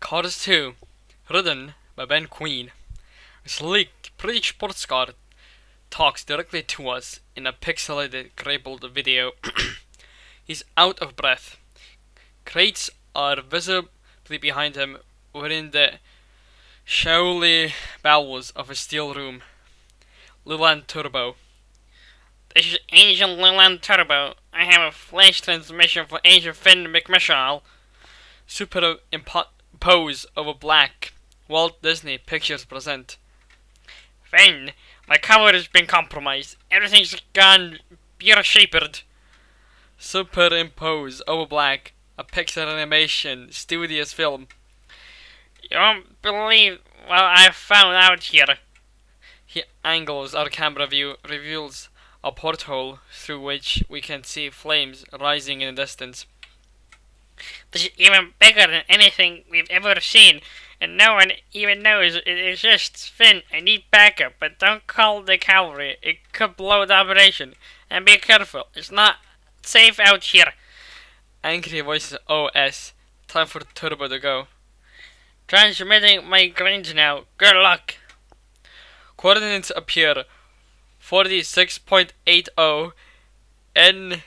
Cars 2, written by McQueen. A sleek British sports car talks directly to us in a pixelated garbled video. He's out of breath. Crates are visibly behind him within the shadowy bowels of a steel room. Leland Turbo. This is Agent Leland Turbo. I have a flash transmission for Agent Finn McMissile. Superimpose over black. Walt Disney Pictures present. Finn, my cover has been compromised. Everything's gone pear-shaped. Superimpose over black. A Pixar animation studios film. You won't believe what I found out here. He angles our camera view, reveals a porthole through which we can see flames rising in the distance. This is even bigger than anything we've ever seen, and no one even knows it exists. Finn, I need backup, but don't call the cavalry. It could blow the operation. And be careful, it's not safe out here. Angry voices OS. Time for Turbo to go. Transmitting my range now. Good luck. Coordinates appear 46.80 N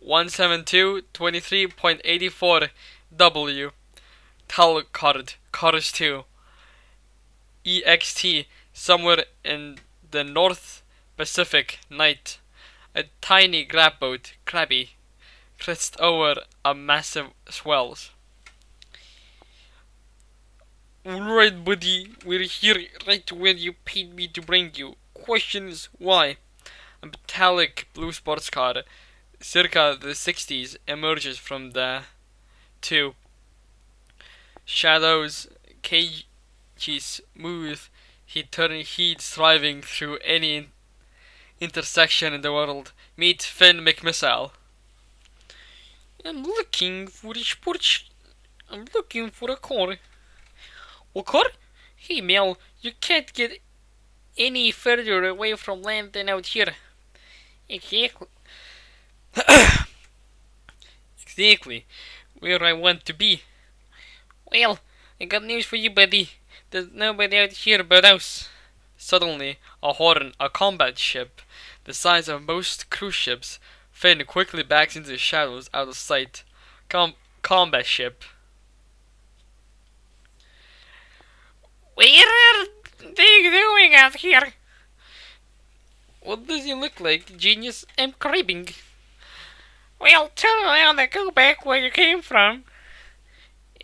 172.23.84 W. Tal card. Cars 2. EXT. Somewhere in the North Pacific night. A tiny grab boat, Crabby, crests over a massive swells. Alright, buddy, we're here right where you paid me to bring you. Question is why? A metallic blue sports car, circa the 60s, emerges from the two. Shadows, cages, smooth. He's driving through any intersection in the world. Meet Finn McMissile. I'm looking for a car. What car? Hey Mel, you can't get any further away from land than out here. Exactly. Exactly. Where I want to be. Well, I got news for you, buddy. There's nobody out here but us. Suddenly, a combat ship, the size of most cruise ships. Finn quickly backs into the shadows out of sight. Combat ship. What are they doing out here? What does he look like, genius? I'm creeping. Well, turn around and go back where you came from.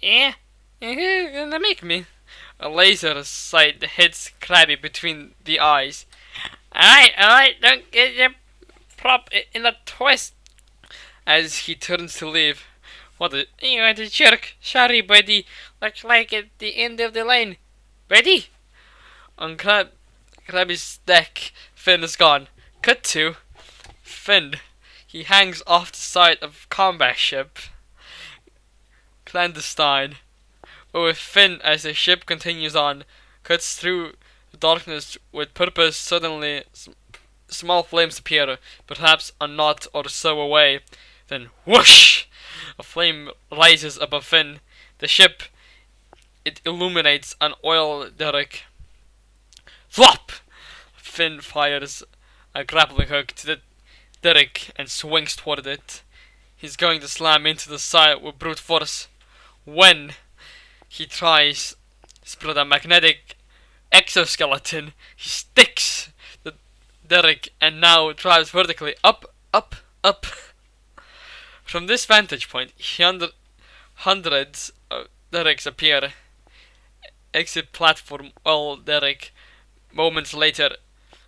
Yeah, gonna make me. A laser sight hits Krabby between the eyes. Alright, don't get your prop in a twist. As he turns to leave. You are the jerk. Sorry, buddy. Looks like at the end of the line. Buddy? On Krabby's deck, Finn is gone. Cut to Finn. He hangs off the side of combat ship. Clandestine. But with Finn as the ship continues on, cuts through the darkness with purpose. Suddenly, small flames appear, perhaps a knot or so away. Then, whoosh! A flame rises above Finn. The ship, it illuminates an oil derrick. Flop! Finn fires a grappling hook to the derrick and swings toward it. He's going to slam into the side with brute force. When he tries to spread a magnetic exoskeleton, he sticks the derrick and now drives vertically up. From this vantage point, hundreds of derricks appear. Exit platform, oil derrick. Moments later,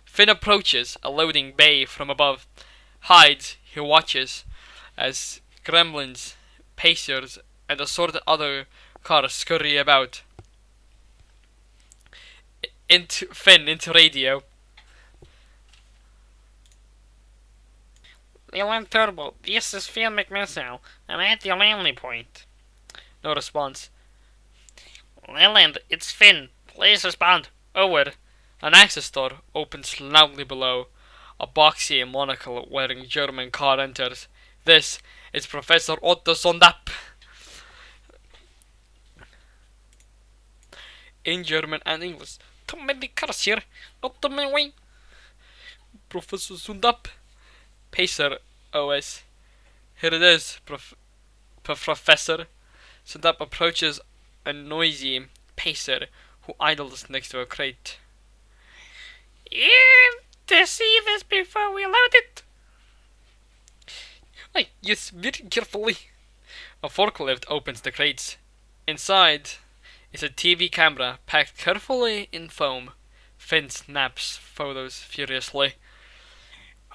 Finn approaches a loading bay from above. Hides, he watches as gremlins, pacers, and assorted other cars scurry about. Into radio. Leland Turbo, this is Finn McMissile. I'm at the landing point. No response. Leland, it's Finn. Please respond. Over. An access door opens loudly below. A boxy monocle wearing German car enters. This is Professor Otto Sondap. in German and English. Too many cars here. Out of my way. Professor Sundap. Pacer OS. Here it is, Professor. Sundap approaches a noisy Pacer who idles next to a crate. Yeah, to see this before we load it. Yes, very carefully. A forklift opens the crates. Inside is a TV camera packed carefully in foam. Finn snaps photos furiously.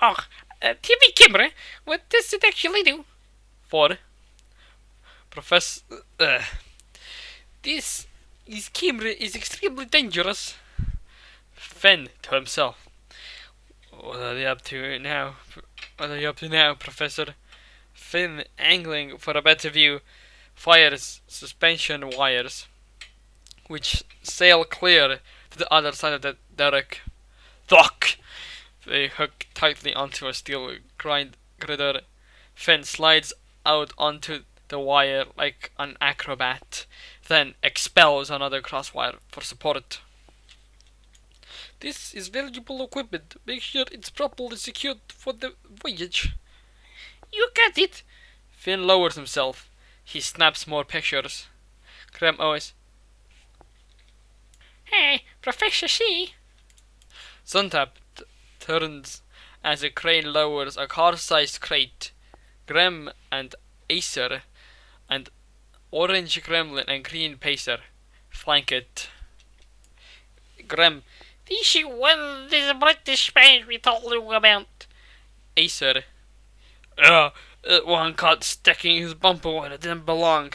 Oh, a TV camera? What does it actually do? For Professor, this camera is extremely dangerous. Finn to himself. What are they up to now? What are you up to now, Professor? Finn, angling for a better view, fires suspension wires, which sail clear to the other side of the derrick. Thwack! They hook tightly onto a steel grinder. Finn slides out onto the wire like an acrobat, then expels another crosswire for support. This is valuable equipment. Make sure it's properly secured for the voyage. You got it. Finn lowers himself. He snaps more pictures. Graham always. Hey, Professor C. Suntap turns as a crane lowers a car-sized crate. Graham and Acer and orange gremlin and green pacer flank it. Graham. This one is a British band we told you about. Acer. One caught sticking his bumper when it didn't belong.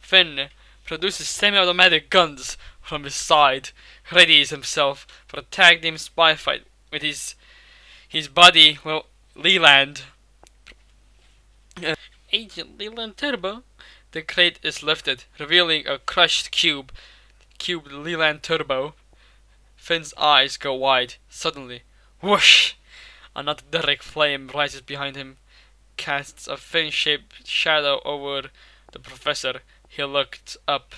Finn produces semi-automatic guns from his side, readies himself for a tag team spy fight with his buddy, Leland. Agent Leland Turbo. The crate is lifted, revealing a crushed cube Leland Turbo. Finn's eyes go wide. Suddenly, whoosh! Another derrick flame rises behind him, casts a Finn-shaped shadow over the professor. He looked up.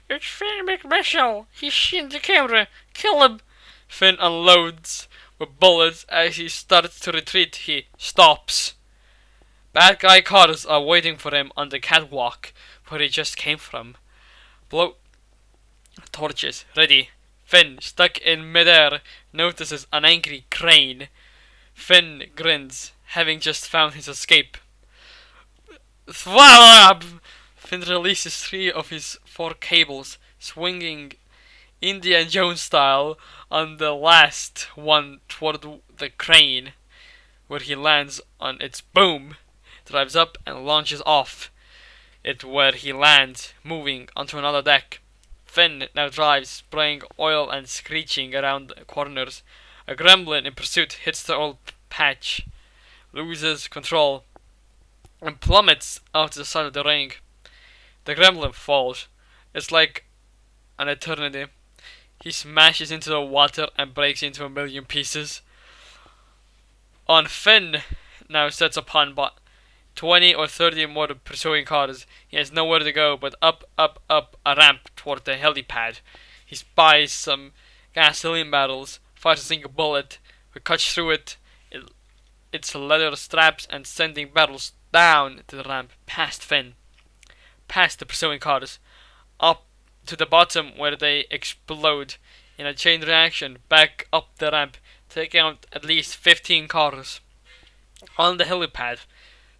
It's Finn McMissile. He's in the camera. Kill him. Finn unloads with bullets. As he starts to retreat, he stops. Bad guy cars are waiting for him on the catwalk where he just came from. Blow torches ready. Finn, stuck in midair, notices an angry crane. Finn grins, having just found his escape. Thwab! Finn releases 3 of his 4 cables, swinging Indiana Jones style on the last one toward the crane, where he lands on its boom, drives up and launches off it where he lands, moving onto another deck. Finn now drives, spraying oil and screeching around corners. A gremlin in pursuit hits the old patch, loses control, and plummets out to the side of the ring. The gremlin falls. It's like an eternity. He smashes into the water and breaks into a million pieces. On Finn now sets upon 20 or 30 more pursuing cars. He has nowhere to go but up a ramp toward the helipad. He spies some gasoline barrels, fires a single bullet, which cuts through its leather straps and sending barrels down to the ramp, past Finn, past the pursuing cars, up to the bottom where they explode in a chain reaction, back up the ramp, taking out at least 15 cars. On the helipad,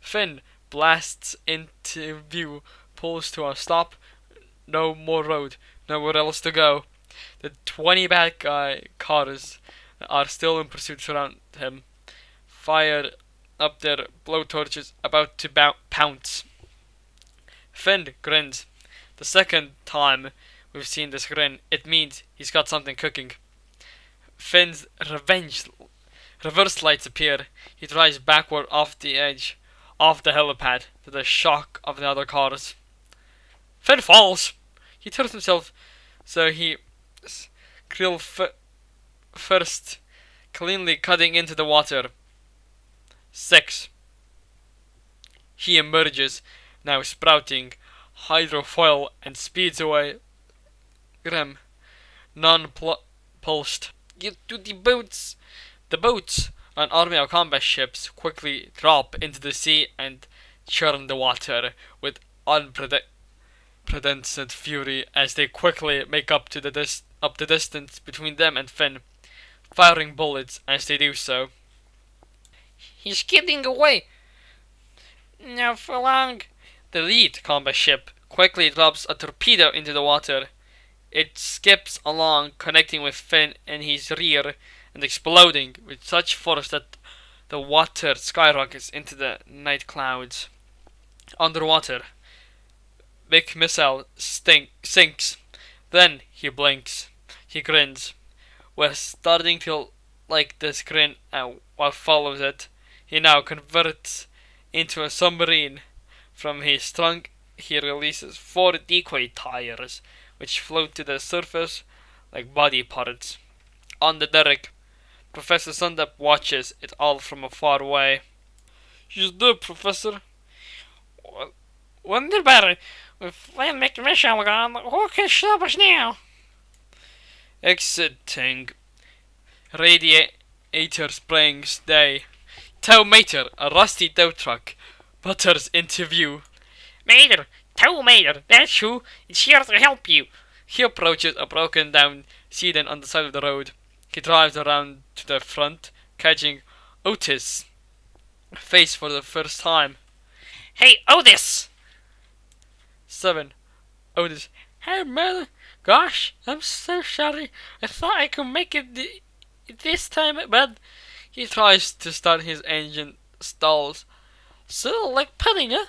Finn blasts into view, pulls to a stop. No more road, nowhere else to go. The 20 bad guy cars are still in pursuit surround him, fire up their blowtorches, about to pounce. Finn grins. The second time we've seen this grin, it means he's got something cooking. Finn's reverse lights appear. He drives backward off the edge, off the helipad, to the shock of the other cars. Finn falls. He turns himself so he krill first, cleanly cutting into the water. 6. He emerges, now sprouting hydrofoil, and speeds away. grim, non-pulsed. Get to the boats! The boats, an army of combat ships, quickly drop into the sea and churn the water with unprecedented fury as they quickly make up to the distance between them and Finn, firing bullets as they do so. He's getting away. Not for long. The lead combat ship quickly drops a torpedo into the water. It skips along, connecting with Finn in his rear and exploding with such force that the water skyrockets into the night clouds. Underwater, McMissile sinks. Then he blinks. He grins. We're starting to like this grin and what follows it. He now converts into a submarine. From his trunk, he releases 4 decoy tires, which float to the surface like body parts. On the deck, Professor Sundup watches it all from far away. "She's dead, Professor." Wonder better. With McMissile gone, who can stop us now? Exiting. Radiator Springs Day. Tow Mater, a rusty tow truck, butters into view. Mater, Tow Mater, that's who. It's here to help you. He approaches a broken down sedan on the side of the road. He drives around to the front, catching Otis' face for the first time. Hey, Otis! 7. Otis. Hey, mother. Gosh, I'm so sorry. I thought I could make it this time, but... He tries to start his engine, stalls. So, like pudding, huh?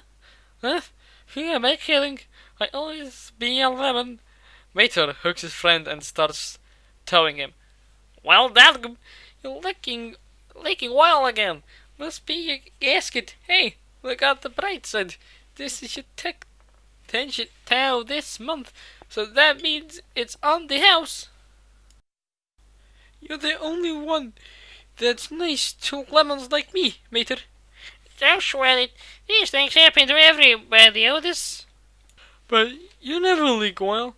Huh? Who am I killing? I always be a lemon. Mater hooks his friend and starts towing him. Well, Dalgum, you're leaking oil again. Must be your gasket. Hey, look at the bright side. This is your tension tow this month, so that means it's on the house. You're the only one that's nice to lemons like me, Mater. Don't sweat it. These things happen to everybody, Otis. But you never leak oil.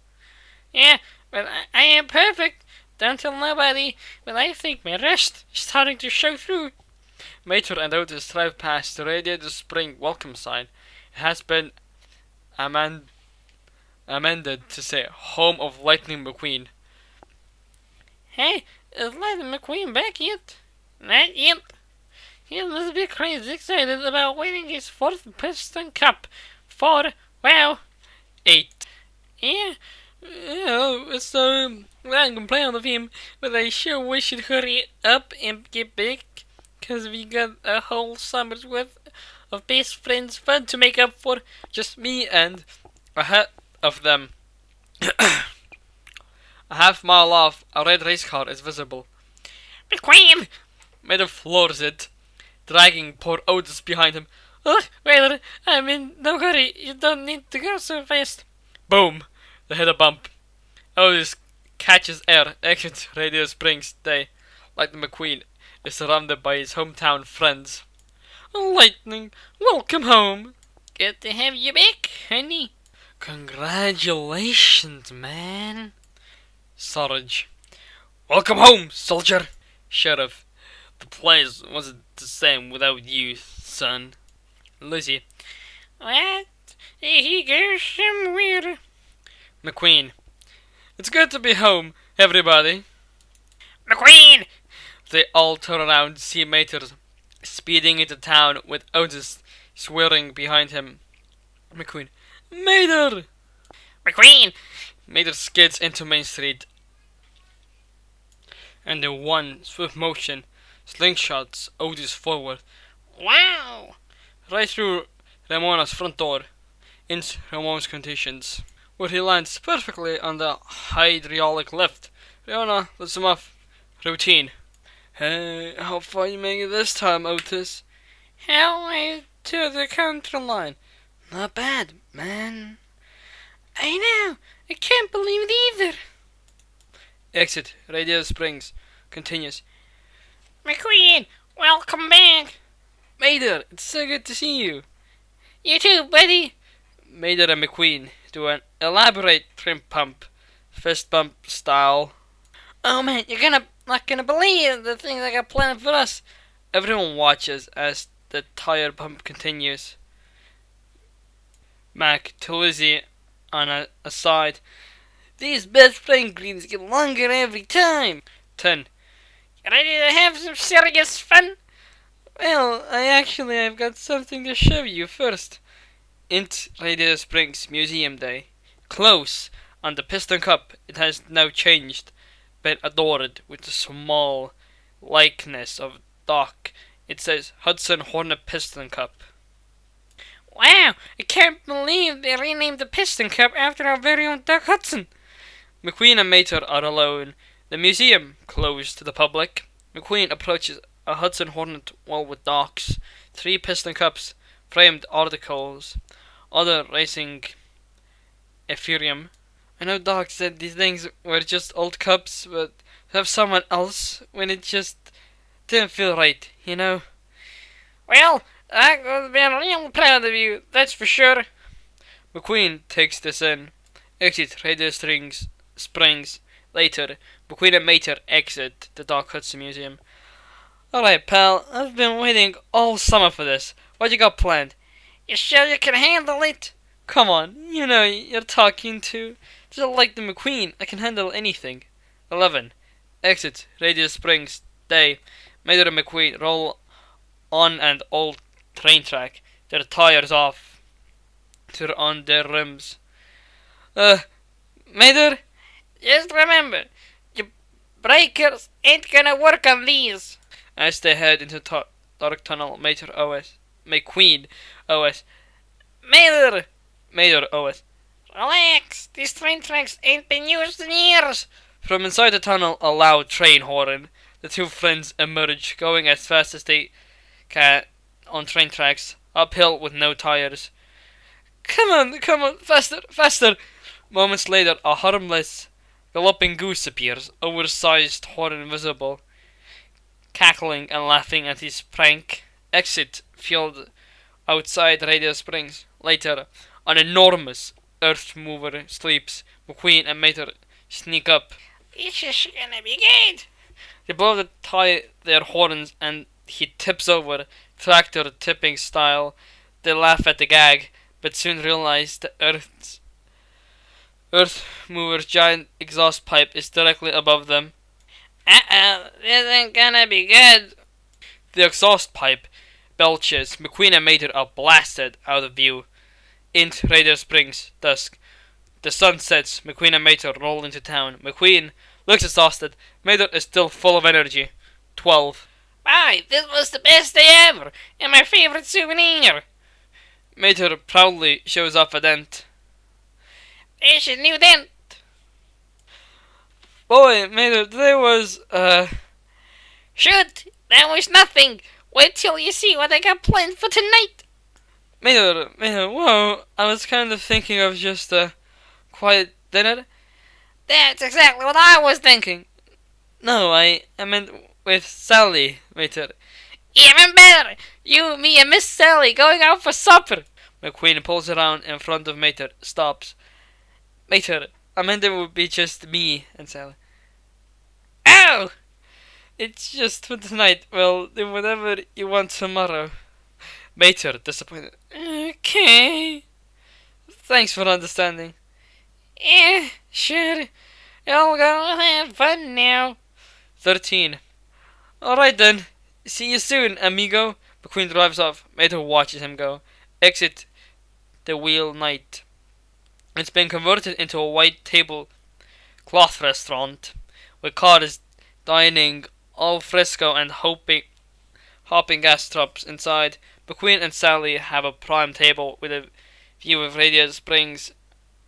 Yeah, but I am perfect. Don't tell nobody, but I think my rest is starting to show through. Mater and Otis drive past the Radiator Spring welcome sign. It has been amended to say Home of Lightning McQueen. Hey, is Lightning McQueen back yet? Not yet. He must be crazy excited about winning his 4th Piston Cup. 4, wow. 8. Yeah, it's I'm proud of him, but I sure wish he'd hurry up and get back, cause we got a whole summer's worth of best friends fun to make up for. Just me and ahead of them. A half-mile off, a red race car is visible. McQueen! Mater floors it, dragging poor Otis behind him. Oh, well, I'm in no hurry. You don't need to go so fast. Boom! They hit a bump. Otis catches air, exits Radiator Springs Day. Lightning McQueen is surrounded by his hometown friends. Lightning, welcome home. Good to have you back, honey. Congratulations, man. Sarge. Welcome home, soldier. Sheriff. The place wasn't the same without you, son. Lizzie. What? He goes somewhere. McQueen. It's good to be home, everybody. McQueen! They all turn around to see Mater speeding into town with Otis swearing behind him. McQueen. Mater! McQueen! Mater skids into Main Street. And in one swift motion, slingshots Otis forward. Wow! Right through Ramona's front door, into Ramon's conditions, where he lands perfectly on the hydraulic lift. Ramona lets him off. Routine. Hey, how far you make it this time, Otis? Halfway to the counter line. Not bad, man. I know. I can't believe it either. Exit. Radiator Springs. Continues. McQueen, welcome back. Mater, it's so good to see you. You too, buddy. Mater and McQueen do an elaborate trim pump. fist bump style. Oh man, not gonna believe the things I got planned for us. Everyone watches as the tire pump continues. Mac to Lizzie on a aside. These best friend greens get longer every time. 10. Ready to have some serious fun? Well, I've got something to show you first. Int Radiator Springs Museum Day. Close on the piston cup. It has now changed, been adorned with a small likeness of Doc. It says Hudson Hornet Piston Cup. Wow, I can't believe they renamed the piston cup after our very own Doc Hudson. McQueen and Mater are alone. The museum closed to the public. McQueen approaches a Hudson Hornet wall with docks, 3 piston cups, framed articles, other racing ethereum. I know Doc said these things were just old cups, but to have someone else when it just didn't feel right, you know? Well, I would have been real proud of you, that's for sure. McQueen takes this in. Exit Radio Springs. Later, McQueen and Mater exit the Doc Hudson Museum. Alright, pal, I've been waiting all summer for this. What you got planned? You sure you can handle it? Come on, you know you're talking to. Just like the McQueen, I can handle anything. 11. Exit Radio Springs. Day. Mater and McQueen roll on an old train track. Their tires off. They're on their rims. Mater? Just remember, your breakers ain't gonna work on these. As they head into dark tunnel, McQueen OS. Mater OS. Relax, these train tracks ain't been used in years. From inside the tunnel, a loud train horn. The two friends emerge, going as fast as they can on train tracks, uphill with no tires. Come on, faster! Moments later, a harmless, galloping goose appears, oversized horn invisible, cackling and laughing at his prank. Exit field outside Radio Springs. Later, an enormous earth mover sleeps. McQueen and Mater sneak up. This is gonna be good. They blow their horns and he tips over, tractor tipping style. They laugh at the gag, but soon realize the earth mover's giant exhaust pipe is directly above them. This ain't gonna be good. The exhaust pipe belches. McQueen and Mater are blasted out of view. Int Radio Springs. Dusk. The sun sets. McQueen and Mater roll into town. McQueen looks exhausted. Mater is still full of energy. 12. Bye, this was the best day ever, and my favorite souvenir. Mater proudly shows off a dent. There's a new dent. Boy, Mater, today was, Shoot, that was nothing. Wait till you see what I got planned for tonight. Mater, whoa, I was kind of thinking of just a quiet dinner. That's exactly what I was thinking. No, I meant with Sally, Mater. Even better, you, me, and Miss Sally going out for supper. McQueen pulls around in front of Mater, stops. Mater, I meant it would be just me and Sally. Oh! It's just for tonight. Well, do whatever you want tomorrow. Mater, disappointed. Okay. Thanks for understanding. Yeah, sure. I'll go have fun now. 13. Alright then. See you soon, amigo. McQueen drives off. Mater watches him go. Exit the Wheel Night. It's been converted into a white tablecloth restaurant with cars dining al fresco and hopping gastropes inside. McQueen and Sally have a prime table with a view of Radio Springs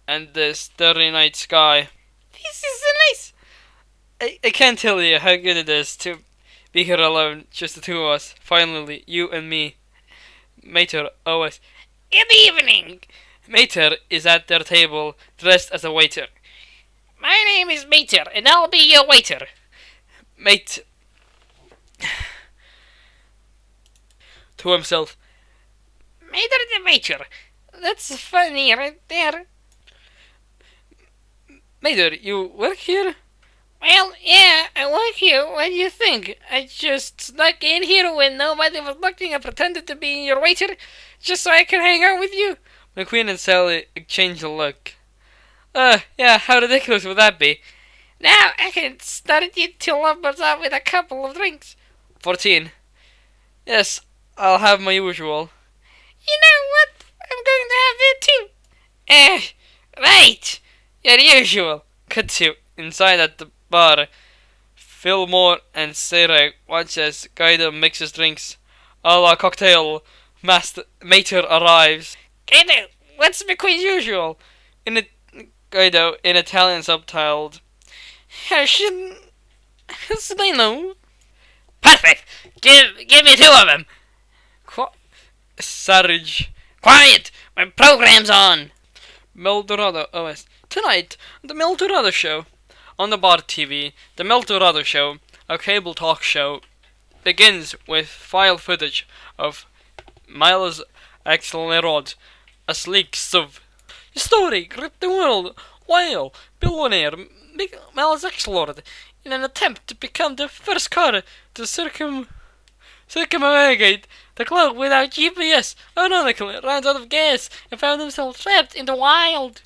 and the starry night sky. This is so nice. I can't tell you how good it is to be here alone, just the two of us. Finally, you and me. Mater OS. Good evening. Mater is at their table, dressed as a waiter. My name is Mater, and I'll be your waiter. Mate. To himself. Mater the waiter. That's funny right there. Mater, you work here? Well, yeah, I work here. What do you think? I just snuck in here when nobody was looking and pretended to be your waiter, just so I could hang out with you. McQueen and Sally exchange a look. Yeah, how ridiculous would that be? Now I can start you till numbers out with a couple of drinks. 14. Yes, I'll have my usual. You know what? I'm going to have it too. Right. Your usual. Cut to inside at the bar. Fillmore and Sarah watch as Guido mixes drinks. A la cocktail. Mater arrives. Guido, what's McQueen's usual? Guido in Italian subtitled. How should I know? Perfect. Give me two of them. Sarge. Quiet. My program's on. Meldorado OS. Tonight, the Meldorado Show. On the bar TV, the Meldorado Show, a cable talk show, begins with file footage of Miles Axelrod, a sleek SUV. The story gripped the world while billionaire Miles Axelrod, in an attempt to become the first car to circumnavigate the globe without GPS, ironically ran out of gas and found himself trapped in the wild.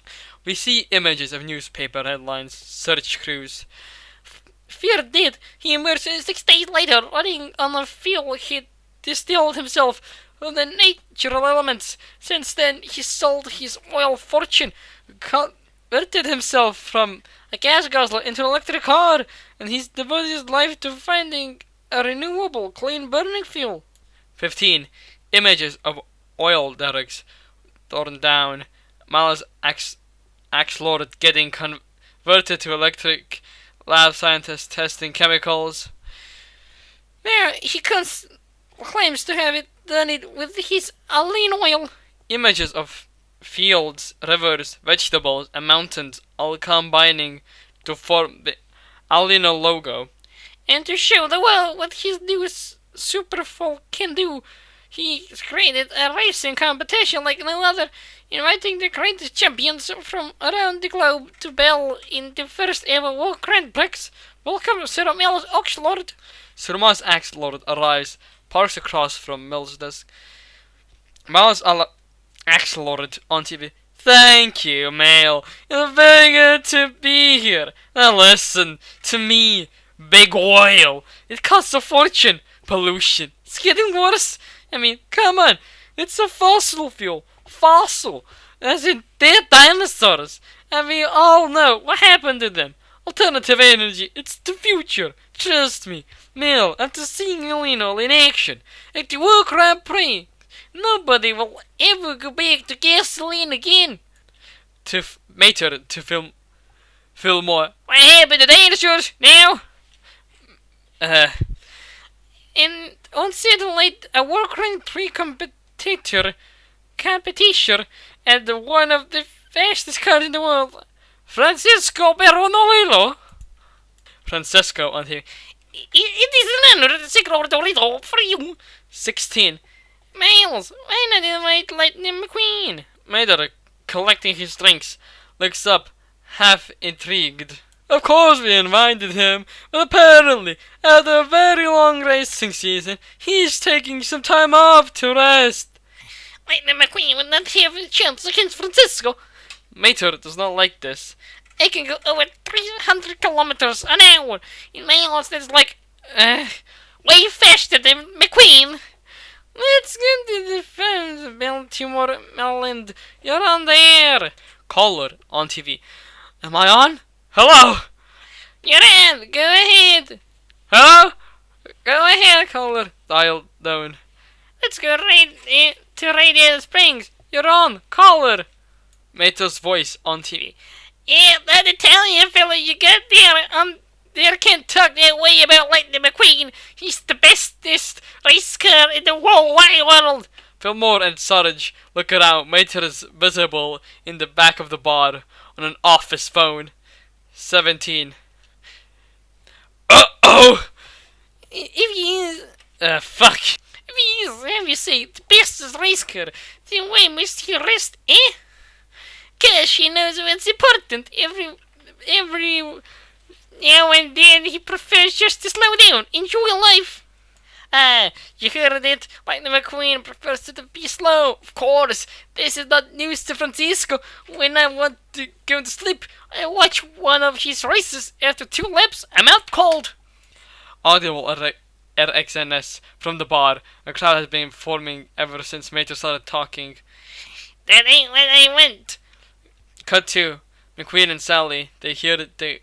We see images of newspaper headlines, search crews. Fear dead, he emerged 6 days later, running on the fuel he distilled himself from the natural elements. Since then, he sold his oil fortune, converted himself from a gas guzzler into an electric car, and he's devoted his life to finding a renewable, clean burning fuel. 15. Images of oil derricks torn down. Miles Axelrod getting converted to electric. Lab scientists testing chemicals. Now he claims to have done it with his Alene oil. Images of fields, rivers, vegetables, and mountains all combining to form the Aleno logo. And to show the world what his new superfolk can do, he created a racing competition like no other, inviting the greatest champions from around the globe to battle in the first ever World Grand Prix. Welcome, Sir Miles Axelrod. Sir Miles Axelrod arrives, parks across from Mills' desk. Miles Axelrod on TV. Thank you, Mail. You're very good to be here. Now listen to me, big oil. It costs a fortune. Pollution. It's getting worse. I mean, come on. It's a fossil fuel. Fossil. As in dead dinosaurs. And we all know what happened to them. Alternative energy. It's the future. Trust me. Mel, after seeing Aleno in action at the World Grand Prix, nobody will ever go back to gasoline again. Mater to film more. What happened to dinosaurs now? And on satellite, a World Grand Prix competition and one of the fastest cars in the world, Francesco Peronolino. Francesco on TV. It is an honor to secret Dorito for you. 16. Miles, why not invite Lightning McQueen? Mater, collecting his drinks, looks up, half intrigued. Of course we invited him, but apparently, after a very long racing season, he's taking some time off to rest. Lightning McQueen would not have a chance against Francisco. Mater does not like this. I can go over 300 kilometers an hour. In miles, that's like, way faster than McQueen. Let's get to the phones, Baltimore, Maryland. You're on the air. Caller on TV. Am I on? Hello? You're on. Go ahead. Hello? Go ahead, Caller. Dial down. Let's go right to Radiator Springs. You're on. Caller. Mater's voice on TV. Yeah, that Italian fella you got there can't talk that way about Lightning McQueen. He's the bestest race car in the whole wide world. Fillmore and Sarge look around. Mater is visible in the back of the bar on an office phone. 17. Uh-oh! If he is... fuck. If he is, have you say, the bestest race car, then why must he rest, eh? Cause she knows what's important. every now and then he prefers just to slow down, enjoy life. Ah, you heard it. Lightning McQueen prefers to be slow. Of course, this is not news to Francisco. When I want to go to sleep, I watch one of his races. After 2 laps, I'm out cold. Audible RXNS from the bar. A crowd has been forming ever since Mater started talking. That ain't what I went. Cut to McQueen and Sally. They hear the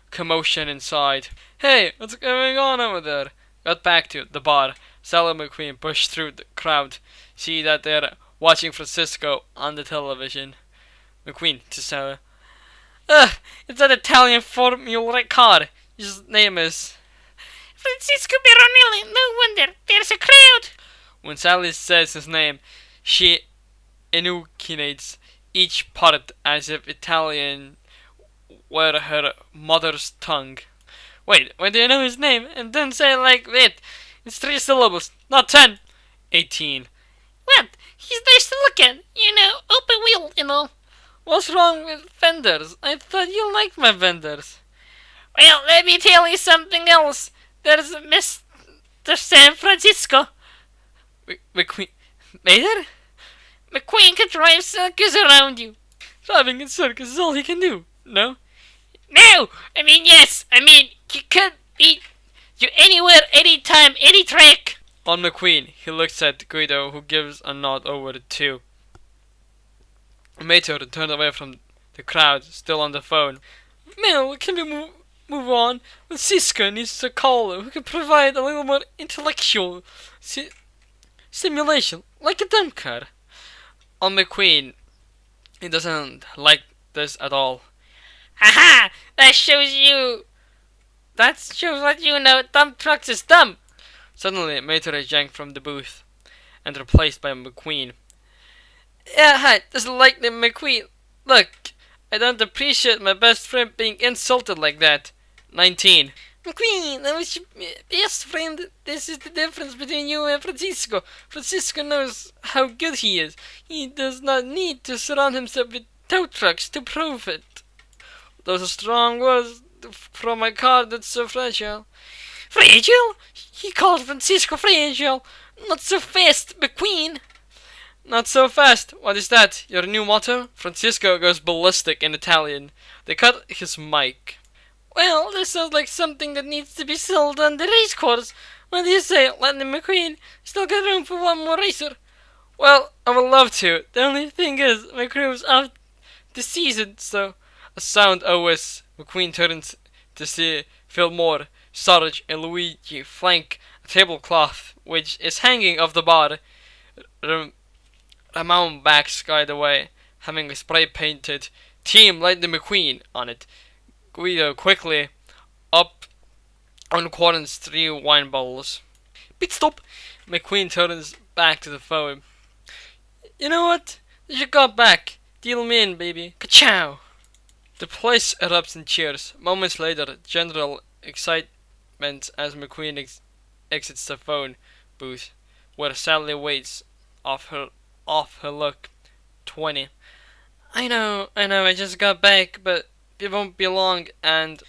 commotion inside. Hey, what's going on over there? Got back to the bar. Sally and McQueen push through the crowd. See that they're watching Francisco on the television. McQueen to Sally. It's that Italian Formula car. His name is Francisco Baronelli. No wonder. There's a crowd. When Sally says his name, she enunciates each part as if Italian were her mother's tongue. Wait, do you know his name? And then say it like that. It's 3 syllables, not 10. 18. What? He's nice to look at. You know, open wheel and all. What's wrong with vendors? I thought you liked my vendors. Well, let me tell you something else. There's Mr. San Francisco. McQueen. Mater? McQueen can drive circus around you. Driving in circus is all he can do. No? No! I mean, yes. I mean, he could be you anywhere, anytime, any track. On McQueen, he looks at Guido, who gives a nod over to Mater turned away from the crowd, still on the phone. Mel, can we move on? Francisco needs a caller who can provide a little more intellectual stimulation, like a dump car. On McQueen, he doesn't like this at all. Haha! That shows that you know dump trucks is dumb. Suddenly, Mater is yanked from the booth and replaced by McQueen. Yeah, hi, this is Lightning McQueen. Look, I don't appreciate my best friend being insulted like that. 19. McQueen, I was your best friend. This is the difference between you and Francisco. Francisco knows how good he is. He does not need to surround himself with tow trucks to prove it. Those are strong words from my car that's so fragile. Fragile? He called Francisco fragile. Not so fast, McQueen. Not so fast. What is that? Your new motto? Francisco goes ballistic in Italian. They cut his mic. Well, this sounds like something that needs to be sold on the race course. What do you say, Lightning McQueen? Still got room for one more racer. Well, I would love to. The only thing is, my crew's off the season, so... A sound OS. McQueen turns to see Fillmore, Sarge, and Luigi flank a tablecloth which is hanging off the bar. Ramon backs Sky away, having a spray painted Team Lightning McQueen on it. Guido quickly up on Quarren's 3 wine bottles. Pit stop! McQueen turns back to the phone. You know what? You should go back. Deal me in, baby. Ka-chow! The place erupts in cheers. Moments later, general excitement as McQueen exits the phone booth, where Sally waits off her look. 20. I know, I just got back, but it won't be long, and...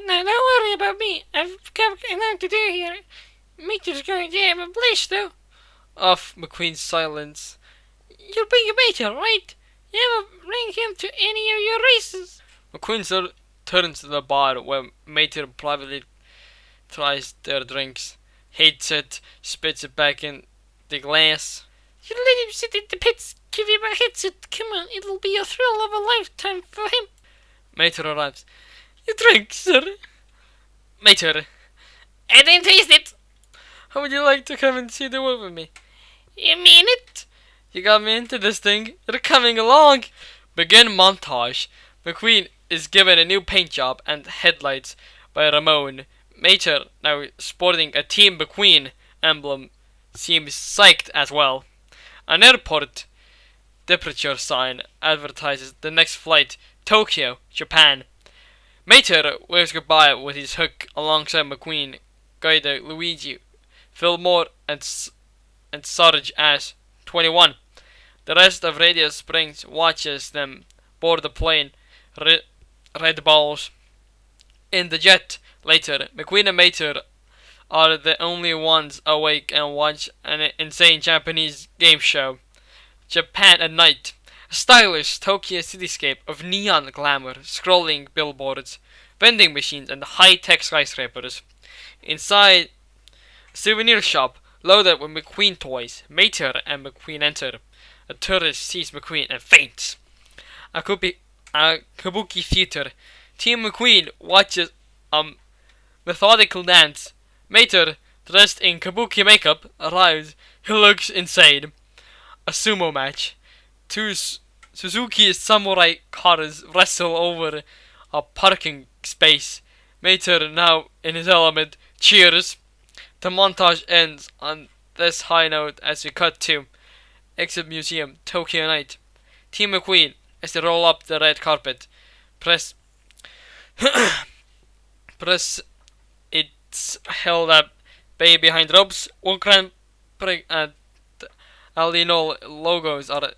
No, don't worry about me. I've got enough to do here. Meter's going to have a place, though. Off McQueen's silence. You'll bring your meter, right? You ever bring him to any of your races? McQueen turns to the bar where Mater privately tries their drinks, hates it, spits it back in the glass. You let him sit in the pits, give him a headset. Come on, it'll be a thrill of a lifetime for him. Mater arrives. You drink, sir? Mater. I didn't taste it. How would you like to come and see the world with me? You mean it? You got me into this thing. You're coming along. Begin montage. McQueen is given a new paint job and headlights by Ramon. Mater, now sporting a Team McQueen emblem, seems psyched as well. An airport departure sign advertises the next flight, Tokyo, Japan. Mater waves goodbye with his hook alongside McQueen, Guido, Luigi, Fillmore, and Sarge as 21. The rest of Radio Springs watches them board the plane. Red balls. In the jet, later, McQueen and Mater are the only ones awake and watch an insane Japanese game show. Japan at night. A stylish Tokyo cityscape of neon glamour, scrolling billboards, vending machines, and high-tech skyscrapers. Inside a souvenir shop loaded with McQueen toys, Mater and McQueen enter. A tourist sees McQueen and faints. A kabuki theater. Team McQueen watches a methodical dance. Mater, dressed in kabuki makeup, arrives. He looks insane. A sumo match. Two Suzuki samurai cars wrestle over a parking space. Mater, now in his element, cheers. The montage ends on this high note as we cut to Exhibit Museum, Tokyo night. Team McQueen, as they roll up the red carpet, press it's held up, bay behind ropes. One Grand Prix and Alinol logos are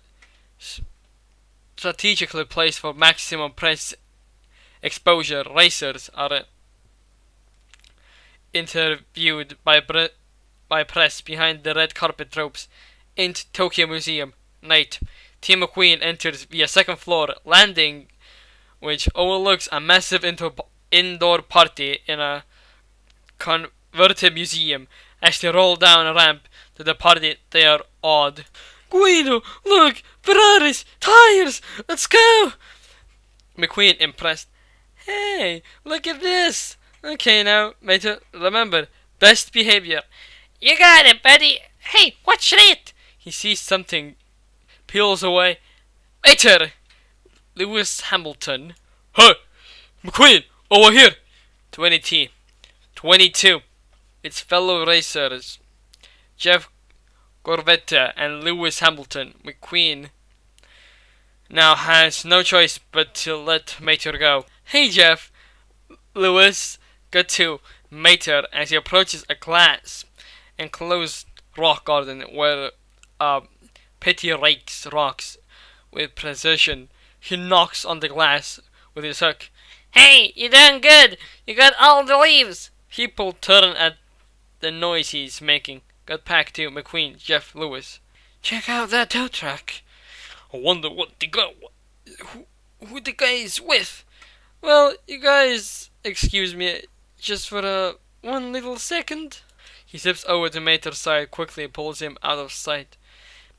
strategically placed for maximum press exposure. Racers are interviewed by press behind the red carpet ropes. In Tokyo Museum, night. Team McQueen enters via second floor landing, which overlooks a massive indoor party in a converted museum. As they roll down a ramp to the party, they are awed. Guido, look! Ferraris! Tires! Let's go! McQueen, impressed. Hey, look at this! Okay now, Mater, remember, best behavior. You got it, buddy. Hey, watch it! He sees something, peels away. Mater! Lewis Hamilton. Hey! McQueen, over here! 20T. 22. Its fellow racers, Jeff Gorvetta and Lewis Hamilton. McQueen now has no choice but to let Mater go. Hey Jeff! Lewis got to Mater as he approaches a glass enclosed rock garden where Petty rakes rocks with precision. He knocks on the glass with his hook. Hey, you done good. You got all the leaves. People turn at the noise he's making. Got back to McQueen, Jeff, Lewis. Check out that tow truck. I wonder what the guy, who the guy is with. Well, you guys, excuse me, just for one little second. He zips over to Mater's side, quickly pulls him out of sight.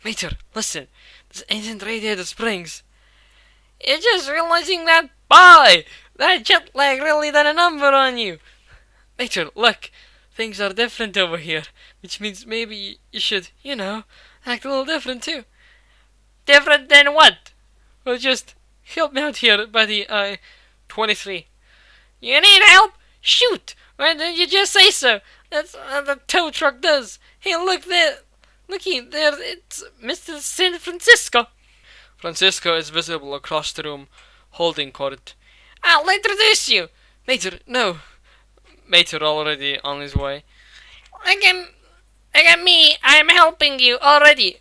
Mater, listen, this ancient Radiator Springs. You're just realizing that, boy, that jet lag really done a number on you. Mater, look, things are different over here, which means maybe you should, act a little different too. Different than what? Well, just help me out here, buddy. 23. You need help? Shoot! Why didn't you just say so? That's what the tow truck does. Hey, look there. Looky there, it's Mr. San Francisco. Francisco is visible across the room, holding Court. I'll introduce you. Mater, no. Mater already on his way. Again me, I'm helping you already.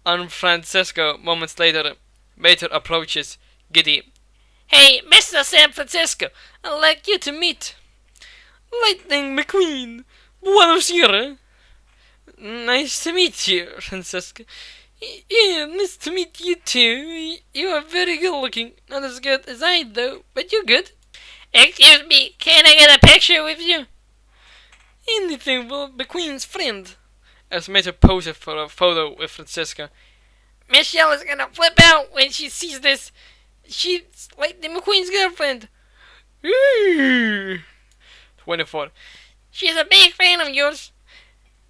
On Francisco, moments later, Mater approaches, giddy. Hey, Mr. San Francisco, I'd like you to meet Lightning McQueen. Buenos Aires. Nice to meet you, Francisco. Yeah, nice to meet you too. You are very good looking. Not as good as I though, but you're good. Excuse me, can I get a picture with you? Anything for McQueen's friend. As Mater poses for a photo with Francisco. Michelle is gonna flip out when she sees this. She's Lightning McQueen's girlfriend. Ooh. 24. She's a big fan of yours.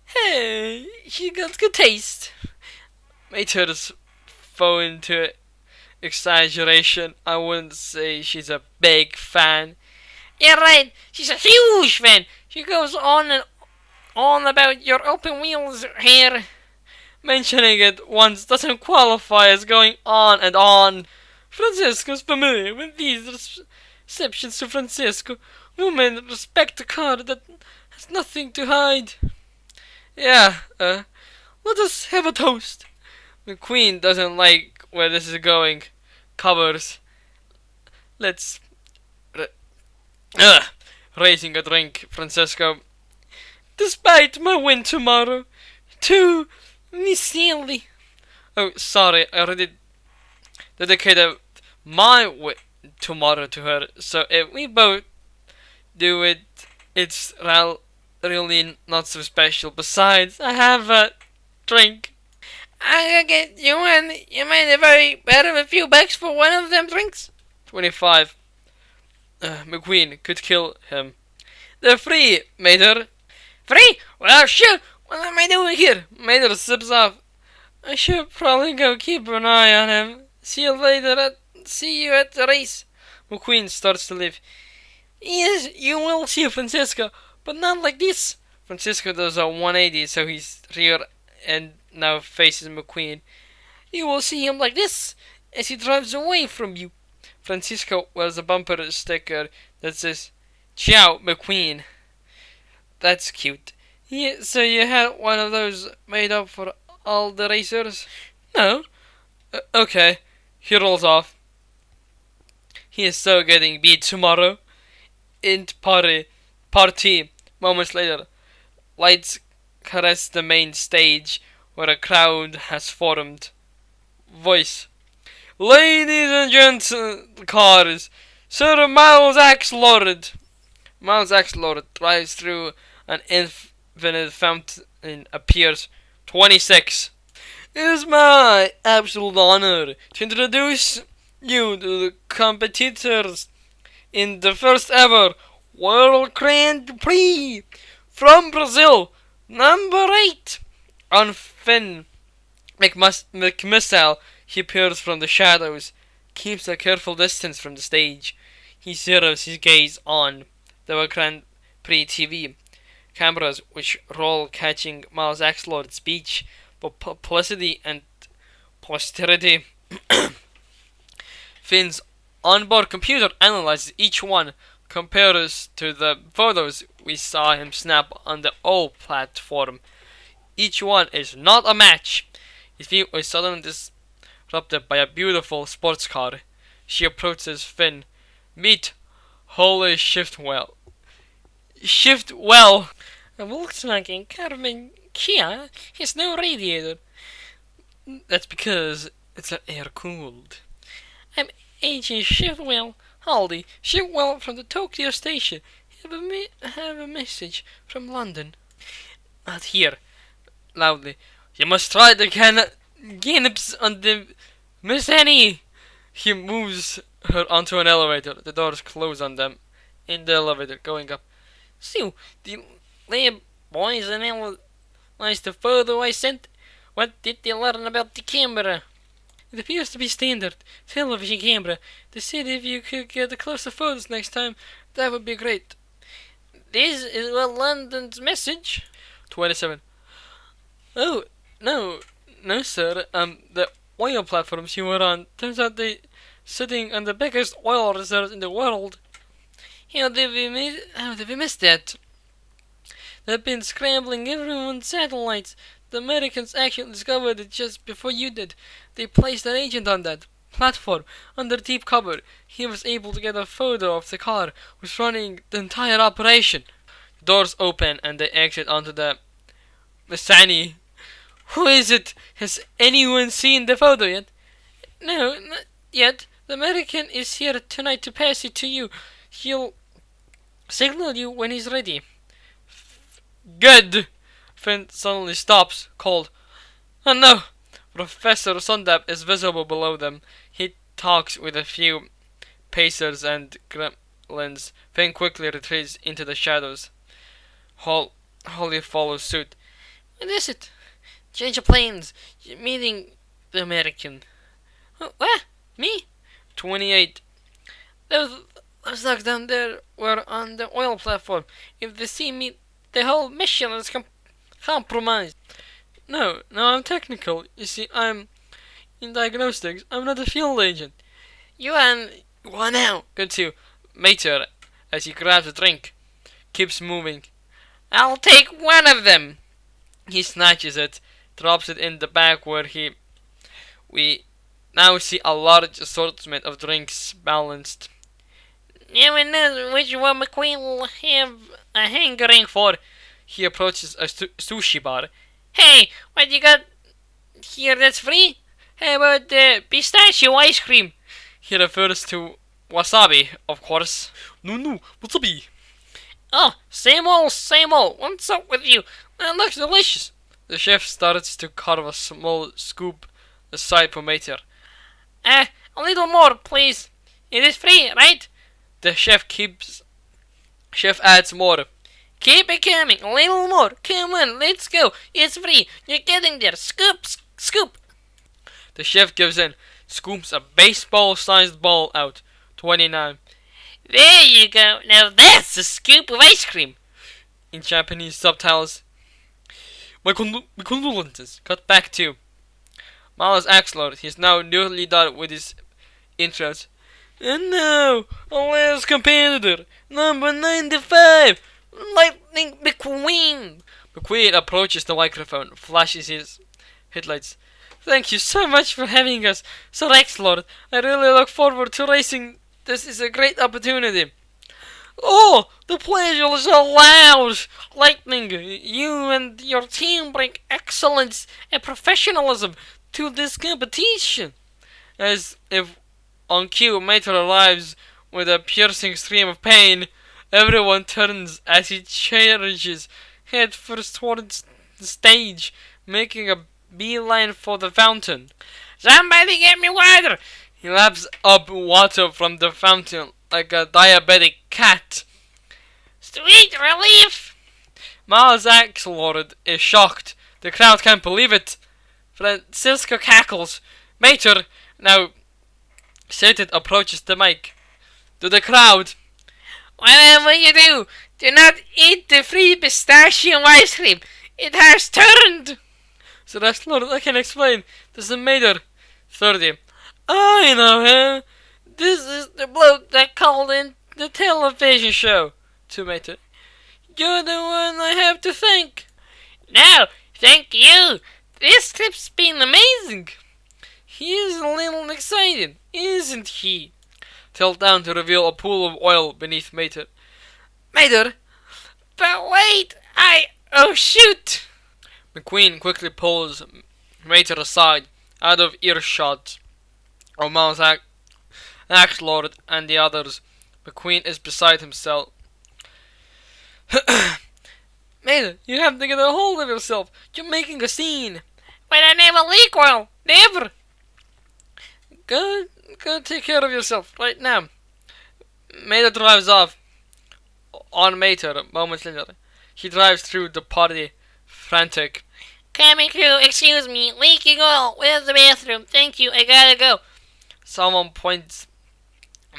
Hey, she got good taste. Mater's phone to exaggeration. I wouldn't say she's a big fan. You're right, she's a huge fan. She goes on and on about your open wheels hair. Mentioning it once doesn't qualify as going on and on. Francisco's familiar with these receptions to Francisco. Women respect a car that has nothing to hide. Yeah, let us have a toast. McQueen doesn't like where this is going. Covers. Let's Ugh! Raising a drink, Francesco. Despite my win tomorrow, to McMissile. Oh, sorry, I already dedicated my win tomorrow to her, so if we both do it, it's really not so special. Besides, I have a drink. I get you one. You mind if I bet him a few bucks for one of them drinks? 25. McQueen could kill him. They're free, Mater. Free? Well, shoot. What am I doing here? Mater sips off. I should probably go keep an eye on him. See you later. See you at the race. McQueen starts to leave. Yes, you will see Francisco, but not like this. Francisco does a 180, so he's rear and now faces McQueen. You will see him like this as he drives away from you. Francisco wears a bumper sticker that says, Ciao, McQueen. That's cute. Yeah, so you had one of those made up for all the racers? No. Okay. He rolls off. He is so getting beat tomorrow. In party. Moments later, lights caress the main stage where a crowd has formed. Voice. Ladies and gents, cars, Sir Miles Axlord. Miles Axlord drives through an infinite fountain, appears. 26. It is my absolute honor to introduce you to the competitors in the first ever World Grand Prix from Brazil, number 8. On Finn McMissile, he appears from the shadows, keeps a careful distance from the stage. He zeroes his gaze on the Grand Prix TV cameras, which roll, catching Miles Axlord's speech, but publicity and posterity. Finn's onboard computer analyzes each one, compares to the photos we saw him snap on the old platform. Each one is not a match. His view is suddenly disrupted by a beautiful sports car. She approaches Finn. Meet Holy Shift Well. Shift Well! A Volkswagen Carbon Kia has no radiator. That's because it's air cooled. I'm Agent Shiftwell Haldy. Shiftwell from the Tokyo station. Have a message from London. Not here. Loudly. You must try the canopies on the Miss Annie. He moves her onto an elevator. The doors close on them. In the elevator, going up. So, the lab boys analyzed the photo I sent. What did they learn about the camera? It appears to be standard television camera. They said if you could get closer photos next time, that would be great. This is London's message. 27. Oh, no, sir. The oil platforms you were on, turns out they sitting on the biggest oil reserves in the world. How did we miss that? They've been scrambling everyone's satellites. The Americans actually discovered it just before you did. They placed an agent on that platform under deep cover. He was able to get a photo of the car was running the entire operation. The doors open and they exit onto the Missani. Who is it? Has anyone seen the photo yet? No, not yet. The American is here tonight to pass it to you. He'll signal you when he's ready. Good! Finn suddenly stops, cold. Oh no! Professor Sundap is visible below them. He talks with a few pacers and gremlins. Finn quickly retreats into the shadows. Holly follows suit. What is it? Change of planes. You're meeting the American. What? Me? 28. Those dogs down there were on the oil platform. If they see me, the whole mission is compromised. No, I'm technical. You see, I'm in diagnostics. I'm not a field agent. You are now. Good too. Mater, as he grabs a drink, keeps moving. I'll take one of them. He snatches it, drops it in the bag where we now see a large assortment of drinks balanced. Never knows which one McQueen will have a hankering for. He approaches a sushi bar. Hey, what you got here that's free? How about the pistachio ice cream? He refers to wasabi, of course. No, wasabi. Oh, same old, same old. What's up with you? That looks delicious. The chef starts to carve a small scoop aside for Mater. A little more, please. It is free, right? The chef adds more. Keep it coming. A little more. Come on, let's go. It's free. You're getting there. Scoop, scoop. The chef gives in, scoops a baseball-sized ball out. 29. There you go. Now that's a scoop of ice cream. In Japanese subtitles. My condolences. Cut back to Miles Axelrod. He's now nearly done with his intros. And now, our last competitor, number 95, Lightning McQueen. McQueen approaches the microphone, flashes his headlights. Thank you so much for having us, Sir Axelrod. I really look forward to racing. This is a great opportunity. Oh, the pleasure is all ours. Lightning, you and your team bring excellence and professionalism to this competition. As if on cue, Mater arrives with a piercing scream of pain. Everyone turns as he charges headfirst towards the stage, making a beeline for the fountain. Somebody get me water. He laps up water from the fountain like a diabetic cat. Sweet relief. Miles Axelrod is shocked. The crowd can't believe it. Francisco cackles. Mater, now seated, approaches the mic. To the crowd. Whatever you do not eat the free pistachio ice cream. It has turned. So that's Lord, I can explain. This is Mater. 30. I know him. This is the bloke that called in the television show. To Mater. You're the one I have to thank. No, thank you. This trip's been amazing. He is a little excited, isn't he? Tilt down to reveal a pool of oil beneath Mater. Mater! But wait, oh shoot! McQueen quickly pulls Mater aside, out of earshot of Miles Axelrod and the others. McQueen is beside himself. Mater, you have to get a hold of yourself. You're making a scene. But I never leak oil. Never. Go take care of yourself right now. Mater drives off. On Mater, moments later, he drives through the party, frantic. Coming through, excuse me, leaking oil. Where's the bathroom? Thank you, I gotta go. Someone points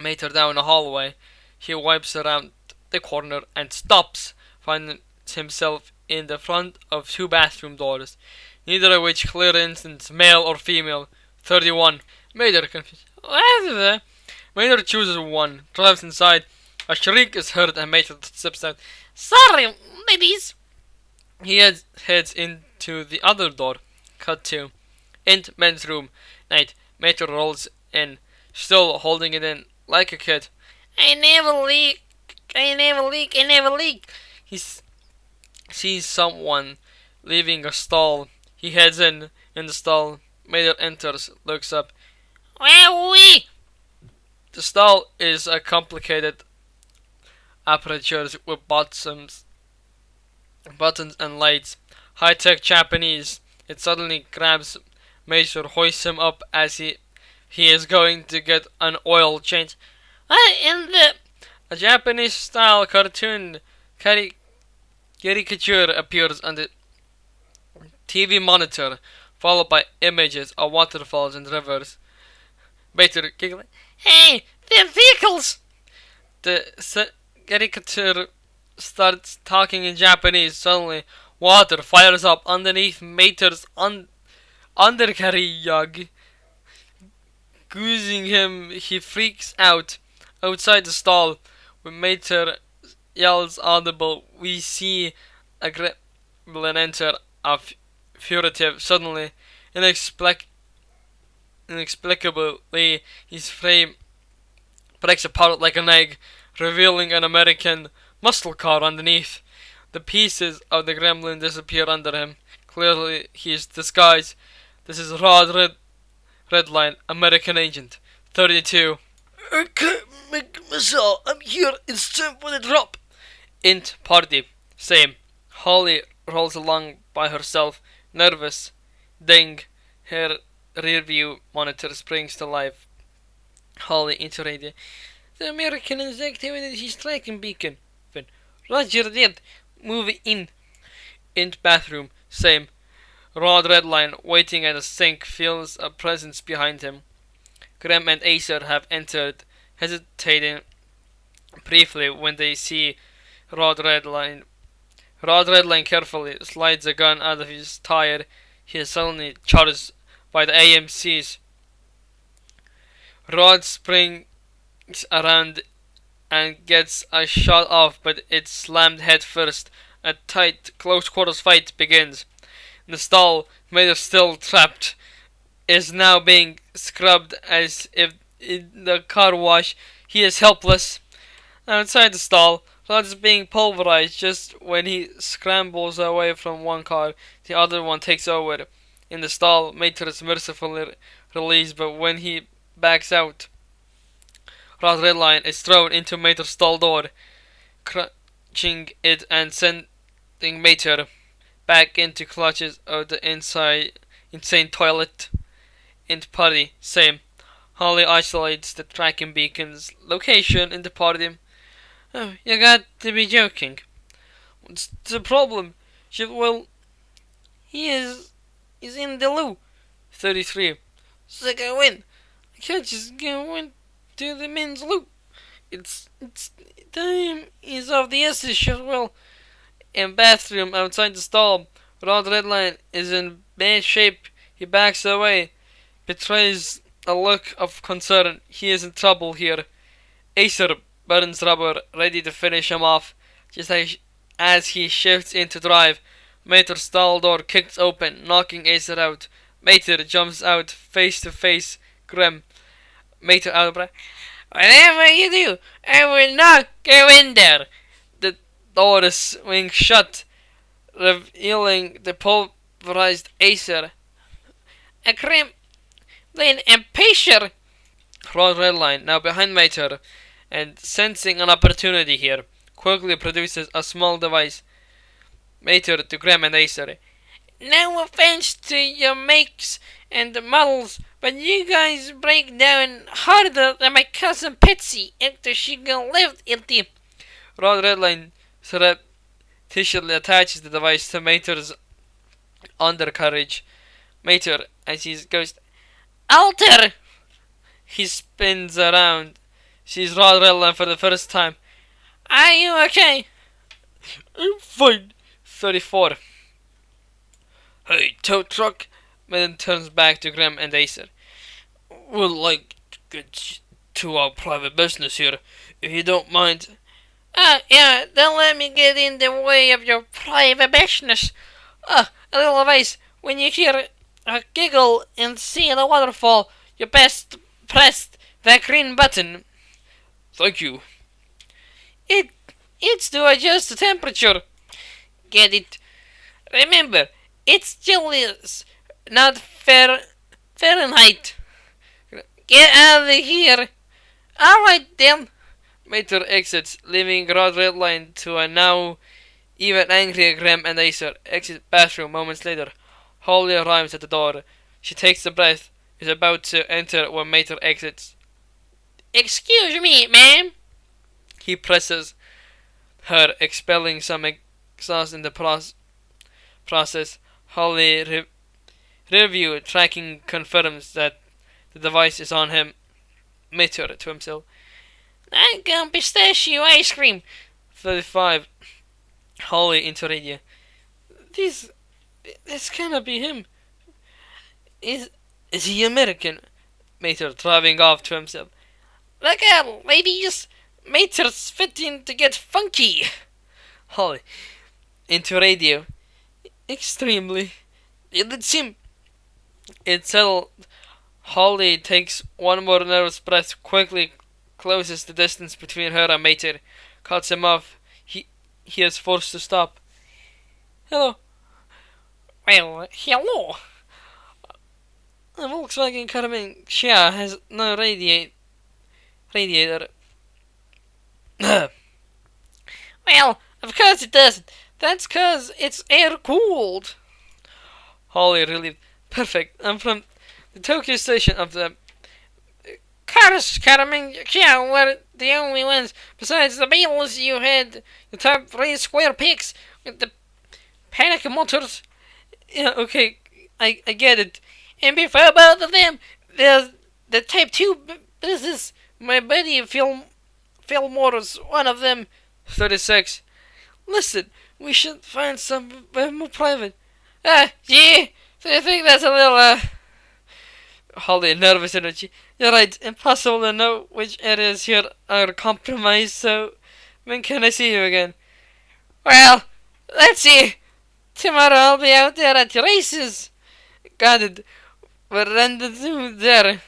Mater down a hallway. He wipes around the corner and stops, finding himself in the front of two bathroom doors, neither of which clear instance male or female. 31. Mater confused. What? Mater chooses one, drives inside. A shriek is heard and Mater steps out. Sorry, ladies. He heads into the other door. Cut to Int men's room. Night. Mater rolls in, still holding it in like a kid. I never leak. He sees someone leaving a stall. He heads in the stall. Mater enters, looks up. Where are we? The stall is a complicated aperture with buttons and lights. High-tech Japanese. It suddenly grabs Mater, hoists him up as he is going to get an oil change. What in the... A Japanese-style cartoon caricature appears on the TV monitor, followed by images of waterfalls and rivers. Mater giggling. Hey, they're vehicles! The caricature starts talking in Japanese. Suddenly, water fires up underneath Mater's undercarriage. Goozing him, he freaks out. Outside the stall, when Mater yells audible, we see a gremlin enter, a furtive. Suddenly, inexplicably, his frame breaks apart like an egg. revealing an American muscle car underneath. The pieces of the gremlin disappear under him. Clearly, he is disguised. This is Redline, American Agent, 32. Okay, McMissile, I'm here. It's time for the drop. Int party, same. Holly rolls along by herself, nervous. Ding. Her rearview monitor springs to life. Holly into radio. The American is activated his tracking beacon. Roger that. Move in. Int bathroom, same. Redline, waiting at a sink, feels a presence behind him. Graham and Acer have entered, hesitating briefly when they see Redline. Redline carefully slides a gun out of his tire. He is suddenly charged by the AMCs. Rod springs around and gets a shot off, but it's slammed head first. A tight, close quarters fight begins. In the stall, Mater, still trapped, is now being scrubbed as if in the car wash. He is helpless. Outside the stall, Rod is being pulverized. Just when he scrambles away from one car, the other one takes over. In the stall, Mater is mercifully released, but when he backs out, Rod Redline is thrown into Mater's stall door, crunching it and sending Mater back into clutches of the insane toilet. Into party, same. Holly isolates the tracking beacon's location in the party. Oh, you got to be joking. What's the problem? Well, he's in the loo. 33. So go in. I can't just go into the men's loo. It's time is of the essence as well. In bathroom outside the stall, Rod Redline is in bad shape. He backs away, betrays a look of concern. He is in trouble here. Acer burns rubber, ready to finish him off. Just as he shifts into drive, Mater's stall door kicks open, knocking Acer out. Mater jumps out face to face. Grim. Mater out of breath. Whatever you do, I will not go in there. The door swings shut, revealing the pulverized Acer. A Grim, then impatient. Rod Redline, now behind Mater, and sensing an opportunity here, quickly produces a small device. Mater to Graham and Acer. No offense to your makes and models, but you guys break down harder than my cousin Patsy after she got left at the... Rod Redline surreptitiously attaches the device to Mater's undercarriage. Mater, as he goes, Alter! He spins around. Sees Rod Redline for the first time. Are you okay? I'm fine. 34. Hey, tow truck. Then turns back to Graham and Acer. We'd like to get to our private business here, if you don't mind. Yeah, don't let me get in the way of your private business. A little advice. When you hear a giggle and see the waterfall, you best press the green button. Thank you. It's to adjust the temperature. Get it? Remember, it's Celsius, not Fahrenheit. Get out of here. Alright then. Mater exits, leaving Rod Redline to a now even angrier Graham and Acer. Exit bathroom moments later. Holly arrives at the door. She takes a breath, is about to enter when Mater exits. Excuse me, ma'am. He presses her, expelling some exhaust in the process. Holly review tracking confirms that the device is on him. Mater to himself. I'm gonna pistachio ice cream. 35. Holly into radio. This cannot be him. Is he American? Mater driving off to himself. Look out, ladies! Mater's fitting to get funky. Holly into radio. Extremely. It's him. It's settled. Holly takes one more nervous breath, quickly closes the distance between her and Mater, cuts him off. He is forced to stop. Hello. Well, hello. The Volkswagen Carmen Chia has no radiator. Well, of course it doesn't. That's 'cause it's air cooled. Holly relieved. Perfect. I'm from the Tokyo station of the Cars, Carmen, yeah, were the only ones. Besides the Beatles, you had the top 3 square pigs with the panic motors. Yeah, okay, I get it. And before both of them, there's the Type 2 business. My buddy Fillmore's one of them. 36. Listen, we should find some more private. Yeah. So you think that's a little, Holly, nervous energy. You're right, impossible to know which areas here are compromised, so when can I see you again? Well, let's see. Tomorrow I'll be out there at races. Got it. We're rendezvous there.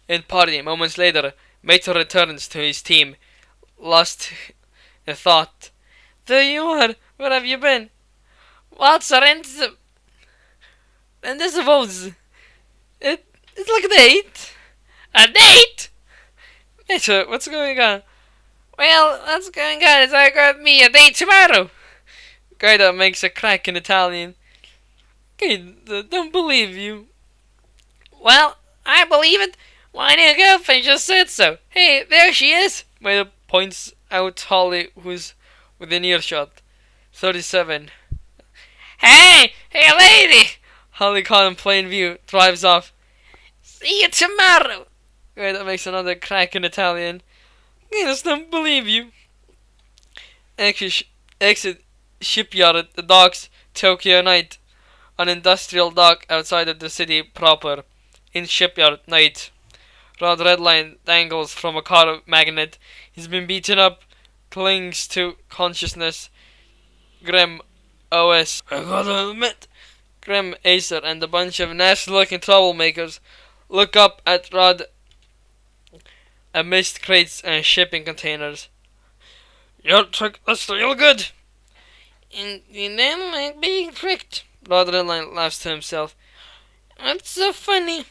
In party, moments later, Mater returns to his team, lost in thought. There you are. Where have you been? What's a And this suppose it's like a date. A date? Mater, what's going on? Well, what's going on is I got me a date tomorrow. Guido makes a crack in Italian. Guido, don't believe you. Well, I believe it. My new girlfriend just said so. Hey, there she is. Guido points out Holly, who's within earshot. 37. Hey lady. Holly caught in plain view, drives off. See you tomorrow. Guido makes another crack in Italian. I just don't believe you. Exit shipyard at the docks, Tokyo night. An industrial dock outside of the city proper. In shipyard night. Rod Redline dangles from a car magnet. He's been beaten up, clings to consciousness. Grim OS. I gotta admit. Grim, Acer, and a bunch of nasty-looking troublemakers look up at Rod amidst crates and shipping containers. Your trick is real good. And you never like being tricked. Rod Redline laughs to himself. What's so funny?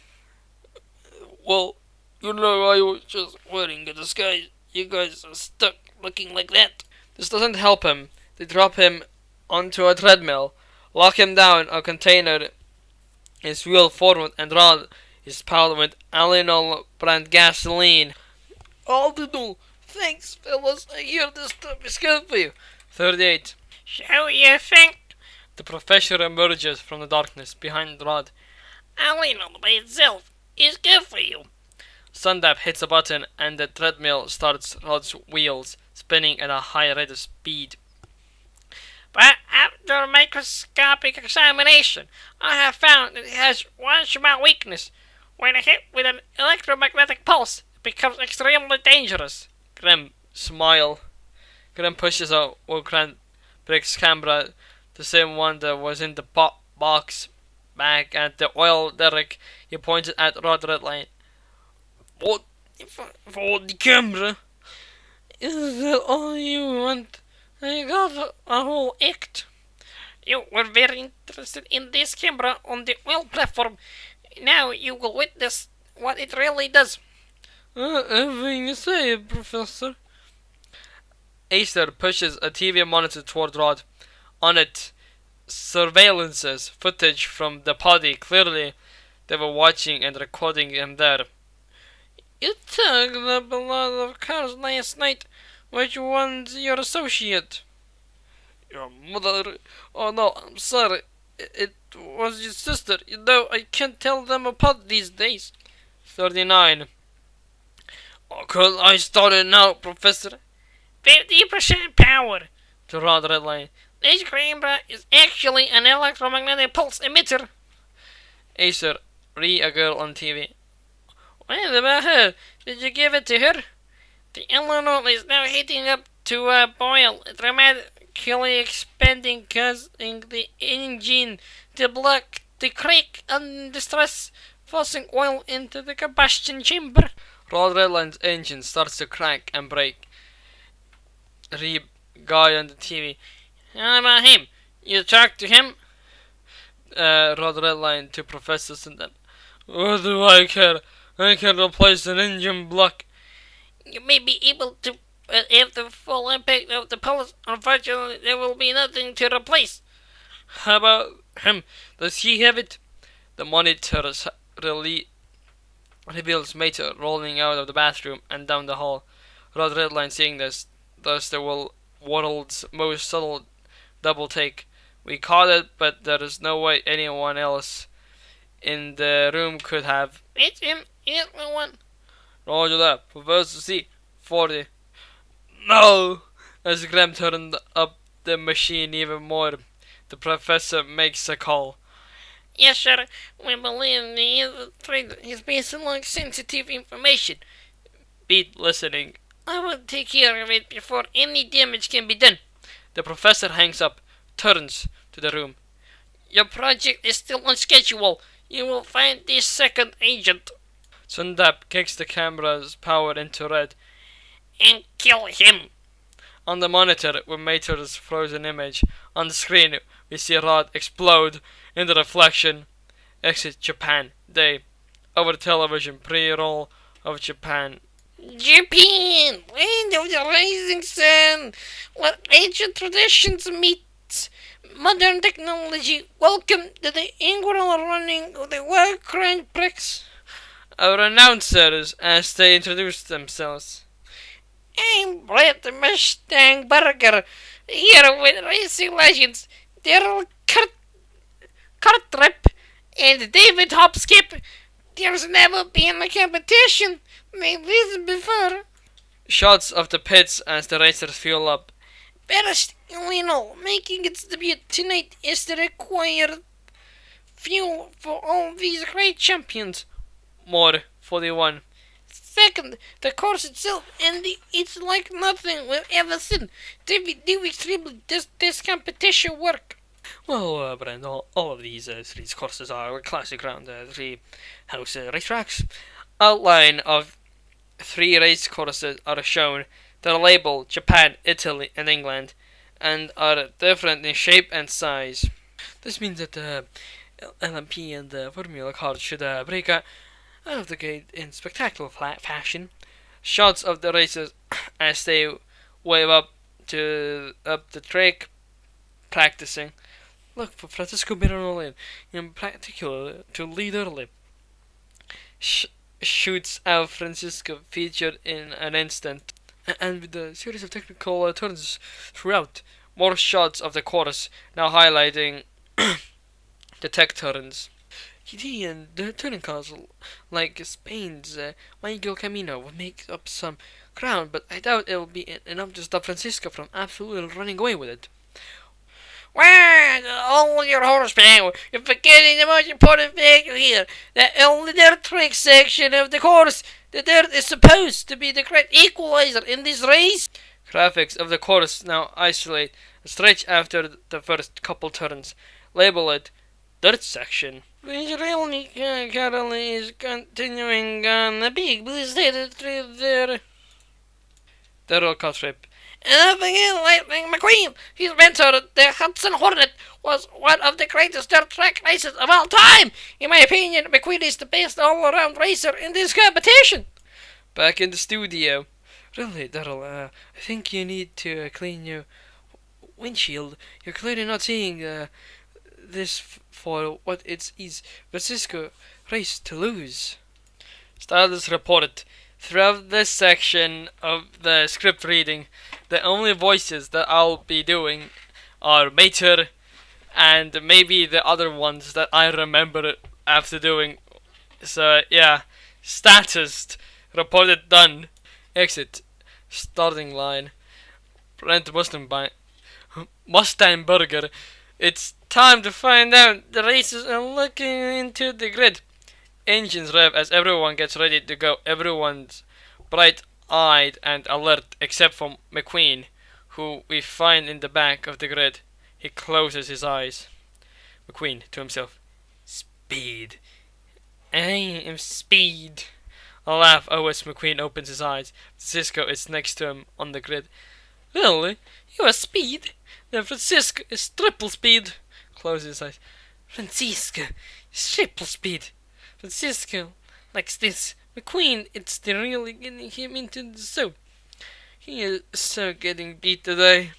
Well, you know, I was just wearing a disguise. You guys are stuck looking like that. This doesn't help him. They drop him onto a treadmill, lock him down a container, is wheeled forward, and Rod is powered with Alinol brand gasoline. Aldinol, thanks fellas, I hear this stuff is good for you. 38. So you think? The professor emerges from the darkness behind Rod. Alinol by itself is good for you. Sundap hits a button and the treadmill starts Rod's wheels, spinning at a high rate of speed. But after microscopic examination, I have found that it has one small weakness. When hit with an electromagnetic pulse, it becomes extremely dangerous. Grim, smile. Grim pushes a Wokran Briggs camera, the same one that was in the box, back at the oil derrick. He pointed at Rod Redline. What for the camera? Is that all you want? I got a whole act. You were very interested in this camera on the oil platform. Now you will witness what it really does. Everything you say, Professor. Acer pushes a TV monitor toward Rod. On it, surveillances footage from the party. Clearly, they were watching and recording him there. You took up a lot of cars last night. Which one's your associate? Your mother. Oh no, I'm sorry. It was your sister. You know, I can't tell them apart these days. 39. Oh, could I start it now, Professor? 50% power. To Rod Redline. This camera is actually an electromagnetic pulse emitter. Acer, a girl on TV. What about her? Did you give it to her? The ethanol is now heating up to a boil, dramatically expanding, causing the engine to block the crack under stress, forcing oil into the combustion chamber. Rod Redline's engine starts to crack and break. Reeb, guy on the TV. How about him? You talked to him? Rod Redline to Professor Sindel. What do I care? I can replace an engine block. You may be able to, but if the full impact of the pulse, unfortunately, there will be nothing to replace. How about him? Does he have it? The monitor reveals Mater rolling out of the bathroom and down the hall. Rod Redline seeing this, does the world's most subtle double take. We caught it, but there is no way anyone else in the room could have. It's him. He's the one. Roger that. Professor C. 40. No! As Graham turned up the machine even more, the professor makes a call. Yes, sir. We believe the threat is based on sensitive information. Beat listening. I will take care of it before any damage can be done. The professor hangs up, turns to the room. Your project is still on schedule. You will find this second agent. Sundap kicks the camera's power into red. And kill him. On the monitor, with Mater's frozen image, on the screen, we see Rod explode in the reflection. Exit Japan. Day. Over television, pre-roll of Japan. Japan, land of the rising sun, where ancient traditions meet modern technology. Welcome to the inaugural running of the World Grand Prix. Our announcers, as they introduce themselves. I'm Brett the Mustang Burger, here with racing legends Daryl Cartrip and David Hopskip. There's never been a competition like this before. Shots of the pits as the racers fuel up. First, Illinois, making its debut tonight, is the required fuel for all these great champions. More 41. Second, the course itself, and it's like nothing we've ever seen. David, do extremely this competition work? Well, Brent, all of these three courses are classic round three house racetracks. Outline of 3 race courses are shown. They're labeled Japan, Italy, and England, and are different in shape and size. This means that the LMP and the Formula cars should break out of the gate in spectacular fashion. Shots of the racers as they wave up the track, practicing. Look for Francisco Miranolin, in particular, to lead early. Shoots out Francisco featured in an instant, and with a series of technical turns throughout. More shots of the course, now highlighting the tech turns. He and the turning cars, like Spain's Miguel Camino, will make up some ground, but I doubt it will be enough to stop Francisco from absolutely running away with it. Wow, all your horsepower. You're forgetting the most important factor here. That only dirt track section of the course. The dirt is supposed to be the great equalizer in this race. Graphics of the course now isolate a stretch after the first couple turns. Label it dirt section. Which really currently is continuing on the big blue state through there. Daryl Cartrip. And don't forget Lightning McQueen. His mentor, the Hudson Hornet, was one of the greatest dirt track racers of all time. In my opinion, McQueen is the best all-around racer in this competition. Back in the studio. Really, Daryl, I think you need to clean your windshield. You're clearly not seeing this for what it is Francisco race to lose. Stylus reported. Throughout this section of the script reading, the only voices that I'll be doing are Mater and maybe the other ones that I remember after doing. So yeah, status reported done. Exit. Starting line. Brent Mustang Burger. It's time to find out. The racers are looking into the grid. Engines rev as everyone gets ready to go. Everyone's bright-eyed and alert except for McQueen, who we find in the back of the grid. He closes his eyes. McQueen to himself. Speed. I am Speed. A laugh as McQueen opens his eyes. Francisco is next to him on the grid. Really? You are speed? Then Francisco is triple speed. Closes his eyes. Francisco is triple speed. Francisco likes this. McQueen, it's really getting him into the soup. He is so getting beat today.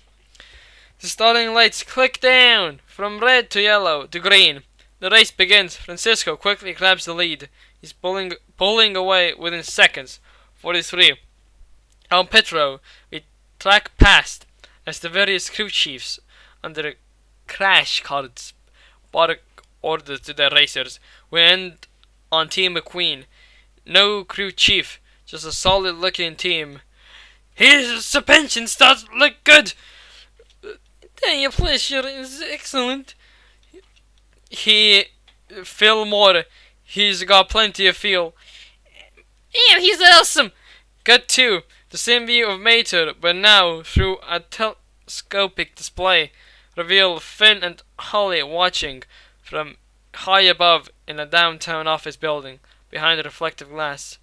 The starting lights click down from red to yellow to green. The race begins. Francisco quickly grabs the lead. He's pulling away within seconds. 43. On pit row, we track past as the various crew chiefs under crash cards bark orders to their racers. We end on Team McQueen. No crew chief, just a solid looking team. His suspension starts to look good. Your pleasure is excellent. Phil Moore, he's got plenty of feel. Yeah, he's awesome. Cut 2, the same view of Mater, but now through a telescopic display. Reveal Finn and Holly watching from high above in a downtown office building behind a reflective glass.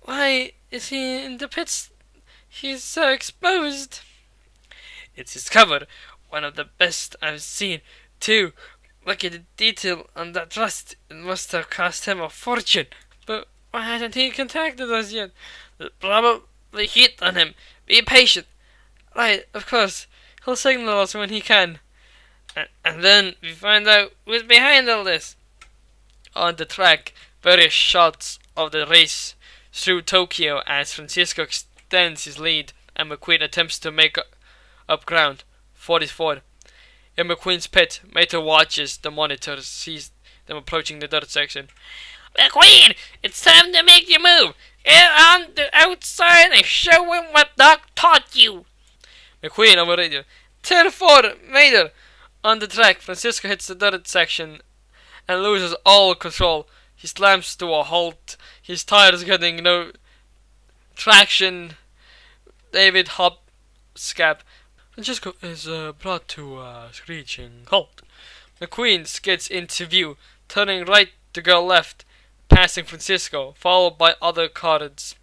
Why is he in the pits? He's so exposed. It's his cover, one of the best I've seen, too. Look at the detail on that rust. It must have cost him a fortune. But why hasn't he contacted us yet? There's probably heat on him. Be patient. Right, of course. He'll signal us when he can. And then we find out who's behind all this. On the track, various shots of the race through Tokyo as Francisco extends his lead and McQueen attempts to make up ground. 44. In McQueen's pit, Mater watches the monitor, sees them approaching the dirt section. McQueen, it's time to make your move. Get on the outside and show him what Doc taught you. McQueen on the radio. Turn forward, Mater. On the track, Francisco hits the dirt section and loses all control. He slams to a halt. His tires getting no traction. David Hopscap. Francisco is brought to a screeching halt. McQueen skids into view, turning right to go left, passing Francisco, followed by other cars.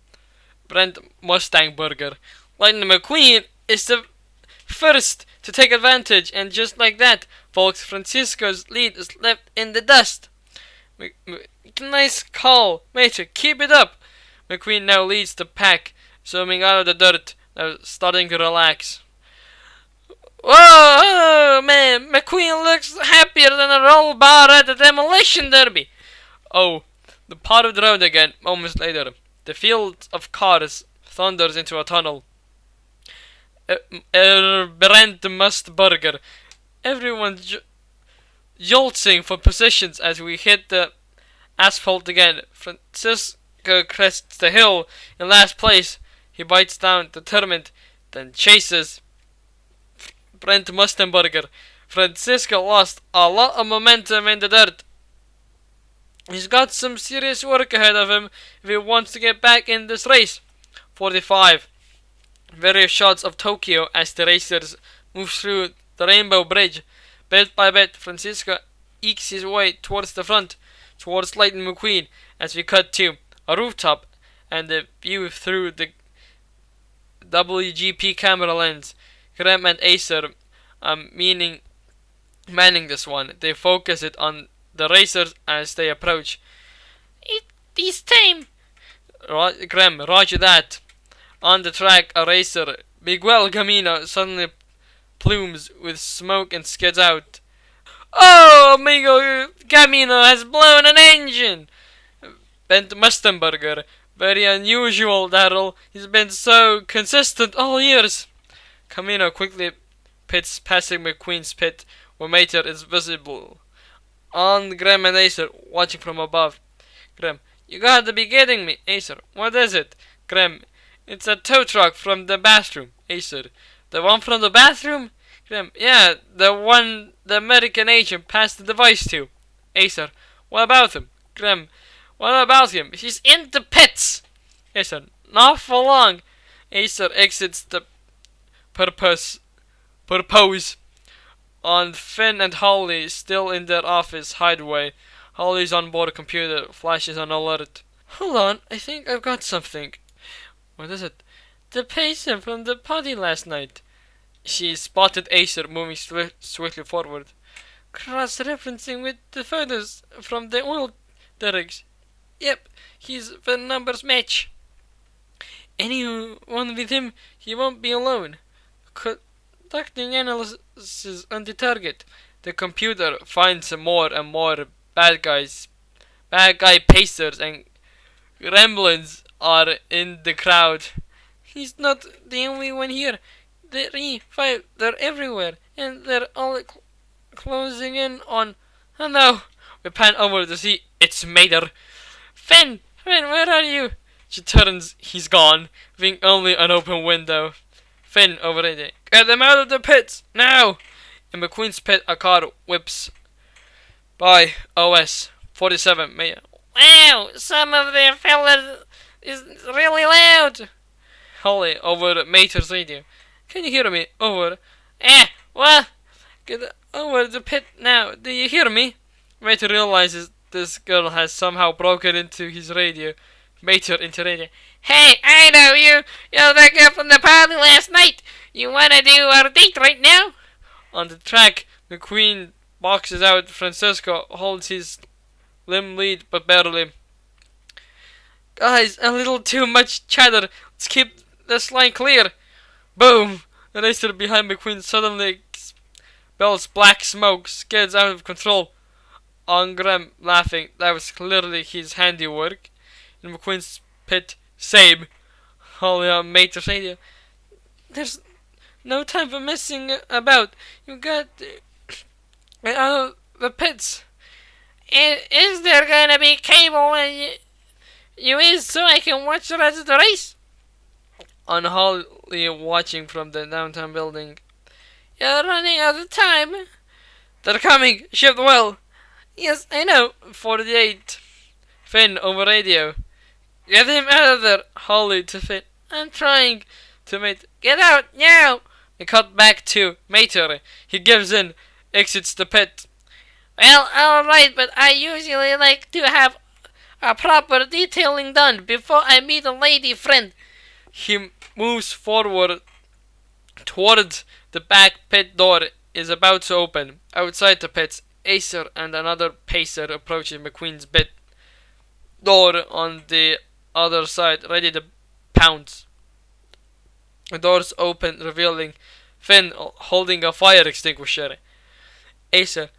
Brent Mustangburger. Lightning McQueen is the first to take advantage, and just like that, folks, Francisco's lead is left in the dust. Nice call, Mater, keep it up. McQueen now leads the pack, zooming out of the dirt, now starting to relax. Whoa, man, McQueen looks happier than a roll bar at the demolition derby. Oh, the part of the road again, moments later. The field of cars thunders into a tunnel. Brent Mustburger. Everyone jolting for positions as we hit the asphalt again. Francisco crests the hill in last place. He bites down, determined, then chases Brent Mustenberger. Francisco lost a lot of momentum in the dirt. He's got some serious work ahead of him if he wants to get back in this race. 45. Various shots of Tokyo as the racers move through the Rainbow Bridge. Bit by bit, Francisco ekes his way towards the front, towards Lightning McQueen, as we cut to a rooftop and the view through the WGP camera lens. Graham and Acer manning this one. They focus it on the racers as they approach. It's time. Graham, roger that. On the track, a racer, Miguel Camino, suddenly plumes with smoke and skids out. Oh, Miguel Camino has blown an engine! Bent Mustenberger. Very unusual, Daryl. He's been so consistent all years. Camino quickly pits, passing McQueen's pit, where Mater is visible. On Graham and Acer, watching from above. Graham, you gotta be kidding me. Acer, what is it? Graham, it's a tow truck from the bathroom. Acer, the one from the bathroom? Graham, yeah, the one the American agent passed the device to. Acer, what about him? Graham, what about him? He's in the pits. Acer, not for long. Acer exits the purpose on Finn and Holly still in their office hideaway. Holly's on board computer flashes an alert. Hold on, I think I've got something. What is it? The patient from the party last night. She spotted Acer moving swiftly forward, cross-referencing with the photos from the oil derricks. Yep, he's the numbers match. Anyone with him, he won't be alone. Conducting analysis on the target. The computer finds more and more bad guy pacers and gremlins are in the crowd. He's not the only one here. They're everywhere, and they're all closing in on. Oh no! We pan over to see it's Mater. Finn, where are you? She turns, he's gone, leaving only an open window. Finn already. Get them out of the pits, now! In McQueen's pit, a car whips by OS 47 Maya. Wow, some of their fellas is really loud. Holly over Mater's radio. Can you hear me? Over. What? Get over the pit now. Do you hear me? Mater realizes this girl has somehow broken into his radio. Mater into radio. Hey, I know you. You're that girl from the party last night. You wanna do our date right now? On the track, McQueen boxes out. Francisco holds his limb lead, but barely. Guys, a little too much chatter. Let's keep this line clear. Boom! The racer behind McQueen suddenly expels black smoke, skids out of control. Graham laughing. That was clearly his handiwork. In McQueen's pit, same. Holly on Mater's radio. There's no time for messing about. You got out of the pits. Is there gonna be cable when you is so I can watch the rest of the race? On Holly watching from the downtown building. You're running out of time. They're coming. Shift well. Yes, I know. 48. Finn over radio. Get him out of there. Holly to Finn. I'm trying. To Mate. Get out now. We cut back to Mater. He gives in. Exits the pit. Well, alright, but I usually like to have a proper detailing done before I meet a lady friend. He moves forward towards the back pit door is about to open. Outside the pits, Acer and another pacer approaching McQueen's pit door on the other side, ready to pounce. The doors open, revealing Finn holding a fire extinguisher. Acer,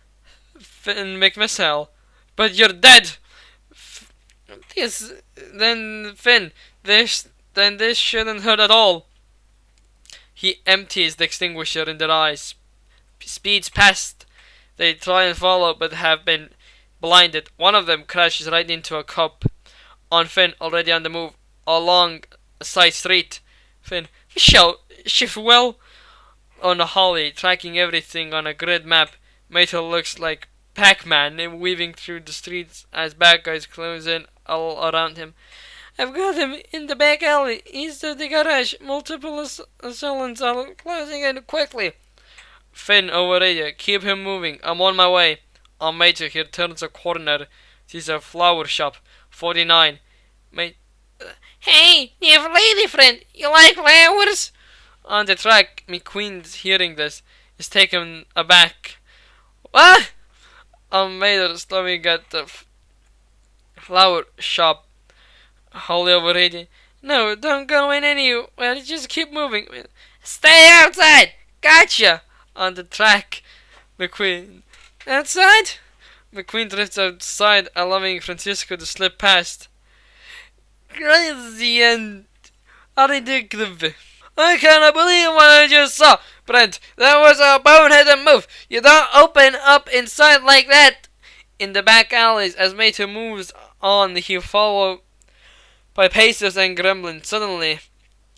Finn McMissile, but you're dead! Then Finn, this shouldn't hurt at all. He empties the extinguisher in their eyes. Speeds past. They try and follow, but have been blinded. One of them crashes right into a cop. On Finn, already on the move, along a side street. Finn, Michelle, shift well. On Holly, tracking everything on a grid map. Mater looks like Pac-Man, weaving through the streets as bad guys close in all around him. I've got him in the back alley, east of the garage. Multiple assailants are closing in quickly. Finn over radio. Keep him moving. I'm on my way. On Mater, he turns a corner. Sees a flower shop. 49. Hey, new lady friend. You like flowers? On the track, McQueen, hearing this, is taken aback. What? On Mater, slowing at the flower shop. Holly over radio. No, don't go in anywhere. Just keep moving. Stay outside. Gotcha. On the track, McQueen. Outside? McQueen drifts outside, allowing Francisco to slip past. Crazy and ridiculous. I cannot believe what I just saw. Brent, that was a boneheaded move. You don't open up inside like that. In the back alleys, as Mater moves on, he followed by pacers and gremlins. Suddenly,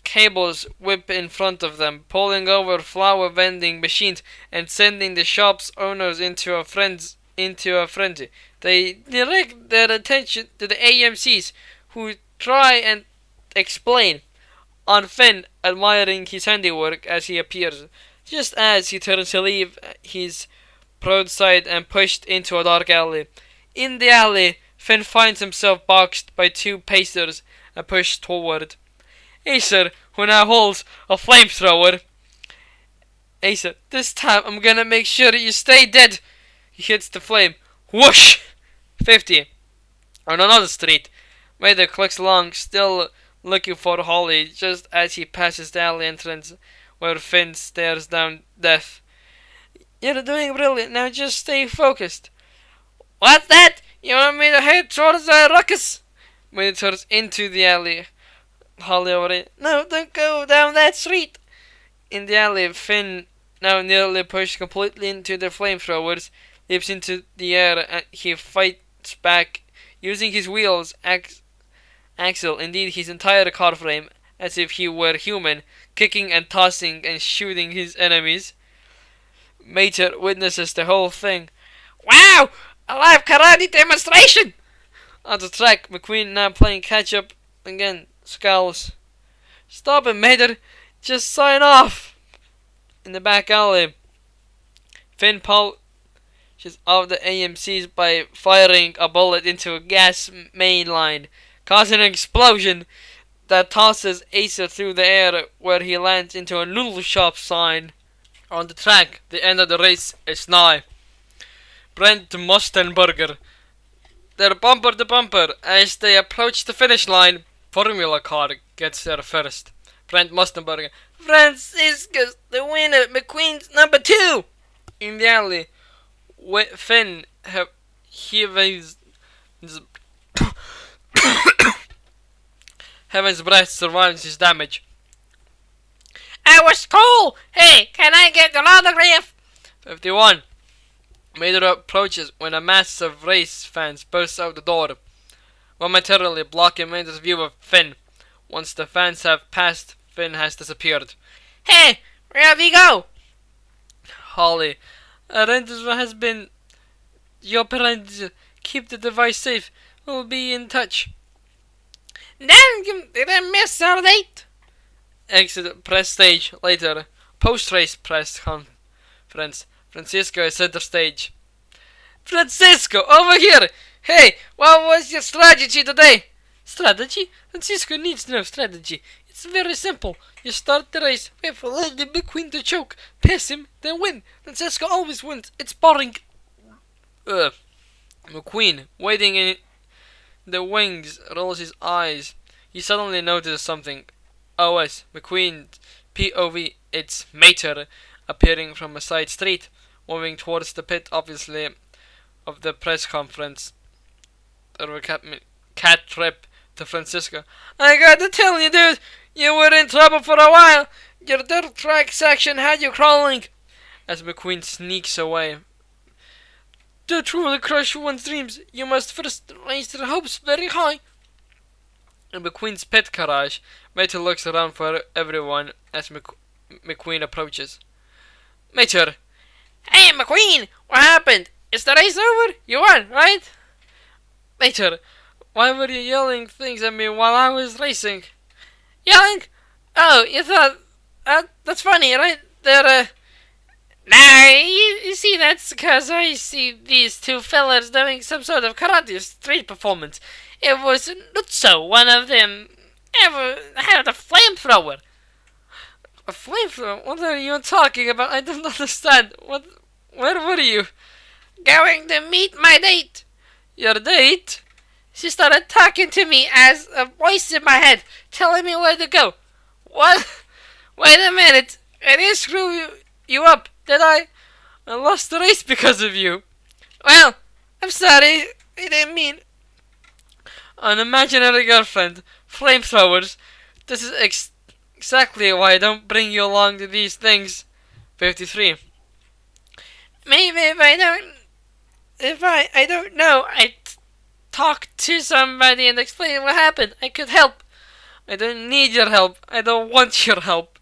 cables whip in front of them, pulling over flower vending machines and sending the shop's owners into a frenzy. They direct their attention to the AMCs, who try and explain. On Finn, admiring his handiwork as he appears, just as he turns to leave his broadside and pushed into a dark alley. In the alley, Finn finds himself boxed by two pacers and pushed toward Acer, who now holds a flamethrower. Acer, this time I'm gonna make sure you stay dead. He hits the flame. Whoosh! 50. On another street, Mater clicks along, still looking for Holly, just as he passes the alley entrance where Finn stares down death. You're doing brilliant, now just stay focused. What's that? You want me to head towards the ruckus? Mater turns into the alley. Holly over it. No, don't go down that street. In the alley, Finn, now nearly pushed completely into the flamethrowers, leaps into the air and he fights back using his wheels, axle, indeed his entire car frame, as if he were human, kicking and tossing and shooting his enemies. Mater witnesses the whole thing. Wow! A live karate demonstration! On the track, McQueen, now playing catch up again, scowls. Stop it, Mater! Just sign off! In the back alley, Finn polishes off the AMCs by firing a bullet into a gas main line, causing an explosion that tosses Acer through the air where he lands into a noodle shop sign. On the track, the end of the race is nigh. Brent Mustenberger. They're bumper to bumper as they approach the finish line. Formula car gets there first. Brent Mustenberger. Francisco's the winner. McQueen's number 2. In the alley, Finn Heaven's breath survives his damage. I was cool! Hey, can I get an autograph? 51. Mater approaches when a mass of race fans bursts out the door, momentarily blocking Mater's view of Finn. Once the fans have passed, Finn has disappeared. Hey, where'd he go? Holly, Arendis has been your parents. Keep the device safe. We'll be in touch. Then, did I miss our date? Exit press stage later. Post-race press conference. Francisco is at the stage. Francisco, over here! Hey, what was your strategy today? Strategy? Francisco needs no strategy. It's very simple. You start the race, wait for the McQueen to choke, pass him, then win. Francisco always wins. It's boring. McQueen, waiting in the wings, rolls his eyes. He suddenly notices something. OS, McQueen, POV, it's Mater, appearing from a side street, moving towards the pit, obviously, of the press conference. Cat trip to Francisco. I gotta tell you, dude, you were in trouble for a while. Your dirt track section had you crawling. As McQueen sneaks away. To truly crush one's dreams, you must first raise your hopes very high. In McQueen's pit garage, Mater looks around for everyone as McQueen approaches. Mater! Hey, McQueen! What happened? Is the race over? You won, right? Mater, why were you yelling things at me while I was racing? Yelling? Oh, you thought... that's funny, right? Nah, you see, that's because I see these two fellas doing some sort of karate street performance. It was not so one of them ever had a flamethrower. A flamethrower? What are you talking about? I don't understand. Where were you? Going to meet my date. Your date? She started talking to me as a voice in my head, telling me where to go. What? Wait a minute. I didn't screw you up, did I? I lost the race because of you. Well, I'm sorry. I didn't mean... An imaginary girlfriend, flamethrowers. This is exactly why I don't bring you along to these things. 53. Maybe if I don't know, I'd talk to somebody and explain what happened. I could help. I don't need your help. I don't want your help.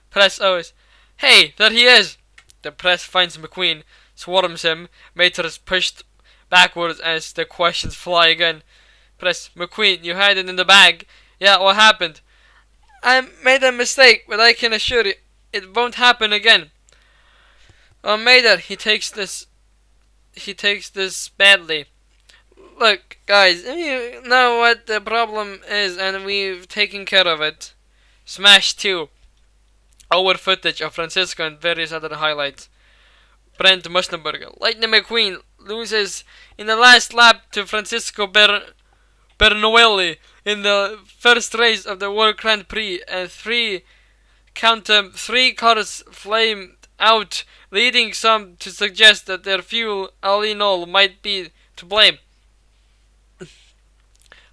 Press O's. Hey, there he is. The press finds McQueen, swarms him. Mater is pushed backwards as the questions fly again. Press McQueen, you had it in the bag. Yeah, what happened? I made a mistake, but I can assure you, it won't happen again. Mater, he takes this badly. Look, guys, you know what the problem is, and we've taken care of it. Smash 2. Our footage of Francisco and various other highlights. Brent Muslenberger. Lightning McQueen loses in the last lap to Francisco Bernoulli in the first race of the World Grand Prix, and three cars flamed out, leading some to suggest that their fuel alcohol might be to blame.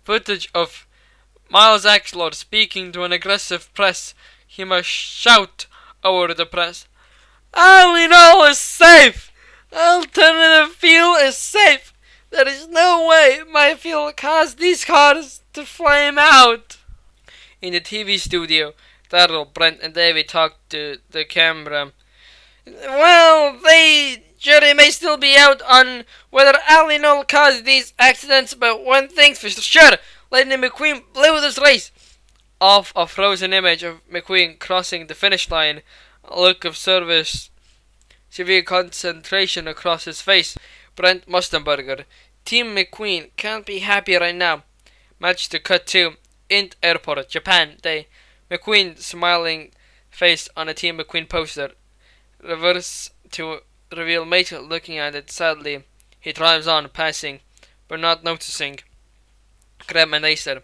Footage of Miles Axelrod speaking to an aggressive press. He must shout over the press. Alcohol is safe! Alternative fuel is safe! There is no way my fuel caused these cars to flame out! In the TV studio, Daryl, Brent, and David talked to the camera. Well, the jury may still be out on whether alcohol caused these accidents, but one thing's for sure, Lightning McQueen blew this race. Off a frozen image of McQueen crossing the finish line, a look of severe concentration across his face. Brent Mustenberger. Team McQueen can't be happy right now. Match to cut to Int Airport, Japan. McQueen smiling face on a Team McQueen poster. Reverse to reveal Mate looking at it sadly. He drives on, passing, but not noticing Graham and Acer.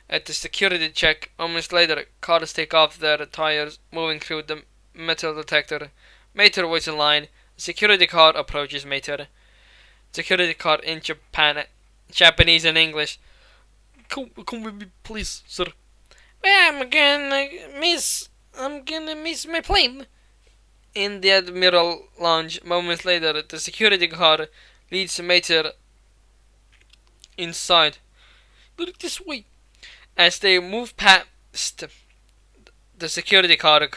At the security check, moments later, cars take off their tires, moving through the metal detector. Mater waits in line. A security car approaches Mater. Security car in Japanese and English. Come with me, please, sir. Well, I'm gonna miss my plane. In the Admiral Lounge, moments later, the security car leads Mater inside. Look this way. As they move past the security car,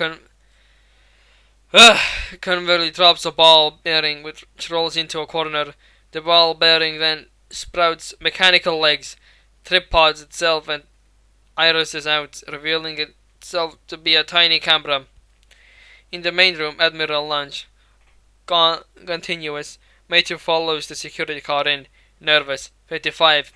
conversely drops a ball bearing which rolls into a corner. The ball bearing then sprouts mechanical legs, tripods itself, and irises out, revealing itself to be a tiny camera. In the main room, Admiral Lounge. Continuous. Matthew follows the security car in, nervous. 55.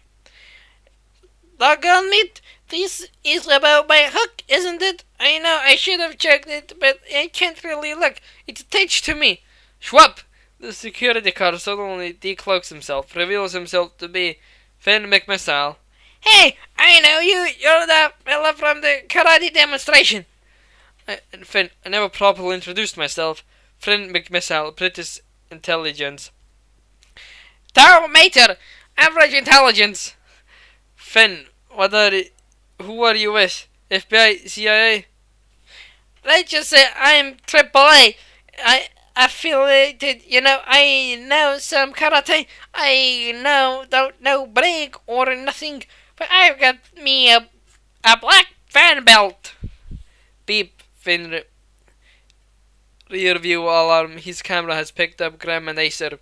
Doggone it! This is about my hook, isn't it? I know I should have checked it, but I can't really look. It's attached to me. Schwab! The security car suddenly decloaks himself, reveals himself to be Finn McMissile. Hey, I know you. You're the fella from the karate demonstration. Finn, I never properly introduced myself. Finn McMissile, British intelligence. Darrell Mater, average intelligence. Finn, who are you with? FBI, CIA? Let's just say I'm AAA. I affiliated, I know some karate. Don't know break or nothing, but I've got me a black fan belt. Beep, Finn. Rear view alarm. His camera has picked up Graham and Acer.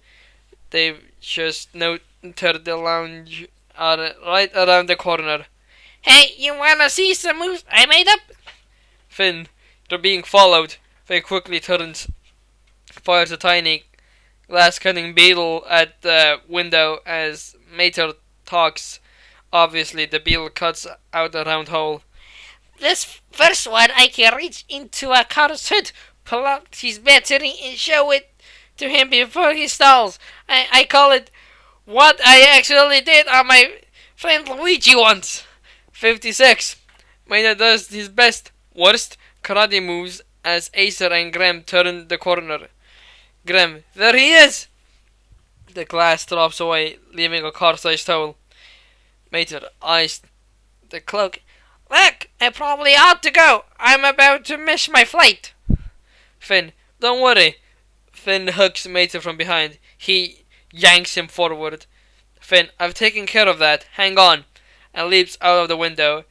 They've just entered the lounge right around the corner. Hey, you wanna see some moves I made up? Finn, they're being followed. Finn quickly turns, fires a tiny glass-cutting beetle at the window as Mater talks. Obviously, the beetle cuts out a round hole. This first one, I can reach into a car's hood, pull out his battery, and show it to him before he stalls. I call it what I actually did on my friend Luigi once. 56. Mater does his worst karate moves as Acer and Graham turn the corner. Graham, there he is! The glass drops away, leaving a car-sized hole. Mater eyes the cloak. Look, I probably ought to go. I'm about to miss my flight. Finn, don't worry. Finn hugs Mater from behind. He yanks him forward. Finn, I've taken care of that. Hang on. And leaps out of the window.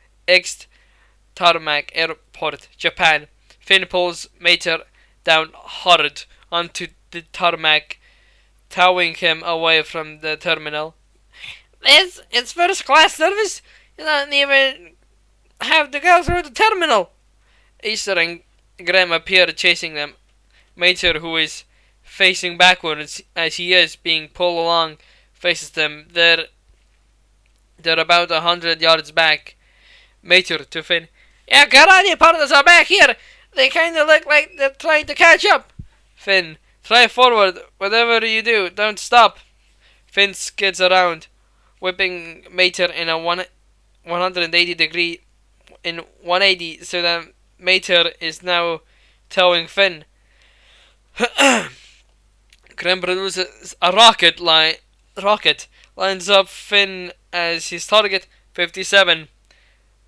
Tarmac Airport, Japan. Finn pulls Mater down hard onto the tarmac, towing him away from the terminal. It's first class service. You don't even have to go through the terminal. Acer and Graham appear chasing them. Mater, who is facing backwards as he is being pulled along, faces them. Their They're about 100 yards back. Mater to Finn. Yeah, karate partners are back here. They kinda look like they're trying to catch up. Finn. Try forward. Whatever you do, don't stop. Finn skids around, whipping Mater in a 180 degree in 180 so that Mater is now towing Finn. Grim produces a rocket, lines up Finn as his target. 57.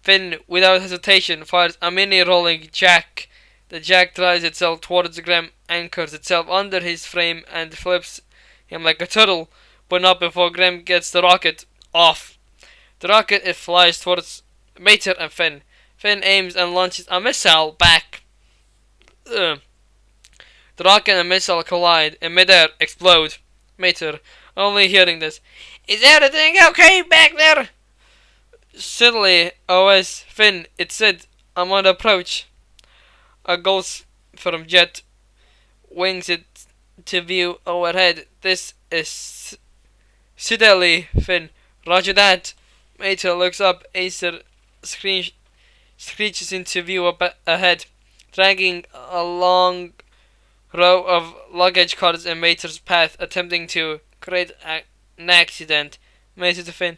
Finn, without hesitation, fires a mini rolling jack. The jack drives itself towards Grim, anchors itself under his frame, and flips him like a turtle, but not before Grim gets the rocket off. The rocket it flies towards Mater and Finn. Finn aims and launches a missile back. The rocket and missile collide in midair, explode. Mater, only hearing this. Is everything okay back there? Suddenly, OS, Finn, it's Sid. I'm on approach. A ghost from jet wings it to view overhead. This is Siddeley, Finn. Roger that. Mater looks up. Acer screeches into view up ahead, dragging a long row of luggage carts in Mater's path, attempting to create an accident. Mater to Finn.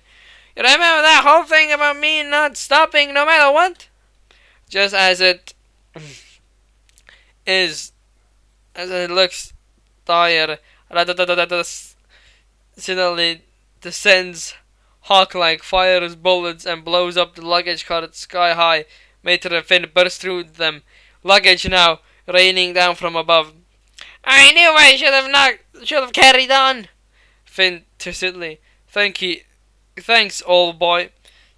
You remember that whole thing about me not stopping no matter what? Just as it is, as it looks tired, suddenly descends hawk-like, fires bullets and blows up the luggage cart sky high. Mater and Finn burst through them, luggage now raining down from above. I knew I should have carried on. Finn to Sidley. Thanks, old boy.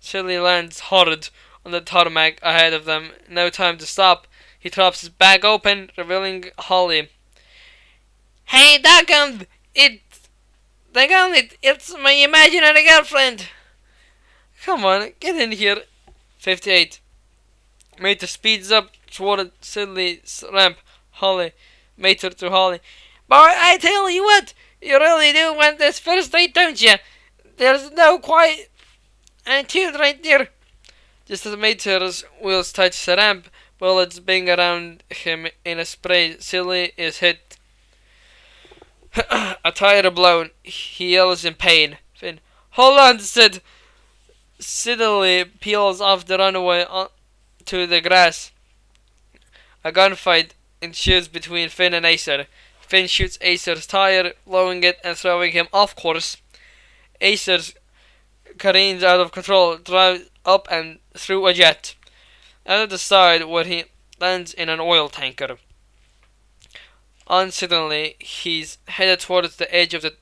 Sidley lands hard on the tarmac ahead of them. No time to stop. He drops his bag open, revealing Holly. Hey, Daggum! It's my imaginary girlfriend. Come on, get in here. 58. Mater speeds up toward Sidley's ramp. Holly. Mater to Holly. Boy, I tell you what, you really do want this first date, don't you? There's no quiet attitude right there. Just as Mater's wheels touch the ramp, bullets bang around him in a spray. Sidley is hit. A tire blown. He yells in pain. Finn. Hold on, Sid. Sidley peels off the runway to the grass. A gunfight ensues between Finn and Acer. Finn shoots Acer's tire, blowing it and throwing him off course. Acer careens out of control, drives up and through a jet. Out of the side where he lands in an oil tanker. Uncertainly, he's headed towards the edge of the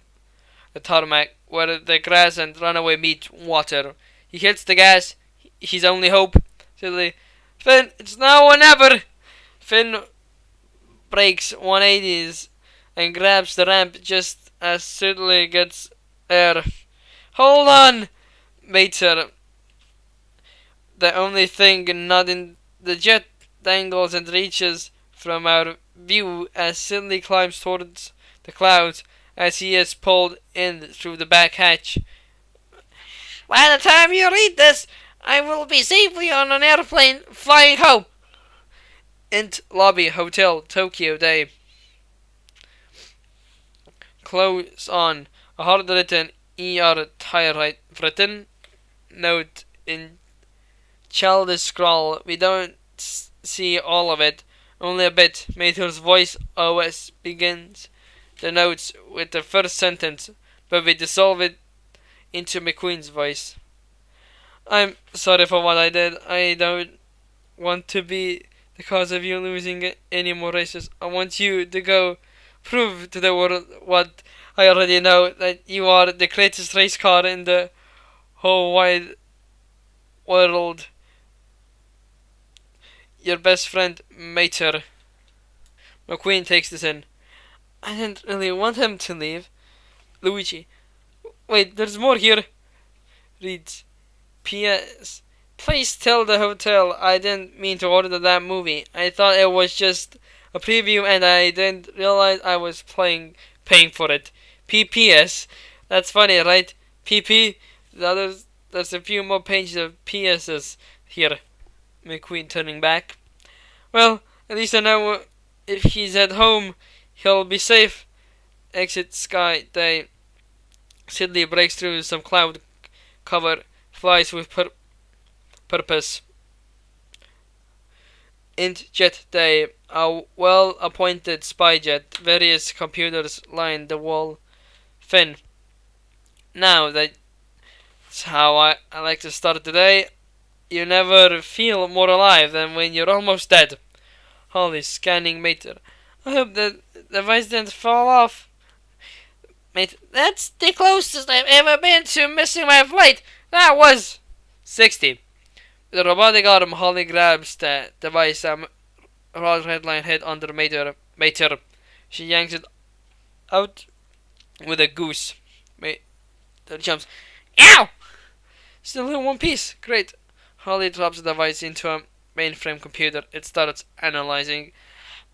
tarmac, where the grass and runaway meet water. He hits the gas, his only hope. Suddenly, Finn, it's now or never! Finn breaks 180s and grabs the ramp just as Sidley gets air. Hold on! Mater. The only thing not in the jet dangles and reaches from our view as Sidley climbs towards the clouds as he is pulled in through the back hatch. By the time you read this, I will be safely on an airplane flying home. Int lobby hotel Tokyo day. Close on. A hard written ER typewritten note in childish scrawl. We don't see all of it, only a bit. Mater's voice OS begins the notes with the first sentence, but we dissolve it into McQueen's voice. I'm sorry for what I did. I don't want to be the cause of you losing any more races. I want you to go prove to the world what I already know, that you are the greatest race car in the whole wide world. Your best friend, Mater. McQueen takes this in. I didn't really want him to leave. Luigi. Wait, there's more here. Reads. P.S. Please tell the hotel I didn't mean to order that movie. I thought it was just a preview and I didn't realize I was paying for it. P.P.S. That's funny, right? P.P. The others there's a few more pages of PSs here. McQueen turning back. Well, at least I know if he's at home, he'll be safe. Exit sky day. Sidley breaks through some cloud cover, flies with purpose. Int jet day. A well-appointed spy jet. Various computers line the wall. Finn. Now that's how I like to start the day. You never feel more alive than when you're almost dead. Holly scanning Mater. I hope the device didn't fall off. Mate, that's the closest I've ever been to missing my flight. That was 60. With a robotic arm, Holly grabs the device Rod Redline hid under Mater. She yanks it out with a goose. Mater jumps. Ow! Still in one piece. Great. Holly drops the device into a mainframe computer. It starts analyzing.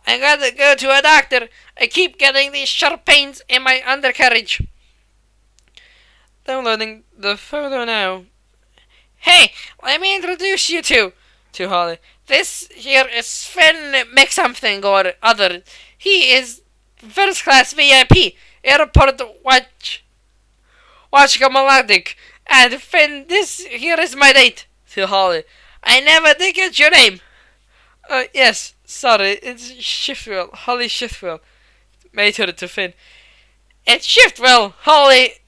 I gotta go to a doctor. I keep getting these sharp pains in my undercarriage. Downloading the photo now. Hey, let me introduce you to Holly. This here is Finn McSomething or other. He is first class VIP. Airport watch Gamaladic. And Finn, this here is my date. To Holly. I never did get your name. Yes, sorry, it's Shiftwell, Holly Shiftwell. Made her to Finn. It's Shiftwell, Holly.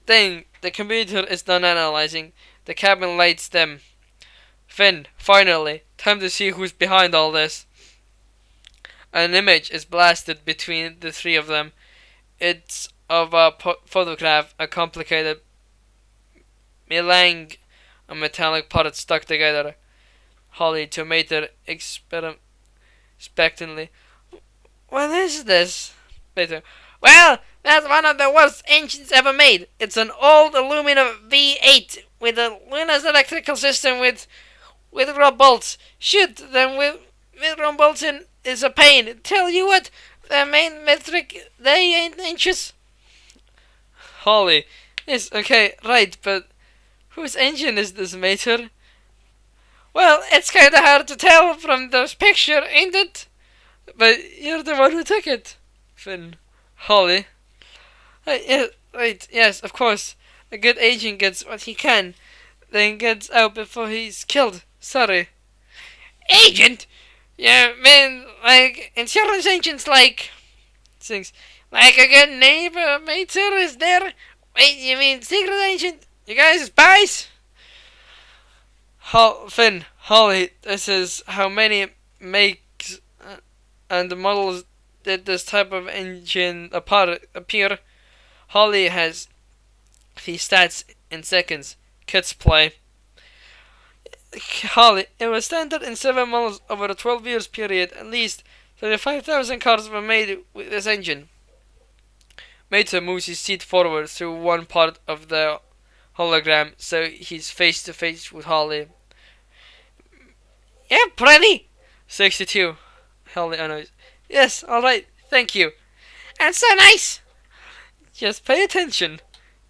Dang, the computer is done analyzing. The cabin lights dim. Finn, finally, time to see who's behind all this. An image is blasted between the three of them. It's of a photograph, a complicated melange. A metallic part stuck together. Holly to Mater expectantly. What is this? Mater. Well, that's one of the worst engines ever made. It's an old aluminum V8 with a Luna's electrical system with rub bolts. Shoot them with rub bolts in is a pain. Tell you what, the main metric they ain't inches. Holly. Yes, okay, right, but whose engine is this, Mater? Well, it's kinda hard to tell from this picture, ain't it? But you're the one who took it. Finn. Holly. Yeah, right, yes, of course. A good agent gets what he can, then gets out before he's killed. Sorry. Agent? Yeah, man, like, insurance agents like... Sings. Like a good neighbor, Mater, is there? Wait, you mean secret agent? You guys spies? Finn, Holly, this is how many makes and models did this type of engine appear. Holly has the stats in seconds. Kids play. Holly, it was standard in 7 models over a 12 years period. At least 35,000 cars were made with this engine. Mater moves his seat forward through one part of the hologram, so he's face to face with Holly. Yeah, pretty. 62. Holly annoys. Yes, alright, thank you. And so nice. Just pay attention.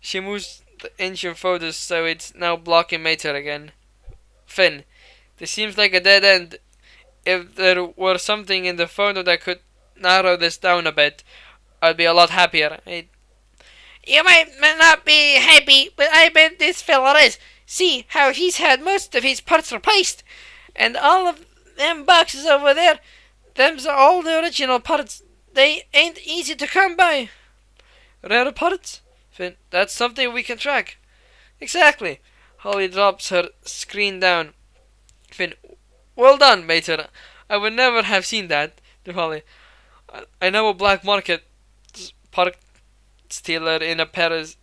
She moves the engine photos so it's now blocking Mater again. Finn, this seems like a dead end. If there were something in the photo that could narrow this down a bit, I'd be a lot happier. You might not be happy, but I bet this fella is. See how he's had most of his parts replaced. And all of them boxes over there, them's all the original parts. They ain't easy to come by. Rare parts? Finn, that's something we can track. Exactly. Holly drops her screen down. Finn, well done, Mater. I would never have seen that. To Holly, I know a black market part stealer in Paris,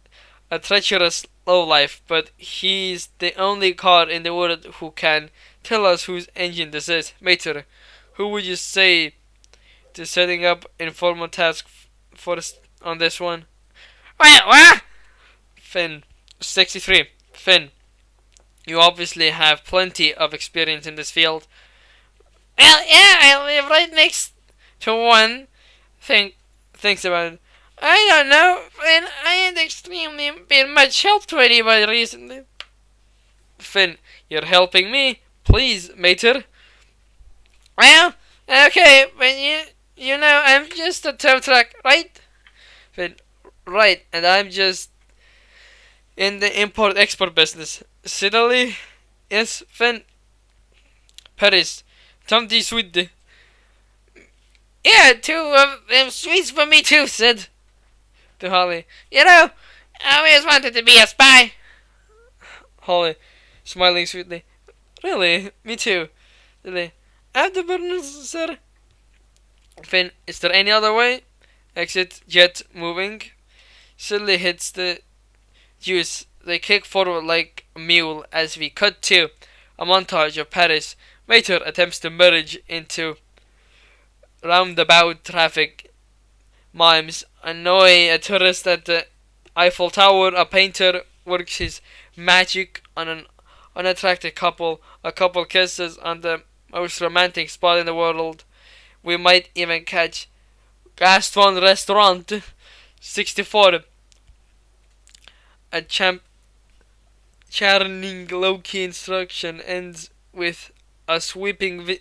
a treacherous lowlife, but he's the only car in the world who can tell us whose engine this is. Mater, who would you say to setting up informal task force on this one? What? Finn, 63. Finn, you obviously have plenty of experience in this field. Well, yeah, I live right next to one. Thinks about it. I don't know, and I ain't extremely been much help to anybody recently. Finn, you're helping me. Please, mater. Well, okay, but you know, I'm just a tow truck, right? Finn, right, and I'm just in the import-export business. Sidley? Yes, Finn. Paris. Something sweet. Yeah, two of them sweets for me too, Sid. To Holly. You know, I always wanted to be a spy. Holly, smiling sweetly. Really? Me too. Sidley. Afterburners, sir. Finn, is there any other way? Exit jet moving. Sidley hits the juice. They kick forward like a mule as we cut to a montage of Paris. Mater attempts to merge into roundabout traffic. Mimes annoy a tourist at the Eiffel Tower. A painter works his magic on an unattractive couple. A couple kisses on the most romantic spot in the world. We might even catch Gaston Restaurant 64. A charming low-key instruction ends with a sweeping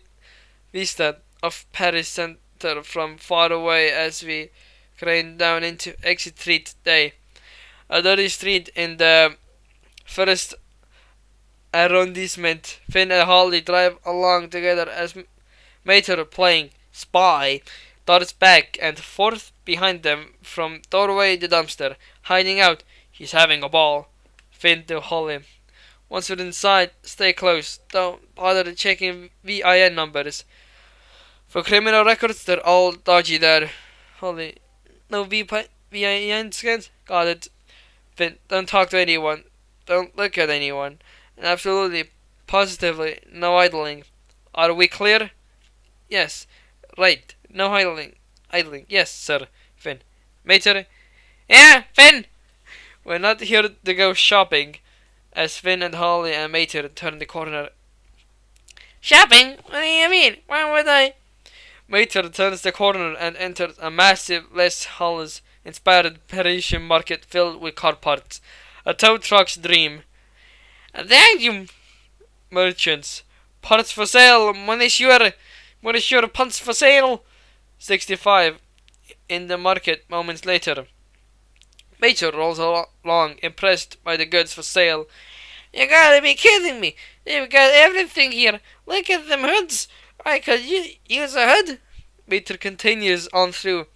vista of Paris Center from far away as we crane down into exit street day. A dirty street in the first arrondissement. Finn and Holly drive along together as Mater, playing spy, darts back and forth behind them from doorway to dumpster. Hiding out, he's having a ball. Finn to Holly. Once we're inside, stay close. Don't bother checking VIN numbers. For criminal records, they're all dodgy there. Holly. No VIN scans? Got it. Finn, don't talk to anyone. Don't look at anyone. And absolutely, positively, no idling. Are we clear? Yes. Right. No idling. Idling. Yes, sir. Finn. Mater? Yeah, Finn! We're not here to go shopping. As Finn and Holly and Mater turn the corner. Shopping? What do you mean? Why would I? Mater turns the corner and enters a massive Les Halles inspired Parisian market filled with car parts. A tow truck's dream. Thank you. Merchants. Parts for sale. Monsieur, parts for sale. 65. In the market moments later. Mater rolls along, impressed by the goods for sale. You gotta be kidding me. They've got everything here. Look at them hoods. I could use a hood. Mater continues on through,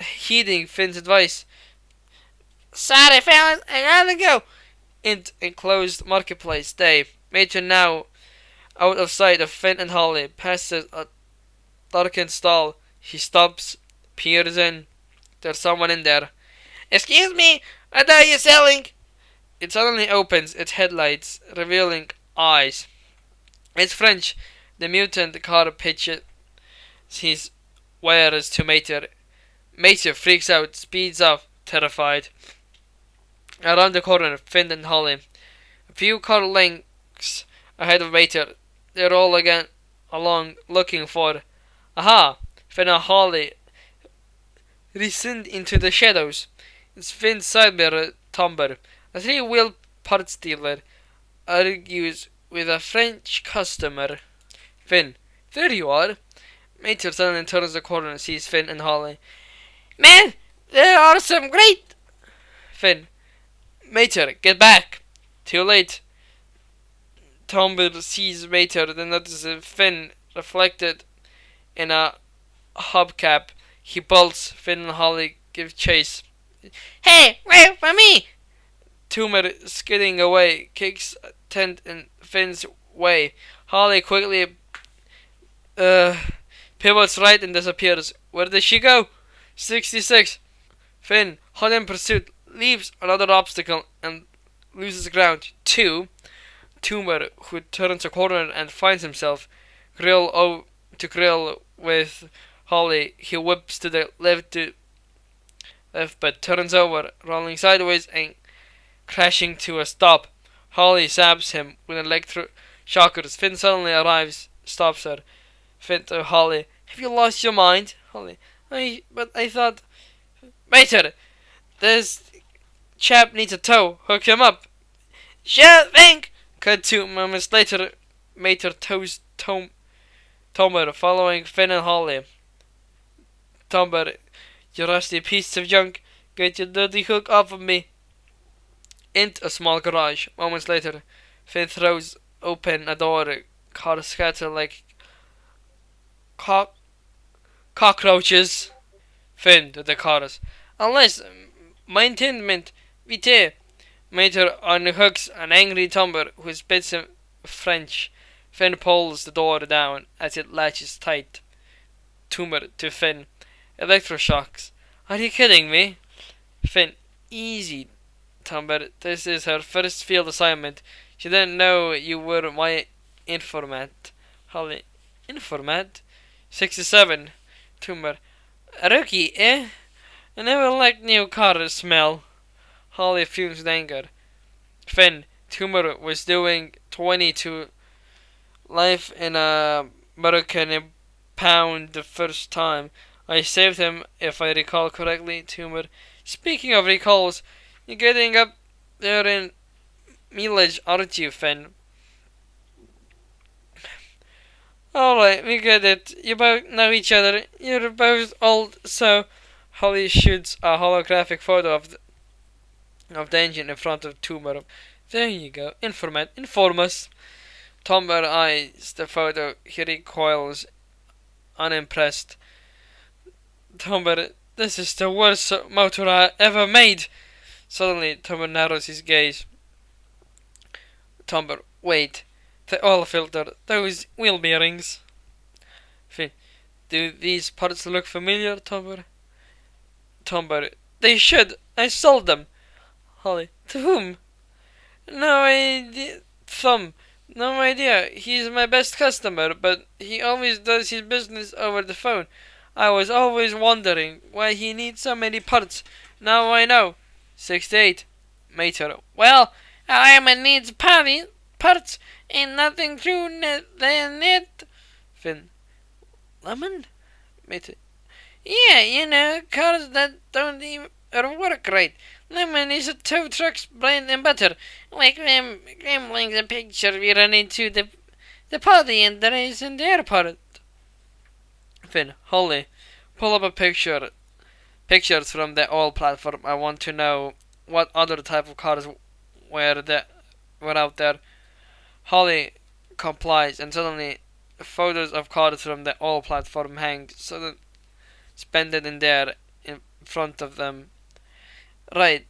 heeding Finn's advice. Sorry, fellas, I gotta go. In enclosed marketplace day. Mater now out of sight of Finn and Holly, passes a darkened stall. He stops, peers in. There's someone in there. Excuse me, what are you selling? It suddenly opens its headlights, revealing eyes. It's French. The mutant car pitches his wares to Mater. Mater freaks out, speeds up, terrified. Around the corner, Finn and Holly. A few car lengths ahead of Mater. They're all again along, looking for. Aha! Finn and Holly descend into the shadows. It's Finn's side mirror tomber. A three-wheel parts dealer argues with a French customer. Finn, there you are. Mater suddenly turns the corner and sees Finn and Holly. Man, there are some great. Finn, Mater, get back. Too late. Tomber sees Mater, then notices Finn reflected in a hubcap. He bolts. Finn and Holly give chase. Hey, wait for me! Tumor, skidding away, kicks a tent in Finn's way. Holly quickly pivots right and disappears. Where did she go? 66. Finn, hot in pursuit, leaves another obstacle and loses ground. 2. Tumor, who turns a corner and finds himself grill with Holly. He whips to the left but turns over, rolling sideways and crashing to a stop. Holly zaps him with electroshockers. Finn suddenly arrives, stops her. Finn to Holly. Have you lost your mind? Holly. I thought. Mater, this chap needs a tow. Hook him up. Sure thing. Cut 2 moments later, Mater tows Tomer following Finn and Holly. Tomer, you rusty piece of junk, get your dirty hook off of me. Into a small garage. Moments later, Finn throws open a door. Cars scatter like cockroaches. Finn to the cars. Unless maintenance vite. Mater unhooks an angry Tomber who spits in French. Finn pulls the door down as it latches tight. Tumor to Finn. Electroshocks. Are you kidding me? Finn. Easy, Tomber. This is her first field assignment. She didn't know you were my informant. Holly. Informant? 67. Tumor. A rookie, eh? I never liked new car smell. Holly fumes with anger. Finn. Tumor was doing 22 life in a American pound the first time. I saved him, if I recall correctly. Tumor. Speaking of recalls, you're getting up there in mileage, aren't you, Finn? Alright, we get it. You both know each other. You're both old, so... Holly shoots a holographic photo of the engine in front of Tumor. There you go. Informant. Inform us. Tumor eyes the photo. He recoils, unimpressed. Tumor, this is the worst motor I ever made. Suddenly, Tumor narrows his gaze. Tumor, wait. The oil filter. Those wheel bearings. Finn, do these parts look familiar, Tumor? Tumor, they should. I sold them. Holly, to whom? No idea. Thumb. No idea. He's my best customer, but he always does his business over the phone. I was always wondering why he needs so many parts. Now I know. 68. Mater. Well, Iron needs parts. Ain't nothing true than it. Finn. Lemon? Mater. Yeah, you know, cars that don't even work right. Lemon is a tow truck's bread and butter. Like them gambling the picture we run into the party and the race in the airport. Finn, Holly, pull up a pictures from the oil platform. I want to know what other type of cars were out there. Holly complies, and suddenly photos of cars from the oil platform hang suspended in there in front of them. Right,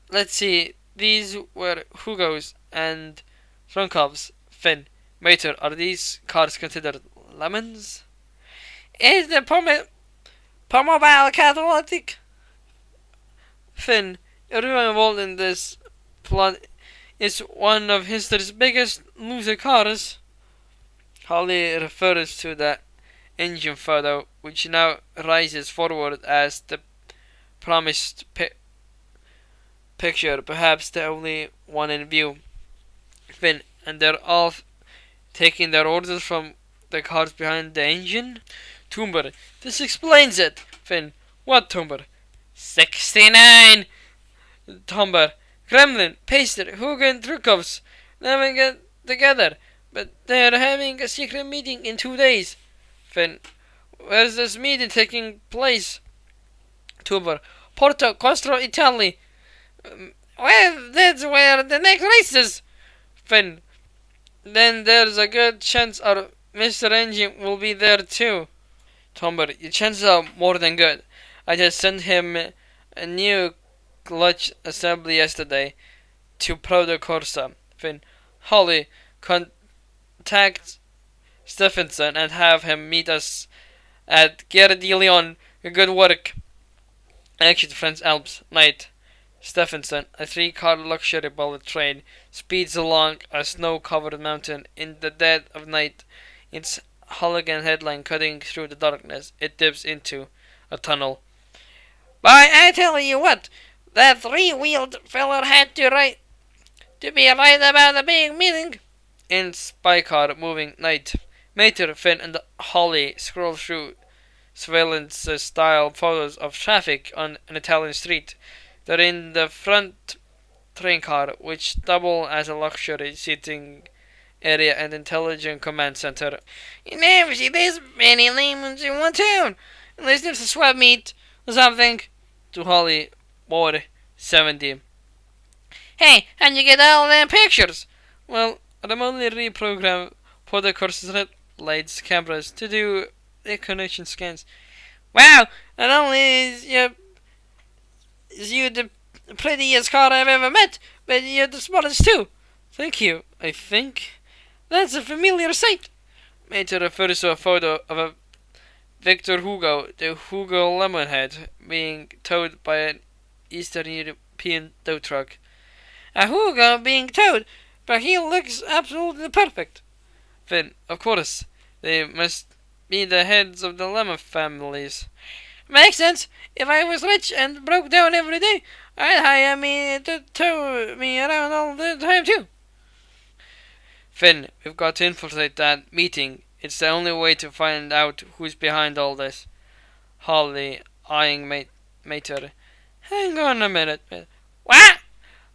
let's see. These were Hugos and Runkovs. Finn, Mater, are these cars considered lemons? Is the Pomobile catalytic? Finn, everyone involved in this plot is one of history's biggest loser cars. Holly refers to the engine photo, which now rises forward as the promised picture, perhaps the only one in view. Finn, and they're all taking their orders from the cars behind the engine? Tumber, this explains it. Finn, what Tumber? 69. Tumber, Kremlin, Paster, Hugo Trukovs never get together, but they're having a secret meeting in 2 days. Finn, where's this meeting taking place? Tumber, Porto Corsa, Italy. Well, that's where the next race is. Finn, then there's a good chance our Mr. Engine will be there too. Tumber, your chances are more than good. I just sent him a new clutch assembly yesterday to Porto Corsa. Finn, Holly, contact Stephenson and have him meet us at Gare de Lyon. Good work. Action, French Alps, night. Stephenson, a 3-car luxury bullet train, speeds along a snow-covered mountain in the dead of night. Its halogen headline cutting through the darkness. It dips into a tunnel. Why, I tell you what, that 3-wheeled feller had to be right about the big meeting. In spy car, moving night. Mater, Finn, and Holly scroll through surveillance-style photos of traffic on an Italian street. They're in the front train car, which double as a luxury seating area and intelligent command center. You never see this many lemons in one town, unless there's a swap meet or something. To Holly Moore, 70. Hey, how'd you get all them pictures? Well, remotely reprogram Porto Corsa's red lights cameras to do reconnaissance scans. Wow, not only is you the prettiest car I've ever met, but you're the smartest too. Thank you. I think that's a familiar sight. Mater refers to a photo of a Victor Hugo, the Hugo Lemonhead, being towed by an Eastern European tow truck. A Hugo being towed, but he looks absolutely perfect. Finn, of course, they must be the heads of the Lemon families. Makes sense. If I was rich and broke down every day, I'd hire me to tow me around all the time too. Finn, we've got to infiltrate that meeting. It's the only way to find out who's behind all this. Holly, eyeing Mater. Hang on a minute. What?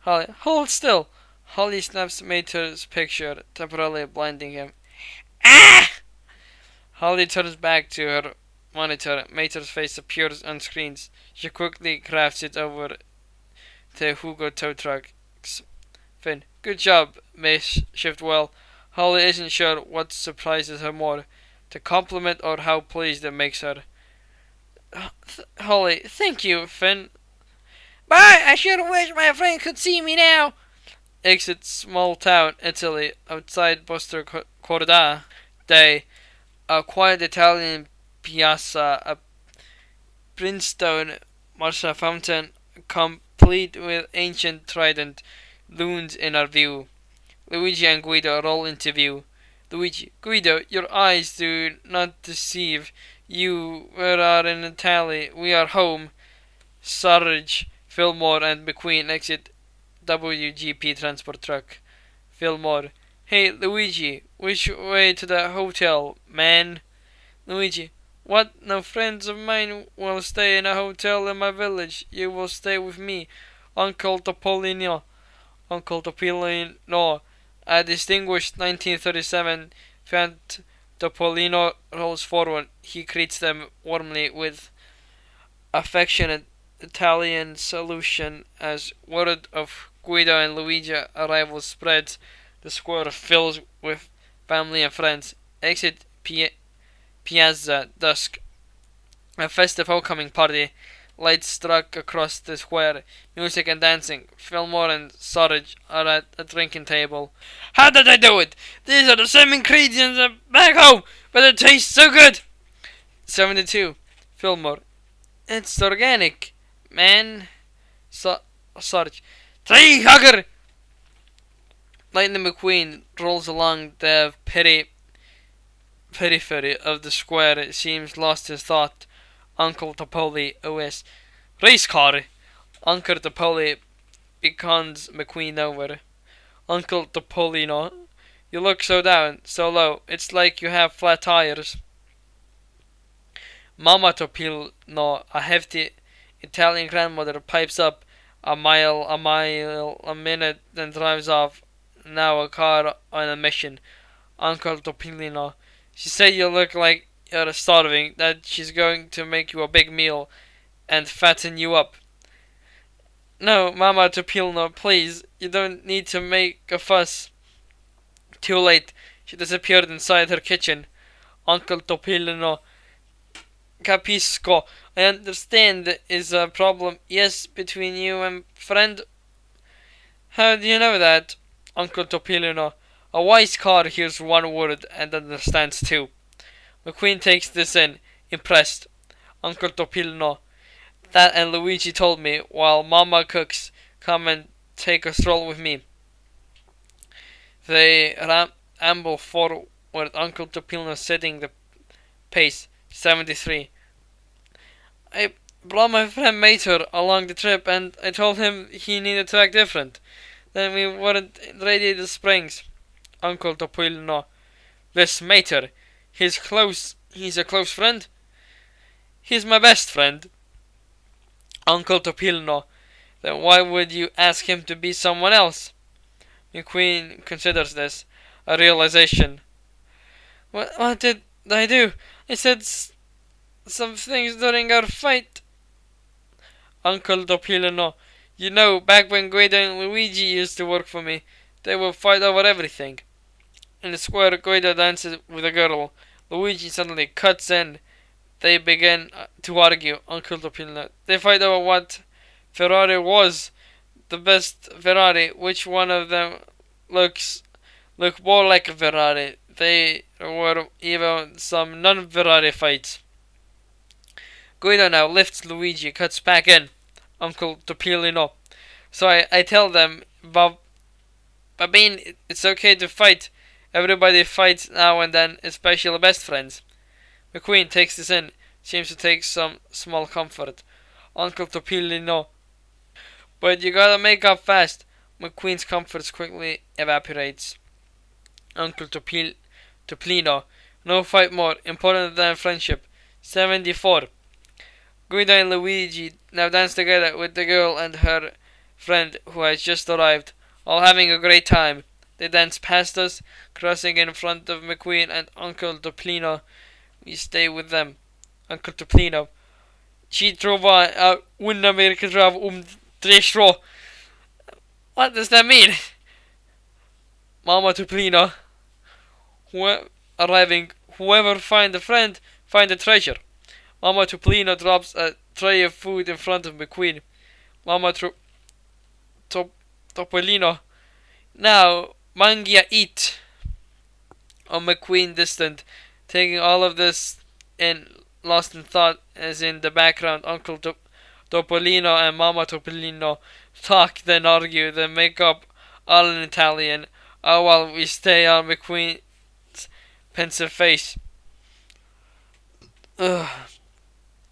Holly, hold still. Holly snaps Mater's picture, temporarily blinding him. Ah! Holly turns back to her monitor. Mater's face appears on screens. She quickly crafts it over the Hugo tow trucks. Finn, good job, Miss Shiftwell. Holly isn't sure what surprises her more, the compliment or how pleased it makes her. Holly, thank you, Finn. Bye, I sure wish my friend could see me now. Exit small town, Italy, outside Porto Corsa. Day, a quiet Italian piazza, a brimstone marsa fountain, complete with ancient trident, looms in our view. Luigi and Guido roll into view. Luigi, Guido, your eyes do not deceive you. We are in Italy. We are home. Sarge, Fillmore, and McQueen exit WGP transport truck. Fillmore, hey Luigi, which way to the hotel, man? Luigi, what? No friends of mine will stay in a hotel in my village. You will stay with me, Uncle Topolino. Uncle Topolino, a distinguished 1937 Fiat Topolino rolls forward. He greets them warmly with affectionate Italian salutation as word of Guido and Luigi arrival spreads. The square fills with family and friends. Exit Piazza, dusk. A festive homecoming party. Lights struck across the square. Music and dancing. Fillmore and Sarge are at a drinking table. How did I do it? These are the same ingredients as back home, but it tastes so good. 72. Fillmore. It's organic, man. Sarge. Tree hugger! Lightning McQueen rolls along the periphery of the square. It seems lost his thought. Uncle Topoli OS. Race car! Uncle Topoli beckons McQueen over. Uncle Topolino, you look so down, so low. It's like you have flat tires. Mama Topolino, a hefty Italian grandmother, pipes up a mile, a minute, then drives off. Now a car on a mission. Uncle Topolino, she said you look like you're starving, that she's going to make you a big meal and fatten you up. No, Mama Topolino, please, you don't need to make a fuss. Too late. She disappeared inside her kitchen. Uncle Topolino, capisco. I understand there is a problem, yes, between you and friend. How do you know that? Uncle Topolino, a wise car hears one word and understands two. McQueen takes this in, impressed. Uncle Topolino, that and Luigi told me, while Mama cooks, come and take a stroll with me. They amble forward, Uncle Topolino setting the pace. 73. I brought my friend Mater along the trip and I told him he needed to act different. Then we weren't in Radiator Springs. Uncle Topolino, this Mater, he's a close friend? He's my best friend. Uncle Topolino, Then why would you ask him to be someone else? McQueen considers this a realization. What did I do? I said some things during our fight. Uncle Topilino, you know, back when Guido and Luigi used to work for me, they would fight over everything. In the square, Guido dances with a girl. Luigi suddenly cuts in. They begin to argue. Uncle Topilino, they fight over what Ferrari was the best Ferrari. Which one of them look more like a Ferrari? There were even some non-Ferrari fights. Guido now lifts Luigi, cuts back in. Uncle Topilino. So I tell them, Babine, it's okay to fight. Everybody fights now and then, especially best friends. McQueen takes this in, seems to take some small comfort. Uncle Topilino. But you gotta make up fast. McQueen's comfort quickly evaporates. Uncle Topolino. No fight more important than friendship. 74. Guido and Luigi now dance together with the girl and her friend who has just arrived, all having a great time. They dance past us, crossing in front of McQueen and Uncle Topolino. We stay with them. Uncle Topolino. Ci trova una America trova destro. What does that mean? Mama Topolino. Arriving, whoever find a friend, find a treasure. Mama Topolino drops a tray of food in front of McQueen. Mama Topolino. Now, Mangia eat. On McQueen distant, taking all of this in, lost in thought, as in the background, Uncle Topolino and Mama Topolino talk, then argue, then make up, all in Italian, all while we stay on McQueen's pensive face. Ugh.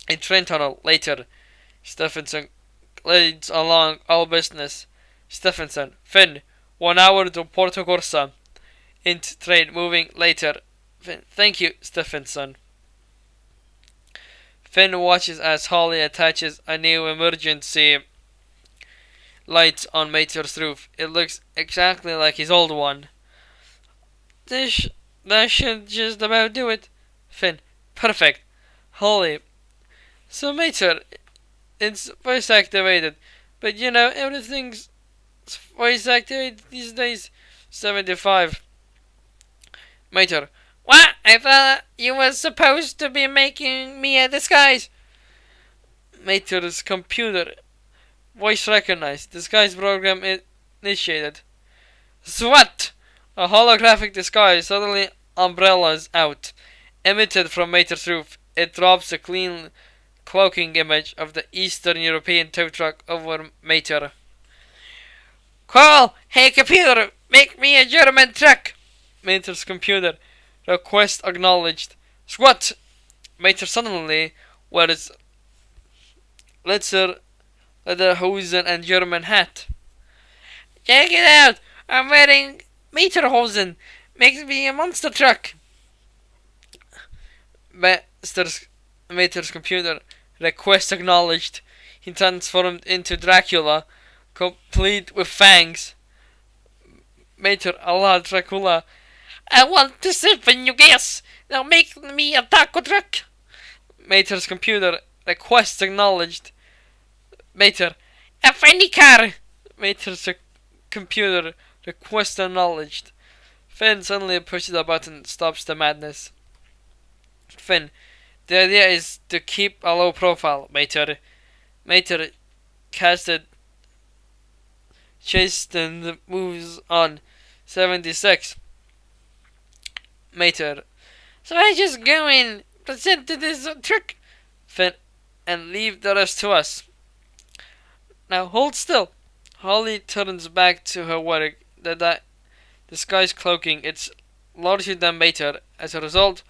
A train tunnel later, Stephenson leads along all business. Stephenson, Finn, 1 hour to Porto Corsa. Int train moving later. Finn, thank you, Stephenson. Finn watches as Holly attaches a new emergency light on Mater's roof. It looks exactly like his old one. That should just about do it. Finn, perfect. Holly, so Mater, it's voice activated, but you know, everything's voice activated these days. 75. Mater, what? I thought you were supposed to be making me a disguise. Mater's computer. Voice recognized. Disguise program initiated. SWAT! A holographic disguise. Suddenly umbrellas out. Emitted from Mater's roof. It drops a clean cloaking image of the Eastern European tow truck over Mater. Call! Hey computer! Make me a German truck! Mater's computer. Request acknowledged. SWAT! Mater suddenly wears lederhosen and German hat. Check it out! I'm wearing Materhosen. Makes me a monster truck. Mater's computer. Request acknowledged. He transformed into Dracula, complete with fangs. Mater, Allah Dracula. I want to sip in your gas. Now make me a taco truck. Mater's computer. Request acknowledged. Mater, a funny car. Mater's computer. Request acknowledged. Finn suddenly pushes a button, stops the madness. Finn, the idea is to keep a low profile, Mater. Mater casted chastened moves on. 76. Mater, so I just go in, present to this trick, Finn, and leave the rest to us. Now hold still. Holly turns back to her work. The disguise cloaking, it's larger than Mater. As a result,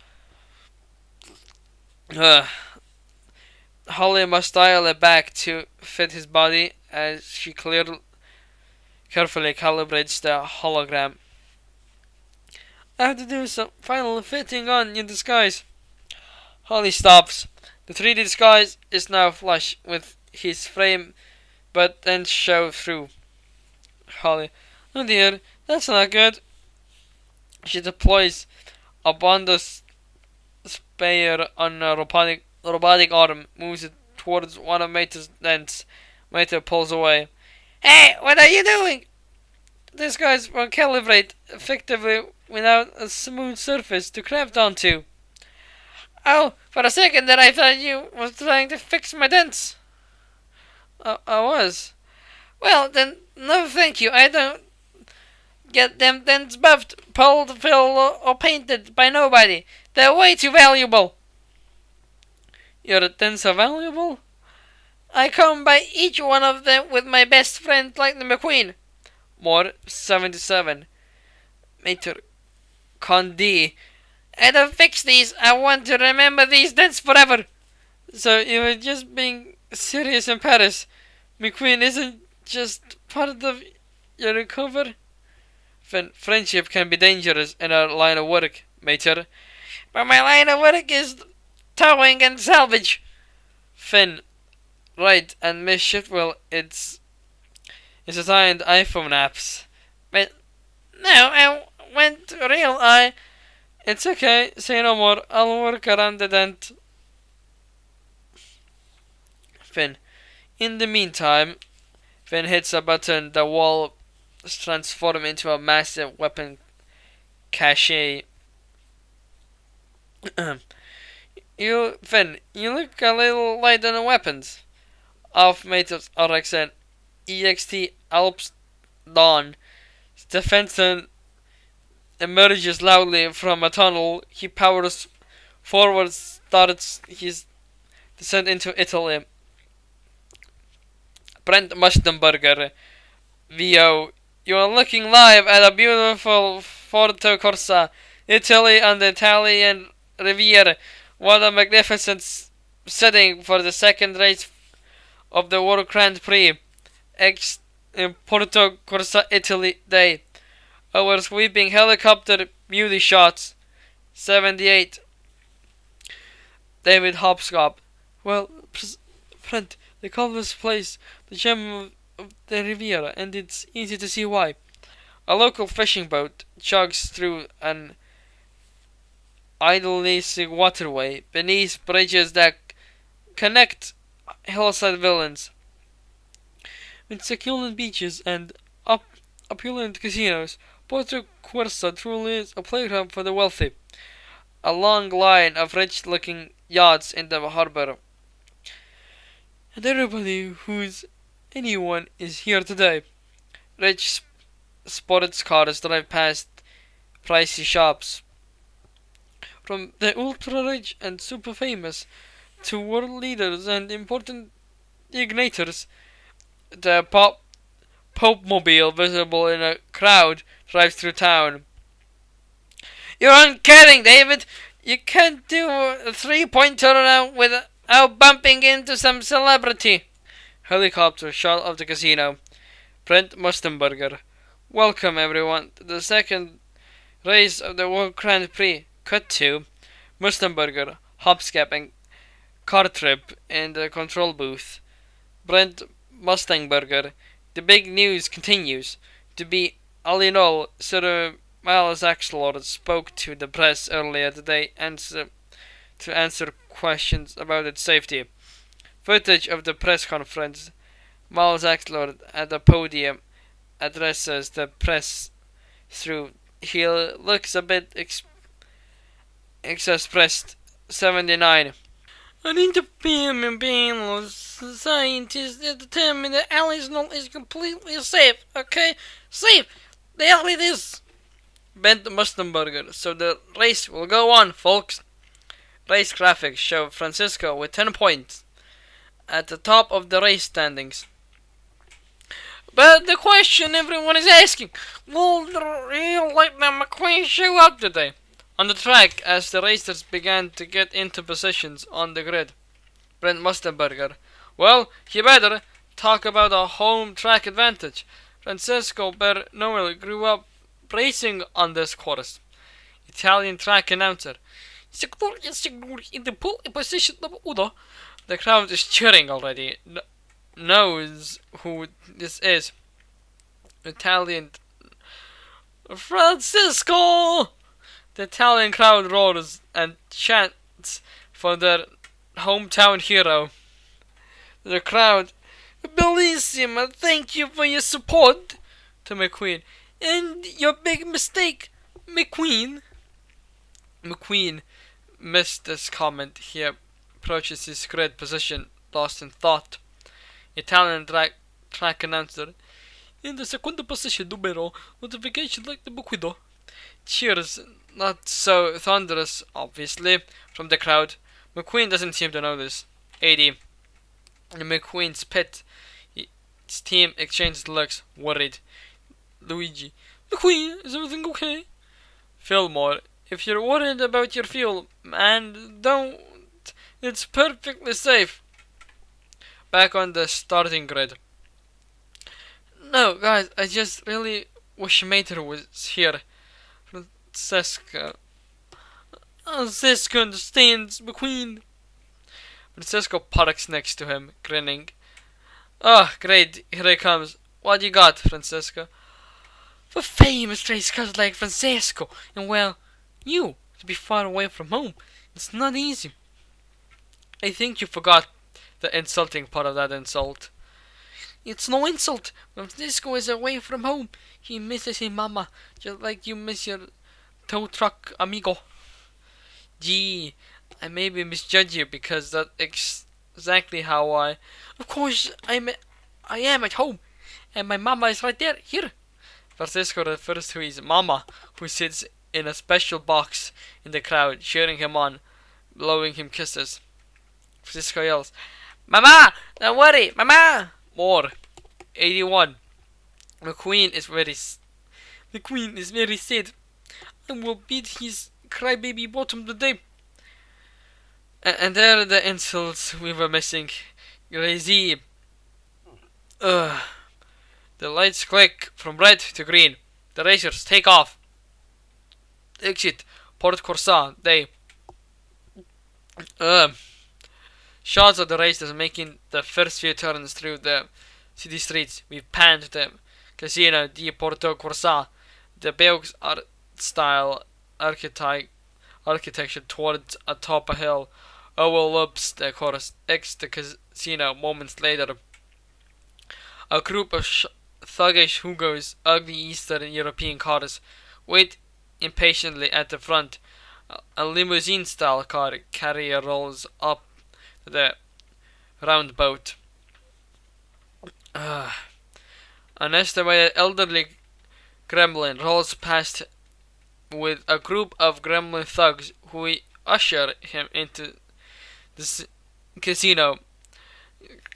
Holly must dial it back to fit his body as she carefully calibrates the hologram. I have to do some final fitting on your disguise. Holly stops. The 3D disguise is now flush with his frame but then shove through. Holly, oh dear, that's not good. She deploys a bundle spare on a robotic arm, moves it towards one of Mate's dents. Mate pulls away. Hey, what are you doing? These guys will calibrate effectively without a smooth surface to craft onto. Oh, for a second there I thought you was trying to fix my dents. I was. Well, then, no thank you. I don't get them dents buffed, pulled, filled, or painted by nobody. They're way too valuable. Your dents are valuable? I come by each one of them with my best friend like the McQueen. More 77. Mater Condé. I don't fix these. I want to remember these dents forever. So you were just being serious in Paris. McQueen isn't just part of your recovery. Friendship can be dangerous in our line of work, Mater. But my line of work is towing and salvage. Finn, right, and Miss Shipwell, it's assigned iPhone apps. But no, I went real It's okay, say no more. I'll work around the dent. Finn. In the meantime, Finn hits a button. The wall transforms into a massive weapon cache. Finn, you look a little light on the weapons. Off Matos RXN EXT Alps Dawn. Stephenson emerges loudly from a tunnel. He powers forward, starts his descent into Italy. Brent Mustenberger, VO. You are looking live at a beautiful Porto Corsa, Italy and the Italian Riviera. What a magnificent setting for the second race of the World Grand Prix in Porto Corsa, Italy Day. Our sweeping helicopter beauty shots. 78. David Hopscott. Well, friend, they call this place the gem of the Riviera, and it's easy to see why. A local fishing boat chugs through an idling waterway beneath bridges that connect hillside villains. With succulent beaches and opulent casinos, Porto Corsa truly is a playground for the wealthy. A long line of rich-looking yachts in the harbor. And everybody who's anyone is here today. Rich sports cars drive past pricey shops. From the ultra-rich and super-famous to world leaders and important dignitaries, the Pope-mobile visible in a crowd drives through town. You're uncaring, David! You can't do a three-point turnaround without bumping into some celebrity. Helicopter shot of the casino. Brent Mustenberger. Welcome everyone to the second race of the World Grand Prix. Cut to Mustenberger, hopscapping car trip in the control booth. Brent Mustangberger. The big news continues. To be all in all, Sir Miles Axelord spoke to the press earlier today to answer questions about its safety. Footage of the press conference. Miles Axelord at the podium addresses the press through. He looks a bit expressed. 79. An independent panel of scientists determined that Alisnol is completely safe. Okay? Safe! The hell it is! Bent Mustenberger. So the race will go on, folks. Race graphics show Francisco with 10 points at the top of the race standings. But the question everyone is asking, will the real Lightning McQueen show up today? On the track, as the racers began to get into positions on the grid. Brent Mustenberger. Well, he better talk about a home track advantage. Francesco Bernoulli grew up racing on this course. Italian track announcer. In the pole position number uno. The crowd is cheering already. knows who this is. Italian Francisco! The Italian crowd roars and chants for their hometown hero. The crowd, Bellissima, thank you for your support, to McQueen. And your big mistake, McQueen. McQueen missed this comment. He approaches his great position, lost in thought. Italian track announcer. In the second position, numero, notification like the McQueen. Cheers, not so thunderous, obviously, from the crowd. McQueen doesn't seem to know this. 80. In McQueen's pit, his team exchanges looks, worried. Luigi. McQueen, is everything okay? Fillmore. If you're worried about your fuel, man, don't. It's perfectly safe. Back on the starting grid. No, guys, I just really wish Mater was here. Francesca. Francesca understands McQueen. Francesco parks next to him, grinning. Oh, great, here he comes. What you got, Francesca? For famous race cars like Francesco, and well, you, to be far away from home, it's not easy. I think you forgot the insulting part of that insult. It's no insult. When Francesco is away from home, he misses his mama, just like you miss your tow truck amigo. Gee, I maybe misjudge you because that's exactly how I... Of course, I am at home, and my mama is right there, here. Francisco refers to his mama, who sits in a special box in the crowd, cheering him on, blowing him kisses. Francisco yells, Mama! Don't worry, Mama! More. 81. McQueen is very sad. I will beat his crybaby bottom today. And there are the insults we were missing. Crazy. Ugh. The lights click from red to green. The racers take off. Exit. Porto Corsa. They. Shots of the racers making the first few turns through the city streets. We pan to the Casino di Porto Corsa. The Belgian art style architecture towards atop a hill overlooks the casino. Moments later, a group of thuggish Hugos, ugly Eastern European cars, wait impatiently at the front. A limousine-style car carrier rolls up the roundabout. An estimated elderly gremlin rolls past with a group of gremlin thugs who usher him into the casino.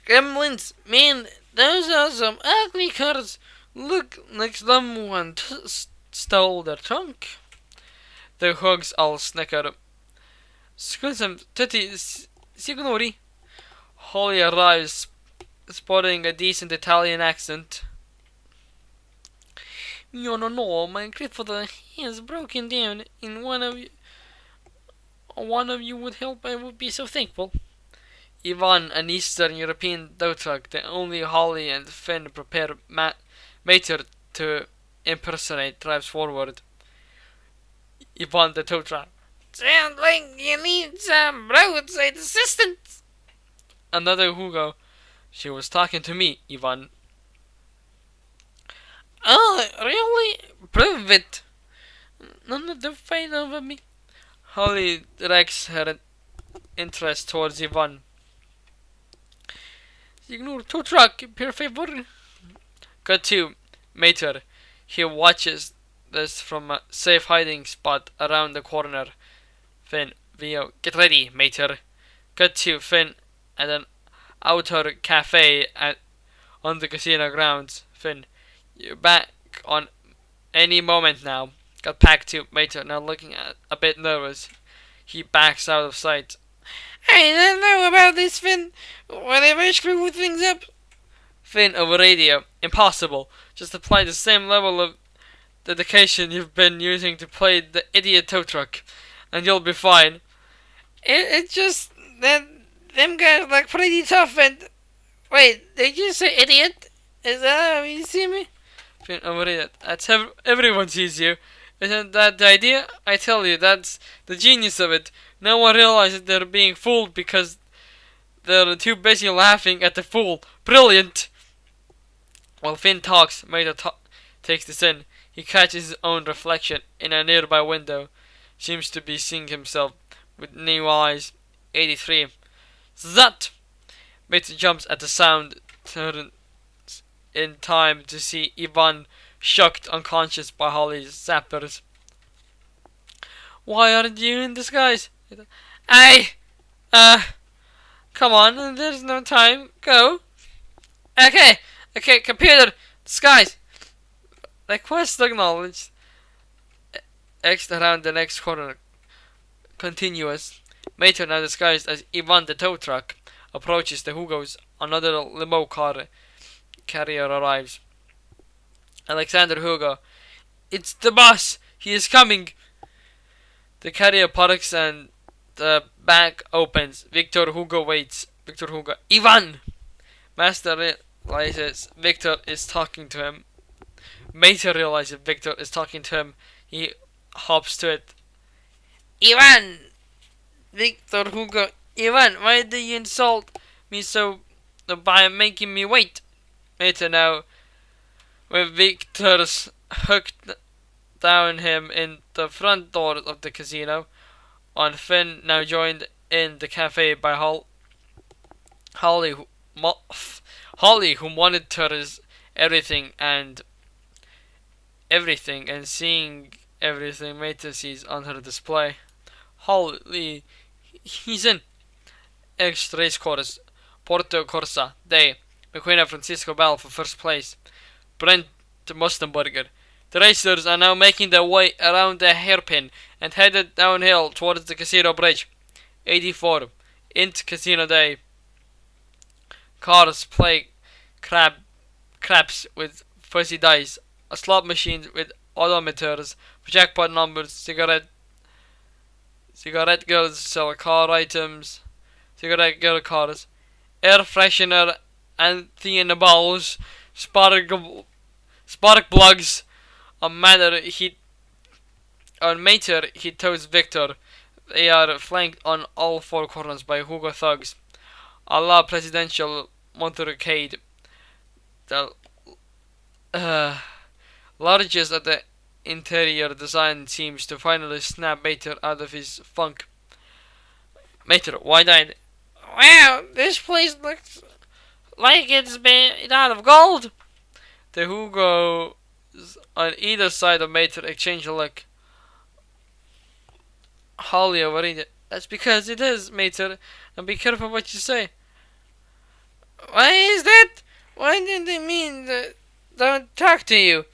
Gremlins, man, those are some ugly cars. Look like someone stole their trunk. The hugs all snicker. Scusam tutti, signori. Holly arrives, sporting a decent Italian accent. You don't know, my grandfather has broken down, and one of you would help. I would be so thankful. Ivan, an Eastern European tow truck, the only Holly and Finn prepare Mater to impersonate, drives forward. Ivan, the tow truck. Sounds like you need some roadside assistance. Another Hugo. She was talking to me, Ivan. Oh, really? Prove it. None of them fight over me. Holly directs her interest towards Ivan. Signor tow truck, per favor. Cut to Mater. He watches this from a safe hiding spot around the corner. Finn, Vio, get ready, Mater. Cut to Finn at an outdoor cafe on the casino grounds. Finn, you're back on any moment now. Got back to Mater, now looking a bit nervous. He backs out of sight. I don't know about this, Finn. Whatever screw things up. Finn over radio. Impossible. Just apply the same level of dedication you've been using to play the idiot tow truck, and you'll be fine. It's just that them guys look pretty tough, and Wait, did you say idiot? Is that how you see me? Finn, I'm an idiot. That's everyone sees you. Isn't that the idea? I tell you, that's the genius of it. No one realizes they're being fooled because they're too busy laughing at the fool. Brilliant! While Finn talks, Mater takes this in. He catches his own reflection in a nearby window. Seems to be seeing himself with new eyes. 83. Zut! Mater jumps at the sound, turns in time to see Ivan shocked unconscious by Holly's zappers. Why aren't you in disguise? I, come on, there's no time. Go. Okay, computer, disguise. Request acknowledged. X around the next corner. Continuous. Mater, now disguised as Ivan the tow truck, approaches the Hugo's. Another limo car carrier arrives. Alexander Hugo. It's the boss. He is coming. The carrier parks and the back opens. Victor Hugo waits. Victor Hugo. Ivan! Master realizes Victor is talking to him. Mater realizes Victor is talking to him. He hops to it. Ivan! Victor Hugo. Ivan, why do you insult me so by making me wait? Mater now, with Victor's hooked down him in the front door of the casino. On Finn now joined in the cafe by Holly, who monitors everything and seeing everything Mater sees on her display. Holly, he's in. Extra race course, Porto Corsa, day. McQueen and Francisco Bell for first place. Brent Mustenberger. The racers are now making their way around the hairpin and headed downhill towards the casino bridge. 84. Int Casino Day. Cars play craps with fuzzy dice. A slot machine with odometers, jackpot numbers, cigarette girls sell car items, cigarette girl cars, air freshener, Anthony balls, spark plugs. On Mater, he tows Victor. They are flanked on all four corners by Hugo thugs. A la presidential motorcade. The largest of the interior design seems to finally snap Mater out of his funk. Mater, wide-eyed. Wow, this place looks like it's made out of gold. The Hugos on either side of Mater exchange a look. Holly overread it. That's because it is, Mater, and be careful what you say. Why is that? Why did they mean that don't talk to you?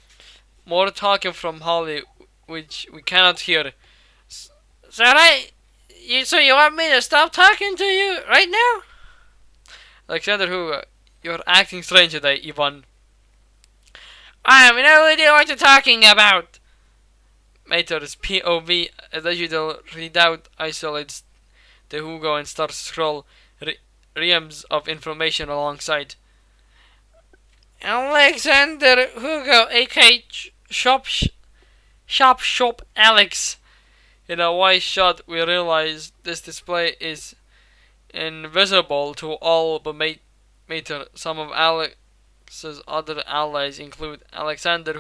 More talking from Holly, which we cannot hear. So you want me to stop talking to you right now? Alexander Hugo, you're acting strange today, Ivan. I have no idea what you're talking about. Mater's POV, a digital readout, isolates the Hugo and starts to scroll reams of information alongside. Alexander Hugo, aka Shop Alex. In a wide shot, we realize this display is invisible to all but Mater. Some of Alex's other allies include Alexander,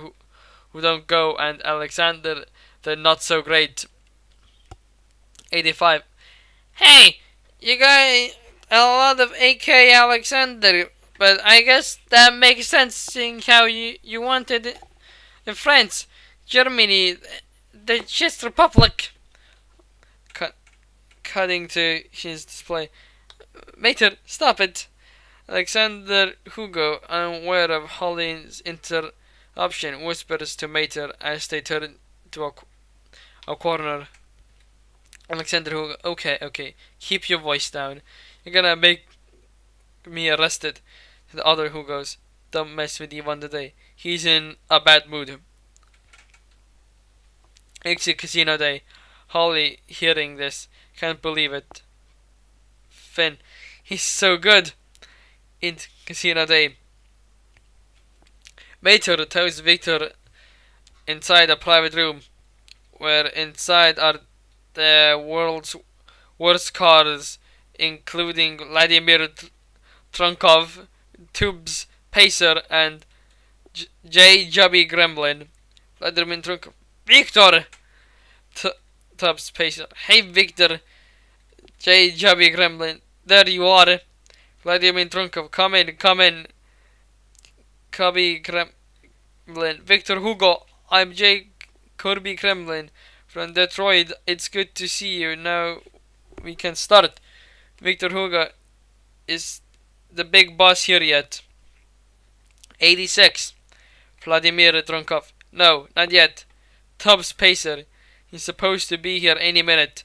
who don't go, and Alexander, the not so great. 85. Hey, you got a lot of AK Alexander, but I guess that makes sense seeing how you wanted it in France, Germany, the Czech Republic. Cutting to his display. Mater, stop it. Alexander Hugo, unaware of Holly's interruption, whispers to Mater as they turn to a corner. Alexander Hugo, okay, keep your voice down. You're gonna make me arrested. The other Hugos, don't mess with Ivan today. He's in a bad mood. Exit Casino Day. Holly, hearing this, can't believe it. Finn, he's so good. in Casino Day. Mater tells Victor inside a private room, where inside are the world's worst cars, including Vladimir Trunkov, Tubes, Pacer, and J. Jubby Gremlin. Vladimir Trunkov. Victor! Tubbs Pacer. Hey Victor! J. Jubby Gremlin. There you are. Vladimir Trunkov. Come in. Cubby Gremlin. Victor Hugo. I'm J. Kirby Kremlin from Detroit. It's good to see you. Now we can start. Victor Hugo, is the big boss here yet? 86. Vladimir Trunkov. No, not yet. Tubbs Pacer. He's supposed to be here any minute.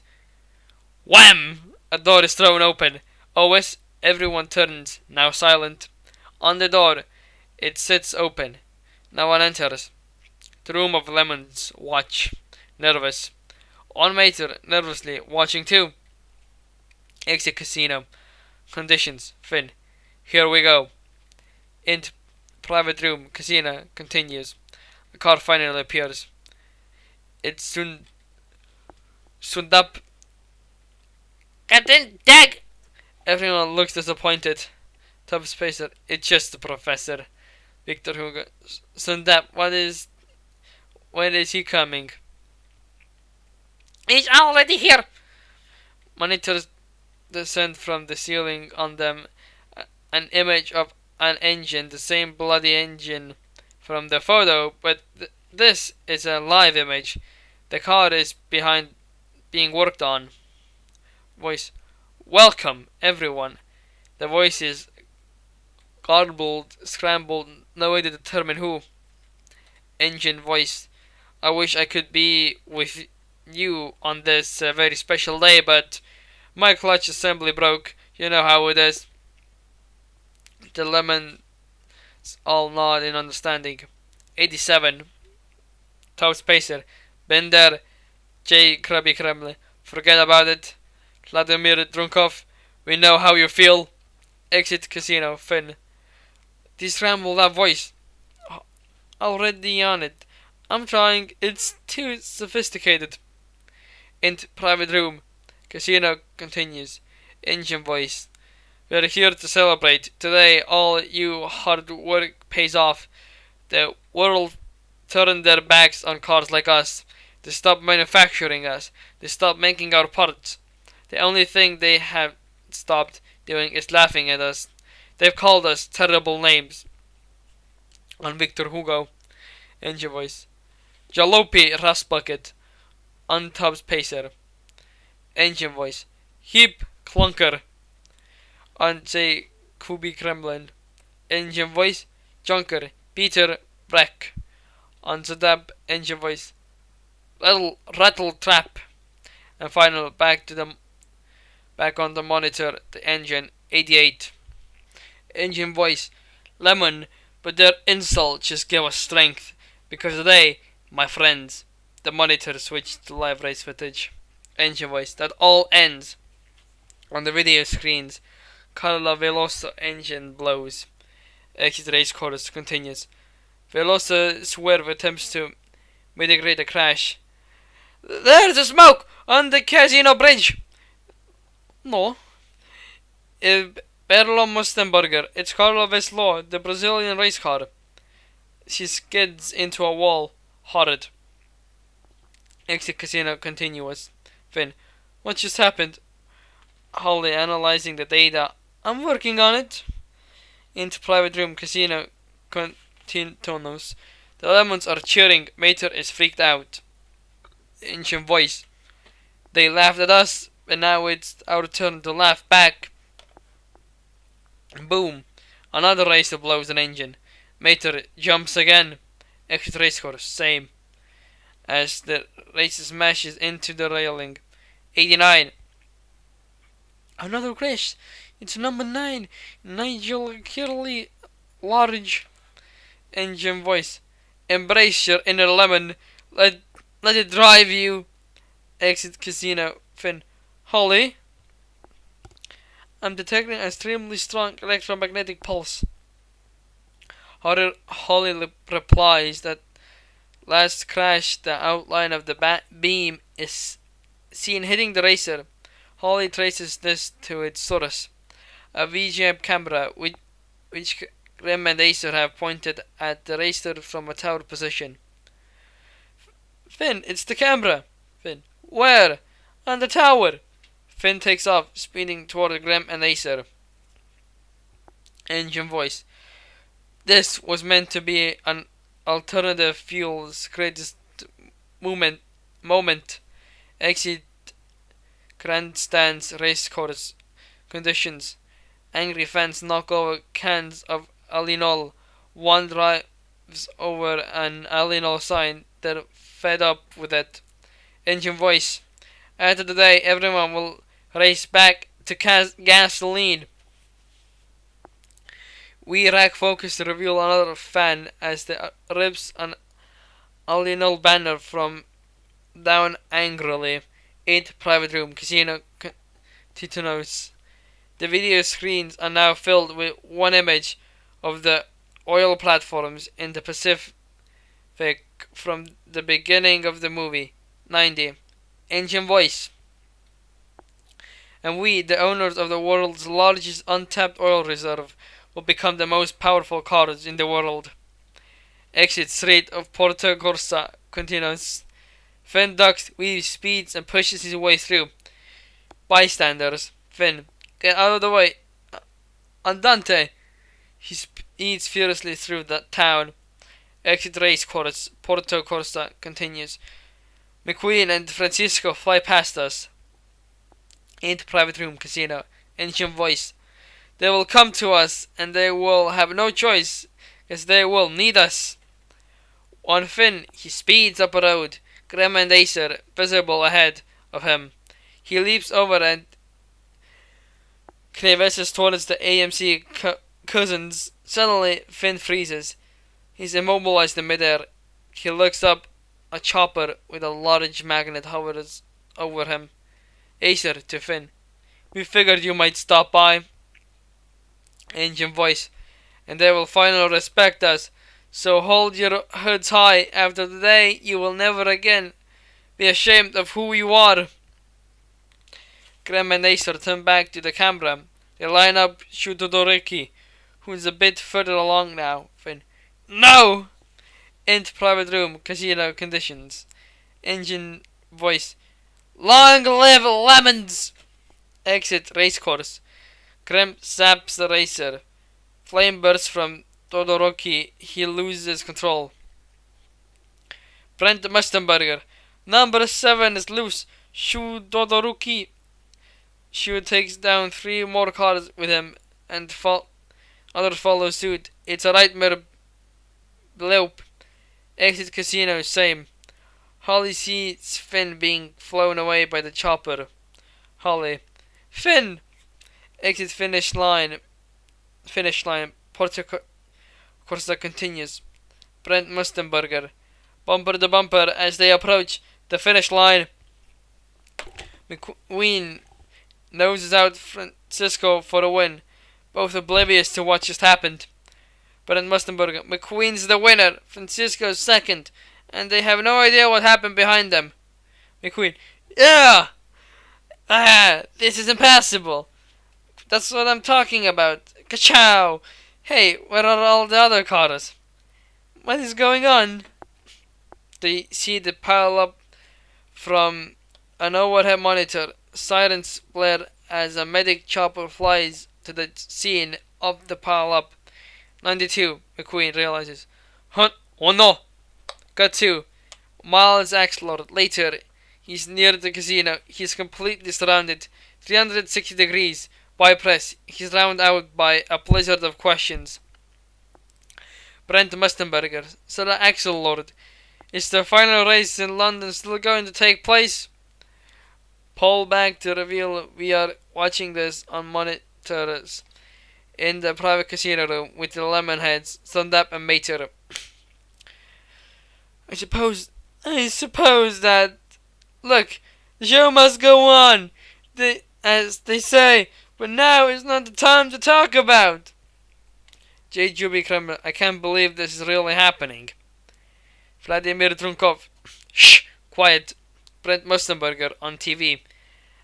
Wham! A door is thrown open. OS, everyone turns. Now silent. On the door, it sits open. No one enters. The room of lemons. Watch. Nervous. On Mater, nervously, watching too. Exit casino. Conditions. Finn. Here we go. Int. Private room. Casino. Continues. The car finally appears. It's soon up. Captain Dag! Everyone looks disappointed. Tubbs Pacer. It's just the professor. Victor Hugo. Sundap, when is he coming? He's already here. Monitors descend from the ceiling on them. An image of an engine, the same bloody engine from the photo, but this is a live image. The car is behind being worked on. Voice. Welcome, everyone. The voice is garbled, scrambled, no way to determine who. Engine voice. I wish I could be with you on this very special day, but my clutch assembly broke. You know how it is. The lemons all nod in understanding. 87. Tubbs Pacer. Been there. J. Krabby Kremlin. Forget about it. Vladimir Drunkov. We know how you feel. Exit casino. Finn. Disramble that voice. Already on it. I'm trying. It's too sophisticated. Int private room. Casino continues. Engine voice. We're here to celebrate. Today all you hard work pays off. The world turned their backs on cars like us. They stopped manufacturing us. They stopped making our parts. The only thing they have stopped doing is laughing at us. They've called us terrible names. On Victor Hugo. Engine voice. Jalopy Rustbucket. On Tubbs Pacer. Engine voice. Heap Clunker. On J. Kubi Kremlin. Engine voice. Junker. Peter Breck. On Zadab. Engine voice. Little rattle trap. And final back on the monitor, the engine. 88. Engine voice. Lemon, but their insult just gave us strength. Because today, my friends, the monitor switched to live race footage. Engine voice. That all ends. On the video screens, Carla Veloso engine blows. Exit race course continues. Veloso Swerve attempts to mitigate a crash. There's a smoke on the casino bridge. No. Berlo Mustenberger. It's Carla Veslo, the Brazilian race car. She skids into a wall. Horrid. Exit casino continuous. Finn. What just happened? Holly analyzing the data. I'm working on it. Into private room. Casino continues. The lemons are cheering. Mater is freaked out. Engine voice. They laughed at us, but now it's our turn to laugh back. Boom. Another racer blows an engine. Mater jumps again. Exit race course. Same. As the racer smashes into the railing. 89. Another crash. It's number 9. Nigel Kirley. Large. Engine voice. Embrace your inner lemon. Let it drive you. Exit casino. Finn. Holly. I'm detecting an extremely strong electromagnetic pulse. Holly replies that last crash, the outline of the beam is seen hitting the racer. Holly traces this to its source, a VGM camera which Grim and Acer have pointed at the racer from a tower position. Finn, it's the camera! Finn, where? On the tower! Finn takes off, speeding toward Grim and Acer. Engine voice. This was meant to be an alternative fuel's greatest moment. Exit grandstands race course conditions. Angry fans knock over cans of Alinol. One drives over an Alinol sign. They're fed up with it. Engine voice. After the day, everyone will race back to gasoline. We rack focus to reveal another fan as the rips an Alinol banner from down angrily. 8th private room, casino Titanos. The video screens are now filled with one image of the oil platforms in the Pacific from the beginning of the movie. 90. Engine voice. And we, the owners of the world's largest untapped oil reserve, will become the most powerful cars in the world. Exit street of Porto Corsa continues. Finn ducks, weaves, speeds, and pushes his way through. Bystanders. Finn, get out of the way. Andante. He speeds furiously through the town. Exit race course. Porto Corsa continues. McQueen and Francisco fly past us. Into private room, casino. Engine voice. They will come to us, and they will have no choice, because they will need us. On Finn, he speeds up a road. Graham and Acer visible ahead of him. He leaps over and knaveses towards the AMC cousins. Suddenly, Finn freezes. He's immobilized in midair. He looks up. A chopper with a large magnet hovers over him. Acer to Finn. We figured you might stop by. Engine voice. And they will finally respect us. So hold your hoods high. After today, you will never again be ashamed of who you are. Graham and Acer turn back to the camera. They line up Shutodoriki, who's a bit further along now. Finn. No! Into private room, casino conditions. Engine voice. Long live lemons! Exit race course. Graham zaps the racer. Flame bursts from Todoroki. He loses control. Brent Mustenberger. Number 7 is loose. Shu Todoroki. Shu takes down 3 more cars with him and others follow suit. It's a nightmare bloop. Exit casino, same. Holly sees Finn being flown away by the chopper. Holly. Finn! Exit finish line. Porto Corsa continues. Brent Mustenberger. Bumper to bumper as they approach the finish line. McQueen noses out Francisco for a win, both oblivious to what just happened. Brent Mustenberger. McQueen's the winner. Francisco's second. And they have no idea what happened behind them. McQueen. Yeah! This is impossible. That's what I'm talking about. Ka-chow! Hey, where are all the other cars? What is going on? They see the pile up from an overhead monitor. Sirens blare as a medic chopper flies to the scene of the pile up. 92, McQueen realizes. Huh? Oh no! Cut 2. Miles Axlord. Later, he's near the casino. He's completely surrounded. 360 degrees. By press. He's rounded out by a blizzard of questions. Brent Mustenberger. So the Axlord. Is the final race in London still going to take place? Pull back to reveal we are watching this on monitors in the private casino room with the Lemonheads, Sundap and Mater. I suppose that... Look, the show must go on. As they say, But now is not the time to talk about. J. Juby Kremlin, I can't believe this is really happening. Vladimir Drunkov, shh, quiet. Brent Mustenberger on TV.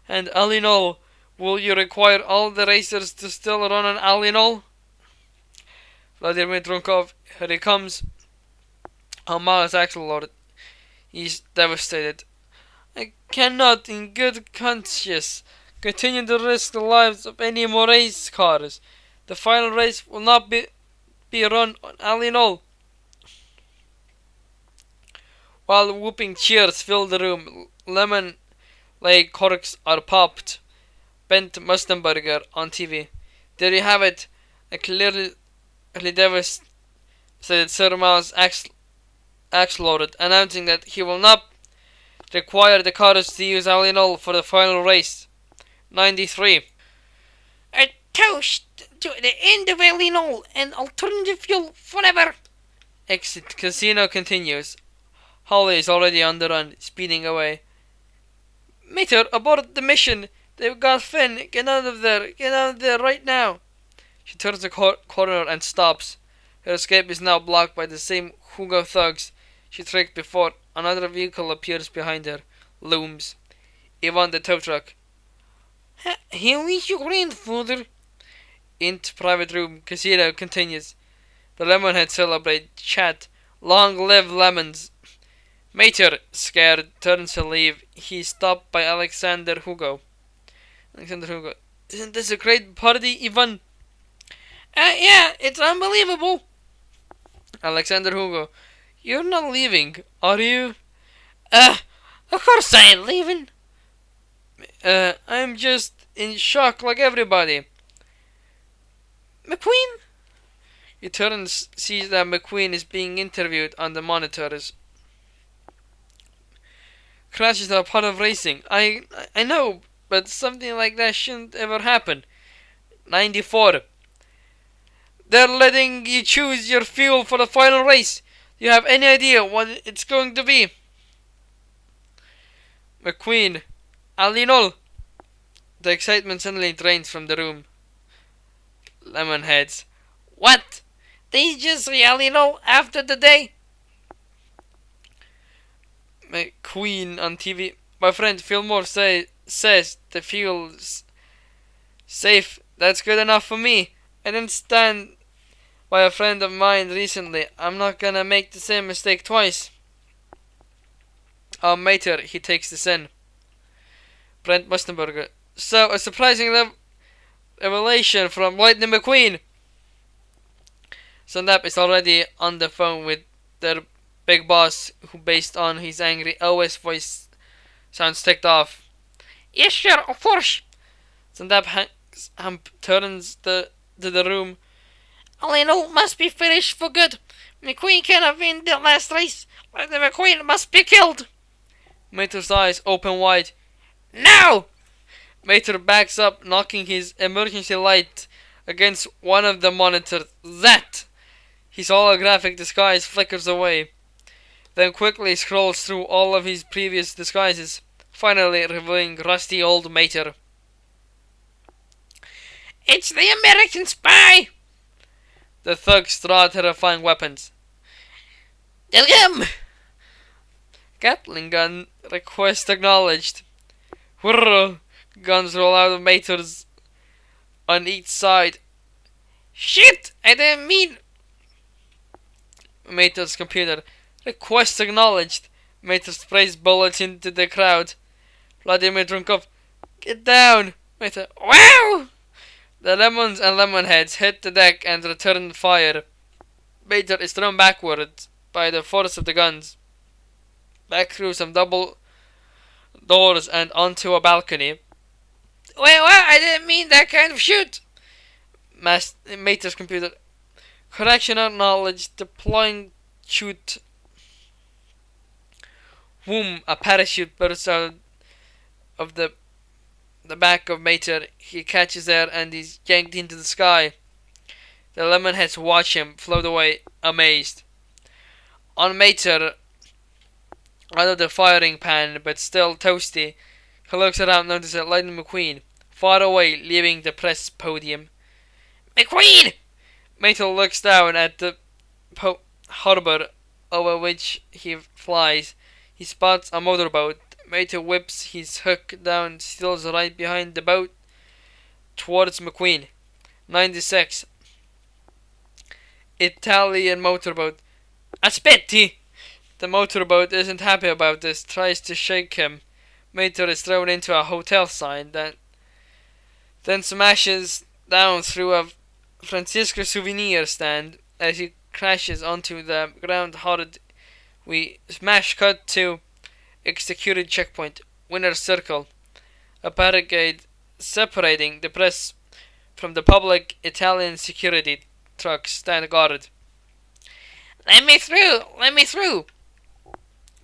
And Alinol, will you require all the racers to still run on Alinol? Vladimir Drunkov, here he comes. Alma's axle-loaded. He's devastated. I cannot, in good conscience, continue to risk the lives of any more race cars. The final race will not be run on Alinol. While whooping cheers fill the room, lemon leg corks are popped. Bent Mustenberger on TV. There you have it. A clearly devastated Sir Miles loaded, announcing that he will not require the cars to use Alinol for the final race. 93. A toast to the end of Alinol and alternative fuel forever. Exit casino continues. Holly is already on the run, speeding away. Mater, abort the mission. They've got Finn. Get out of there. Get out of there right now. She turns the corner and stops. Her escape is now blocked by the same Hugo thugs she tricked before. Another vehicle appears behind her. Looms. Ivan the tow truck. Here is your grandfather. Into private room. Casino continues. The Lemonheads celebrate. Chat. Long live lemons. Mater, scared, turns to leave. He's stopped by Alexander Hugo. Isn't this a great party, Ivan? Yeah, it's unbelievable. Alexander Hugo. You're not leaving, are you? Of course I ain't leaving. I'm just in shock like everybody. McQueen? He turns, sees that McQueen is being interviewed on the monitors. Crashes are part of racing. I know, but something like that shouldn't ever happen. 94. They're letting you choose your fuel for the final race. Do you have any idea what it's going to be? McQueen. Alinol. The excitement suddenly drains from the room. Lemonheads. What? They just Alinol after the day? McQueen on TV. My friend Fillmore says the fuel's safe. That's good enough for me. I didn't stand by a friend of mine recently. I'm not gonna make the same mistake twice. Mater, he takes this in. Brent Mustenberger. So, a surprising revelation from Lightning McQueen. Sundap is already on the phone with their big boss, who based on his angry OS voice sounds ticked off. Yes, sir, of course. Sundap turns to the room. Alinol must be finished for good. McQueen cannot win the last race. The McQueen must be killed. Mater's eyes open wide. Now! Mater backs up, knocking his emergency light against one of the monitors. That! His holographic disguise flickers away, then quickly scrolls through all of his previous disguises, finally revealing rusty old Mater. It's the American spy! The thugs draw terrifying weapons. They'll come! Gatling gun request acknowledged. Whirr! Guns roll out of Mater's on each side. Shit! I didn't mean... Mater's computer. Request acknowledged. Mater sprays bullets into the crowd. Vladimir Drunkov. Get down! Mater. Wow! The lemons and lemonheads hit the deck and return fire. Mater is thrown backwards by the force of the guns. Back through some double doors and onto a balcony. Wait, what? I didn't mean that kind of shoot. Mater's computer. Correction acknowledged. Deploying shoot. Whoom! A parachute bursts out of the back of Mater. He catches air and is yanked into the sky. The lemonheads watch him float away, amazed. On Mater, out of the firing pan, but still toasty, he looks around and notices Lightning McQueen, far away, leaving the press podium. McQueen! Mater looks down at the harbor over which he flies. He spots a motorboat. Mater whips his hook down, steals right behind the boat towards McQueen. 96. Italian motorboat. Aspetti! The motorboat isn't happy about this, tries to shake him. Mater is thrown into a hotel sign, then smashes down through a Francisco souvenir stand. As he crashes onto the ground hard, we smash cut to executed checkpoint. Winner's circle. A barricade separating the press from the public. Italian security trucks stand guarded. Let me through! Let me through!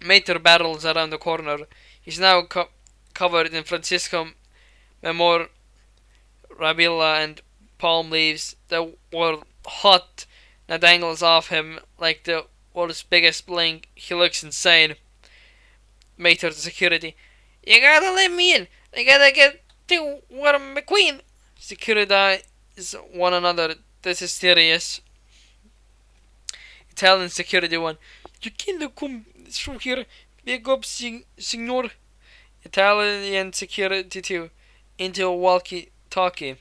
Mater barrels around the corner. He's now covered in Francisco memorabilia and palm leaves that were hot and dangles off him like the world's biggest bling. He looks insane. Mater to security. You gotta let me in. I gotta get to what McQueen. Security is one another. This is serious. Italian security one. You can't come through here. Wake up, signor. Italian security 2. Into a walkie-talkie.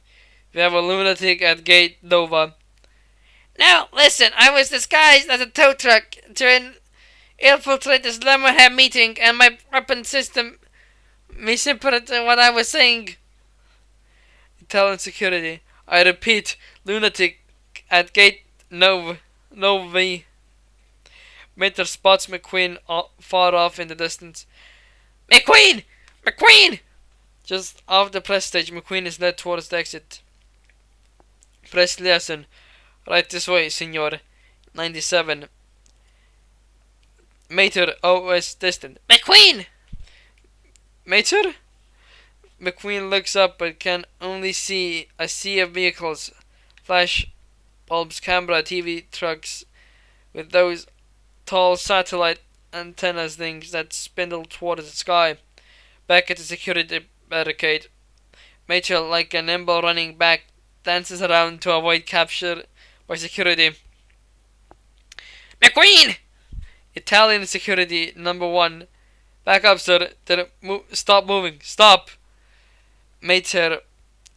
We have a lunatic at gate Nova. Now, listen, I was disguised as a tow truck to infiltrate this Lemonhead meeting, and my weapon system misinterpreted what I was saying. Italian security. I repeat, lunatic at gate Novi. Mater spots McQueen far off in the distance. McQueen! McQueen! Just off the press stage, McQueen is led towards the exit. Press liaison. Right this way, signor. 97. Mater, OS distant. McQueen! Mater? McQueen looks up but can only see a sea of vehicles. Flash bulbs, camera, TV trucks with those tall satellite antennas things that spindle towards the sky. Back at the security barricade. Mater, like a nimble running back, dances around to avoid capture by security. McQueen! Italian security number 1. Back up, sir. Stop moving. Stop. Mater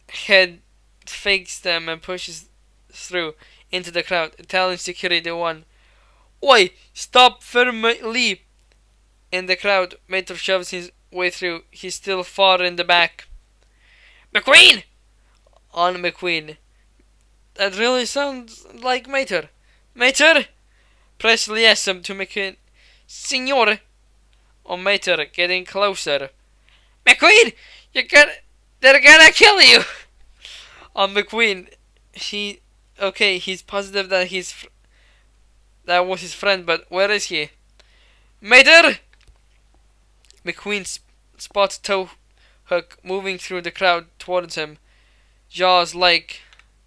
head fakes them and pushes through into the crowd. Italian security 1. Oi! Stop firmly! In the crowd, Mater shoves his way through. He's still far in the back. McQueen! On McQueen. That really sounds like Mater. Mater! Press liaison to McQueen. Signore! On Mater, getting closer. McQueen! They're gonna kill you! On McQueen. He's positive that that was his friend, but where is he? Mater! McQueen spots tow hook moving through the crowd towards him. Jaws like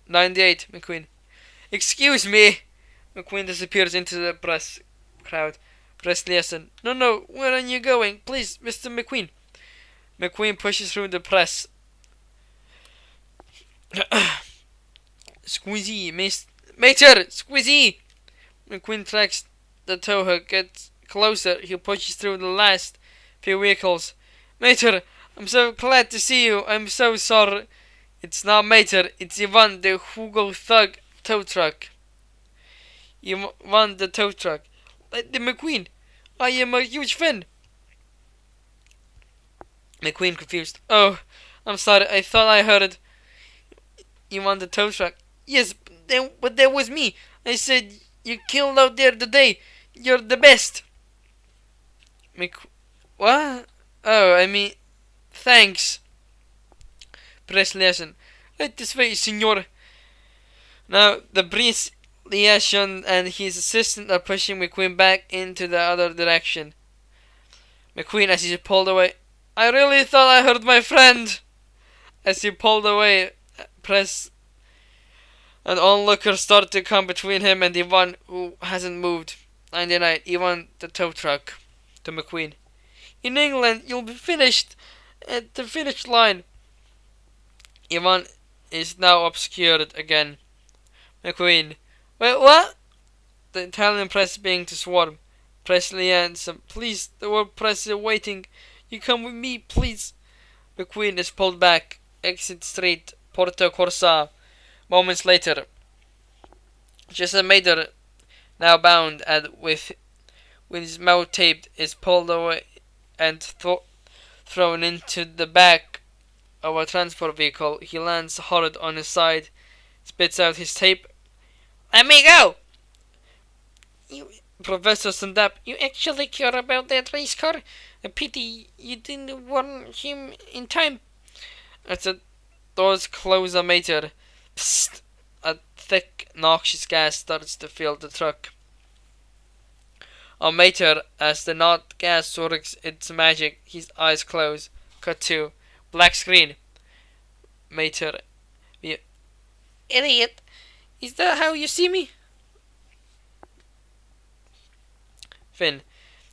98. McQueen. Excuse me! McQueen disappears into the press crowd. Press liaison. No, where are you going? Please, Mr. McQueen. McQueen pushes through the press. Squeezy, Mater! Squeezy! McQueen tracks the tow hook, gets closer. He pushes through the last few vehicles. Mater, I'm so glad to see you. I'm so sorry. It's not Mater, it's Ivan, the Hugo Thug tow truck. Ivan, the tow truck. The McQueen. I am a huge fan. McQueen confused. Oh, I'm sorry. I thought I heard Ivan, the tow truck. Yes, but that was me. I said you killed out there today. You're the best. What? Oh, I mean, thanks. Press liaison. Right this way, signor. Now, the Prix liaison and his assistant are pushing McQueen back into the other direction. McQueen, as he pulled away. I really thought I heard my friend. As he pulled away, press and onlookers start to come between him and Ivan, who hasn't moved. 99. Ivan, the tow truck. To McQueen. In England, you'll be finished at the finish line. Ivan is now obscured again. McQueen. Wait, what? The Italian press being to swarm. Presley answers, please, the world press is waiting. You come with me, please. McQueen is pulled back. Exit street, Porto Corsa. Moments later, Jason Mater, now bound and with his mouth taped, is pulled away and thrown into the back of a transport vehicle. He lands hard on his side, spits out his tape. Let me go! Professor Sundap, you actually care about that race car? A pity you didn't warn him in time. As the doors close on Mater, psst, a thick, noxious gas starts to fill the truck. On Mater, as the not gas works its magic, his eyes close. Cut to black screen. Mater, you idiot! Is that how you see me? Finn,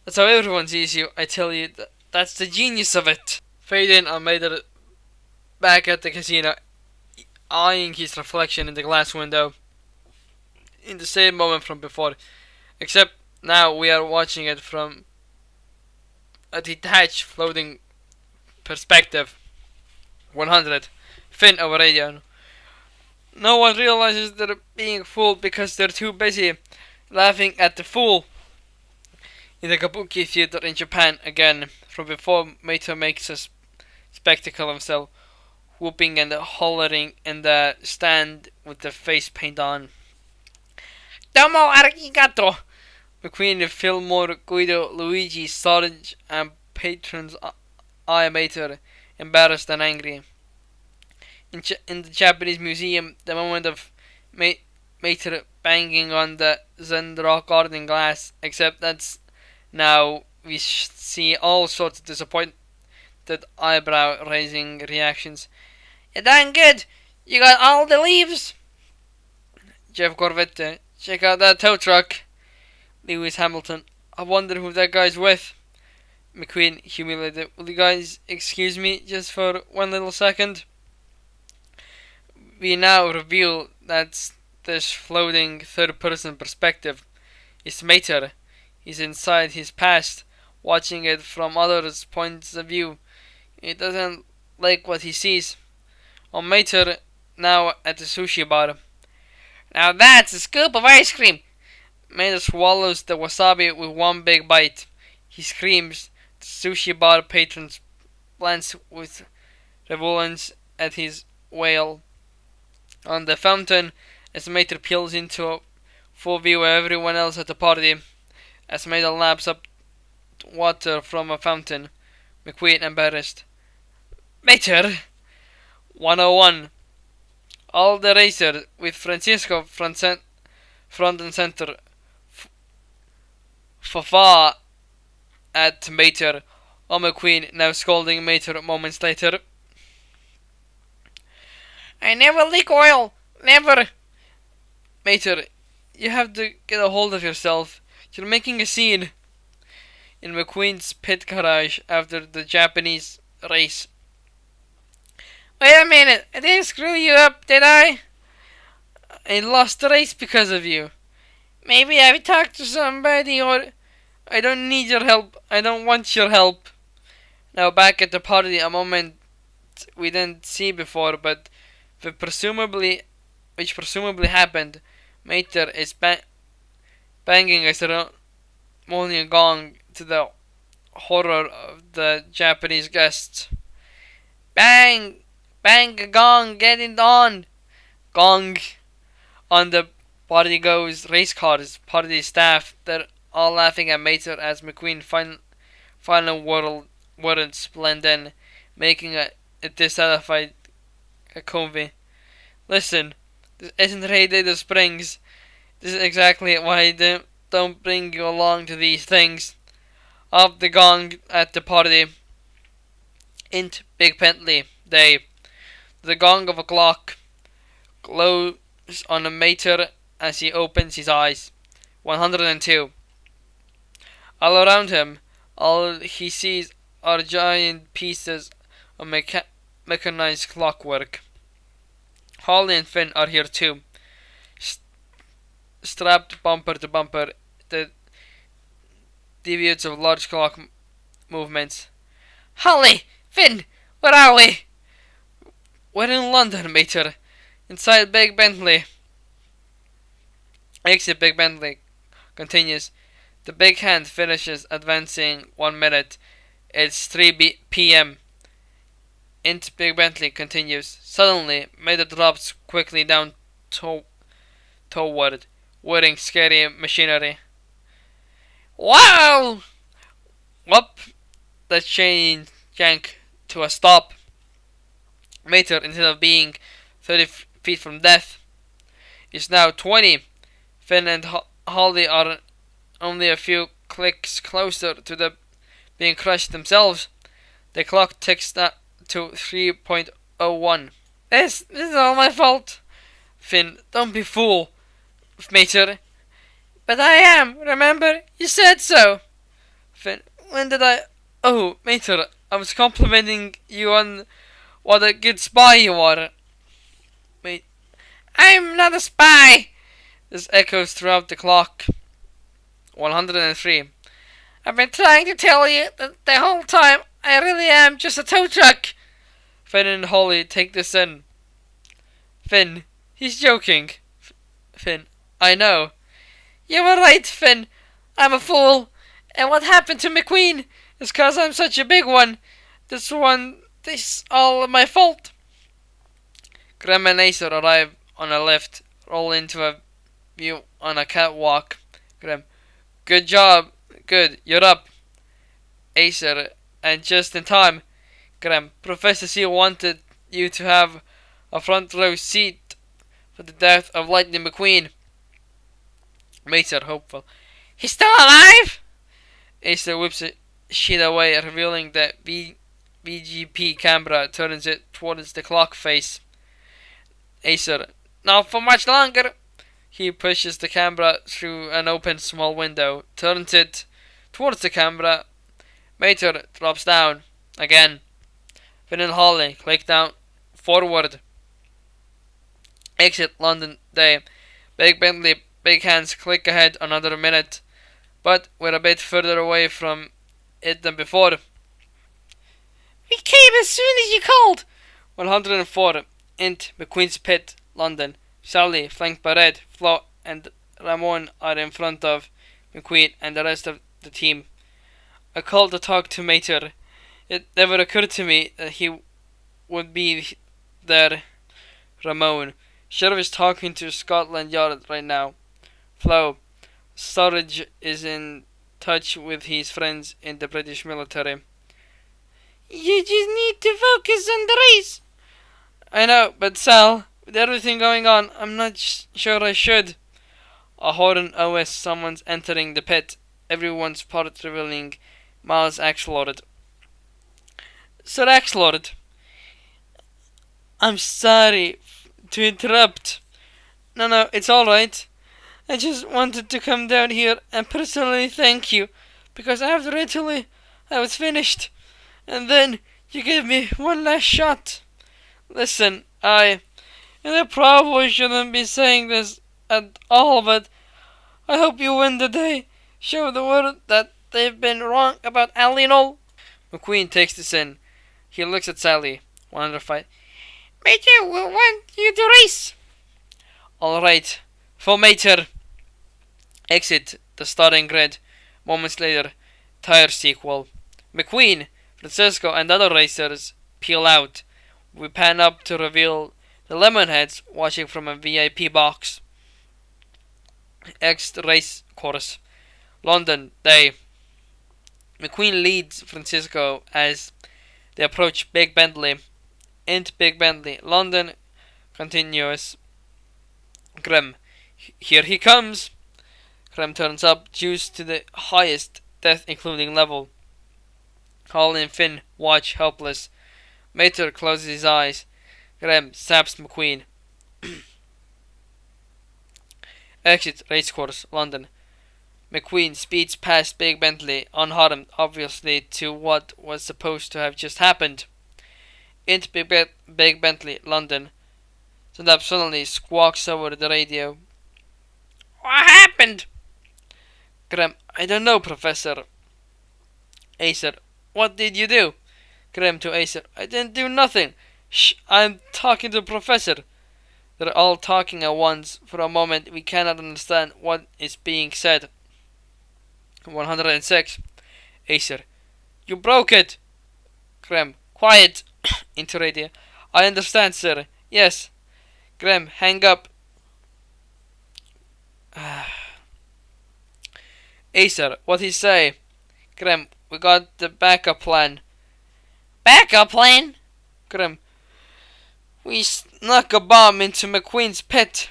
that's how everyone sees you. I tell you, that's the genius of it. Fade in on Mater back at the casino, eyeing his reflection in the glass window in the same moment from before, except now we are watching it from a detached floating perspective. 100. Finn over radio. No one realizes they're being fooled because they're too busy laughing at the fool. In the Kabuki theater in Japan again, from before, Mater makes a spectacle of himself, whooping and hollering in the stand with the face paint on. Domo arigato! McQueen, Fillmore, Guido, Luigi, Sarge, and patrons eye Mater, embarrassed and angry. In the Japanese museum, the moment of Mater banging on the Zen rock garden glass, except that's now we see all sorts of disappointed eyebrow raising reactions. You're done good. You got all the leaves. Jeff Corvette, check out that tow truck. Lewis Hamilton, I wonder who that guy's with. McQueen, humiliated, will you guys excuse me just for one little second? We now reveal that this floating third-person perspective is Mater. He's inside his past, watching it from others' points of view. He doesn't like what he sees. On Mater, now at the sushi bar. Now that's a scoop of ice cream. Mater swallows the wasabi with one big bite. He screams. The sushi bar patrons glance with reverence at his wail. On the fountain, as Mater peels into full view of everyone else at the party, as Mater laps up water from a fountain. McQueen, embarrassed. Mater! 101. All the racers with Francisco front and center. Fafa at Mater. Oh, McQueen, now scolding Mater moments later. I never leak oil. Never. Mater, you have to get a hold of yourself. You're making a scene. In McQueen's pit garage after the Japanese race. Wait a minute. I didn't screw you up, did I? I lost the race because of you. Maybe I've talked to somebody, or I don't need your help. I don't want your help. Now back at the party, a moment we didn't see before, but which presumably happened. Mater is banging a ceremonial gong to the horror of the Japanese guests. Bang! Bang a gong, get it on! Gong! On the party goes, race cars, party staff, they're all laughing at Mater as McQueen final words blend in, making a dissatisfied Covey. Listen, this isn't Radiator Springs. This is exactly why I don't bring you along to these things. Off the gong at the party. Int Big Bentley Day. The gong of a clock glows on a Mater as he opens his eyes. 102. All around him, all he sees are giant pieces of mechanized clockwork. Holly and Finn are here too, strapped bumper to bumper. The deviates of large clock movements. Holly! Finn! Where are we? We're in London, Mater. Inside Big Bentley. Exit Big Bentley continues. The big hand finishes advancing 1 minute. It's 3 p.m. Into Big Bentley continues. Suddenly, Mater drops quickly down toward, wearing scary machinery. Wow! Whoop! The chain yank to a stop. Mater, instead of being 30 feet from death, is now 20. Finn and Holly are only a few clicks closer to the being crushed themselves. The clock ticks to 3.01. This is all my fault. Finn, don't be fool, Mater. But I am, remember? You said so. Finn, when did I... Oh, Mater, I was complimenting you on what a good spy you are. I'm not a spy. This echoes throughout the clock. 103. I've been trying to tell you that the whole time I really am just a tow truck. Finn and Holly take this in. Finn, he's joking. Finn, I know. You were right, Finn. I'm a fool. And what happened to McQueen is 'cause I'm such a big one. This all my fault. Graham and Acer arrive on a lift, roll into a view on a catwalk. Graham, good job. Good, you're up. Acer, and just in time. Graham, Professor C wanted you to have a front row seat for the death of Lightning McQueen. Mater, hopeful. He's still alive? Acer whips a sheet away, revealing the VGP camera, turns it towards the clock face. Acer, not for much longer. He pushes the camera through an open small window, turns it towards the camera. Mater drops down again. Finn and Holly click down forward. Exit London Day. Big Bentley, big hands click ahead another minute, but we're a bit further away from it than before. We came as soon as you called. 104. Int McQueen's Pit, London. Sally, flanked by Red, Flo, and Ramon are in front of McQueen and the rest of the team. I called to talk to Mater. It never occurred to me that he would be there. Ramon, Sheriff is talking to Scotland Yard right now. Flo, Sturridge is in touch with his friends in the British military. You just need to focus on the race. I know, but Sal, with everything going on, I'm not sure I should. A horn OS, someone's entering the pit. Everyone's part revealing Miles Axelord. Sir Axelord, I'm sorry to interrupt. No, it's alright. I just wanted to come down here and personally thank you, because after Italy, I was finished. And then you gave me one last shot. Listen, and I probably shouldn't be saying this at all, but I hope you win the day. Show the world that they've been wrong about Ali and all. McQueen takes this in. He looks at Sally. 105. Major will want you to race. Alright. For Mater. Exit the starting grid. Moments later. Tire sequel. McQueen, Francisco, and other racers peel out. We pan up to reveal the Lemonheads watching from a VIP box. X race course. London Day. McQueen leads Francisco as they approach Big Bentley. Into Big Bentley. London continuous. Grim. Here he comes. Grim turns up, juice to the highest, death including level. Holly and Finn watch helpless. Mater closes his eyes. Graham saps McQueen. Exit racecourse, London. McQueen speeds past Big Bentley, unharmed, obviously, to what was supposed to have just happened. Into Big Bentley, London. Stand-up suddenly squawks over the radio. What happened? Graham, I don't know, Professor. Acer, what did you do? Graham to Acer, I didn't do nothing. Shh, I'm talking to the Professor. They're all talking at once. For a moment, we cannot understand what is being said. 106. Acer, you broke it. Graham, quiet. Into radio. I understand, sir. Yes. Graham, hang up. Acer, what he say? Graham, we got the backup plan. Backup plan? Graham, we snuck a bomb into McQueen's pit.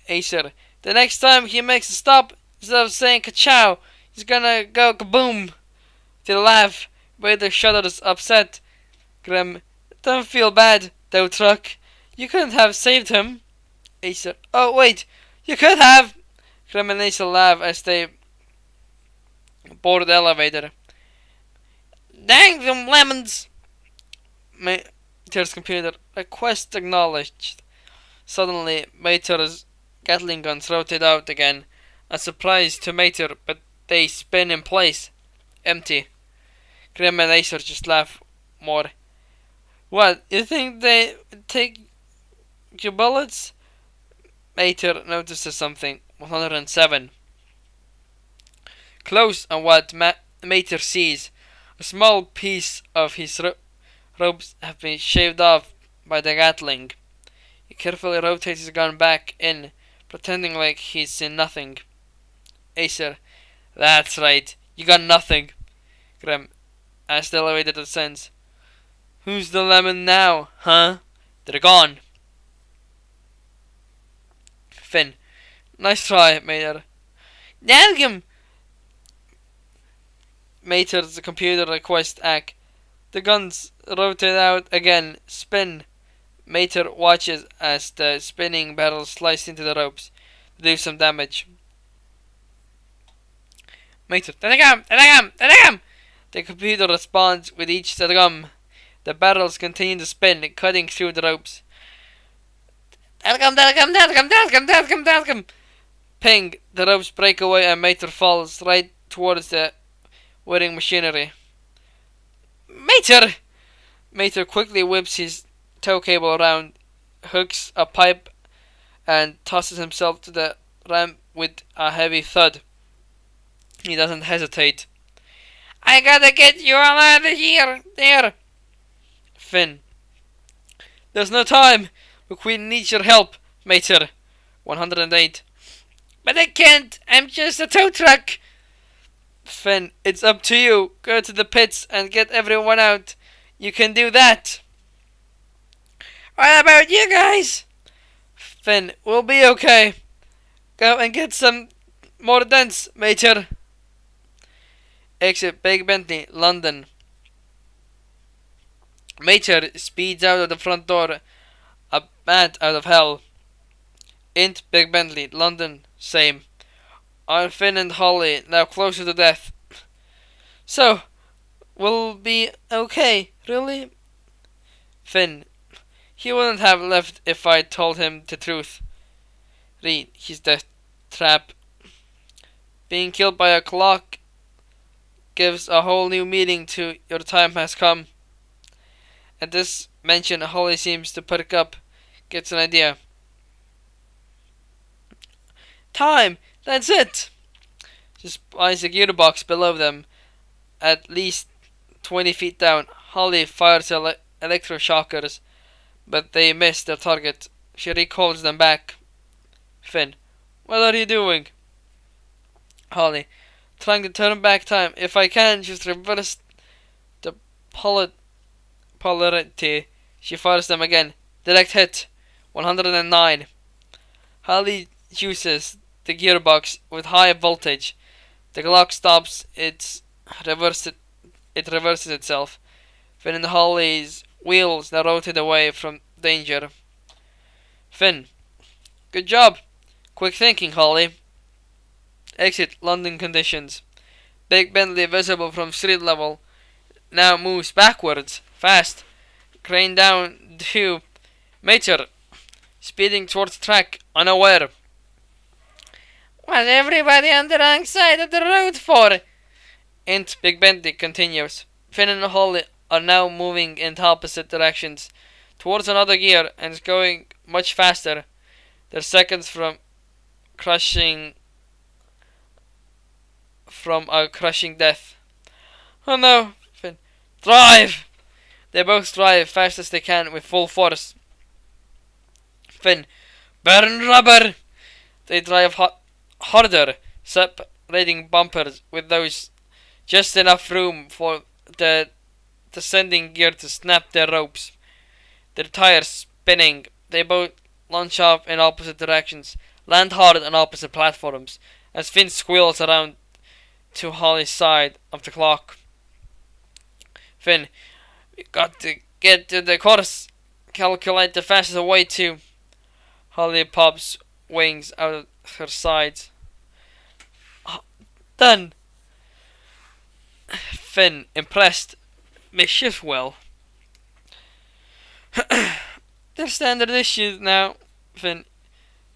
Acer, the next time he makes a stop, instead of saying ka-chow, he's gonna go kaboom. They laugh. Vader shudders upset. Graham, don't feel bad, though, Truck. You couldn't have saved him. Acer, oh wait, you could have. Graham and Acer laugh as they board the elevator. Dang them lemons! Mater's computer. Request acknowledged. Suddenly, Mater's Gatling guns rotate out again. A surprise to Mater, but they spin in place. Empty. Graham and Acer just laugh more. What, you think they take your bullets? Mater notices something. 107. Close on what Mater sees. A small piece of his robes have been shaved off by the Gatling. He carefully rotates his gun back in, pretending like he's seen nothing. Acer, that's right, you got nothing. Graham, as the elevator descends. Who's the lemon now, huh? They're gone. Finn, nice try, Mater. Dang Mater's computer request act. The guns rotate out again, spin. Mater watches as the spinning barrels slice into the ropes, do some damage. Mater, Dadagam! The computer responds with each dadagam. The barrels continue to spin, cutting through the ropes. Dadagam! Ping! The ropes break away and Mater falls right towards the whirring machinery. Mater! Mater quickly whips his tow cable around, hooks a pipe, and tosses himself to the ramp with a heavy thud. He doesn't hesitate. I gotta get you all out of here! There! Finn. There's no time! McQueen needs your help, Mater. 108. But I can't! I'm just a tow truck! Finn, it's up to you. Go to the pits and get everyone out. You can do that. What about you guys? Finn, we'll be okay. Go and get some more dents, Mater. Exit Big Bentley, London. Mater speeds out of the front door, a bat out of hell. Int Big Bentley, London, same. Are Finn and Holly now closer to death? So, we'll be okay, really? Finn, he wouldn't have left if I told him the truth. Read his death trap. Being killed by a clock gives a whole new meaning to your time has come. At this mention, Holly seems to perk up, gets an idea. Time! That's it! She spies a gearbox below them, at least 20 feet down. Holly fires electroshockers, but they miss their target. She recalls them back. Finn, what are you doing? Holly, trying to turn back time. If I can, just reverse the polarity. She fires them again. Direct hit. 109. Holly uses the gearbox with high voltage. The clock stops. It reverses itself. Finn and Holly's wheels now rotate away from danger. Finn, good job. Quick thinking, Holly. Exit London conditions. Big Bentley visible from street level now moves backwards, fast. Crane down to Mater. speeding towards the track, unaware. Was everybody on the wrong side of the road for? Int Big Bentley continues. Finn and Holly are now moving in opposite directions towards another gear and is going much faster. They're seconds from a crushing death. Oh no, Finn. Drive! They both drive fast as they can with full force. Finn. Burn rubber! They drive harder, separating bumpers with those just enough room for the descending gear to snap their ropes. Their tires spinning, they both launch off in opposite directions, land hard on opposite platforms, as Finn squeals around to Holly's side of the clock. Finn, we got to get to the course. Calculate the fastest way to. Holly pops wings out of her sides. Done. Finn, impressed. May shift well. They're standard issues now, Finn.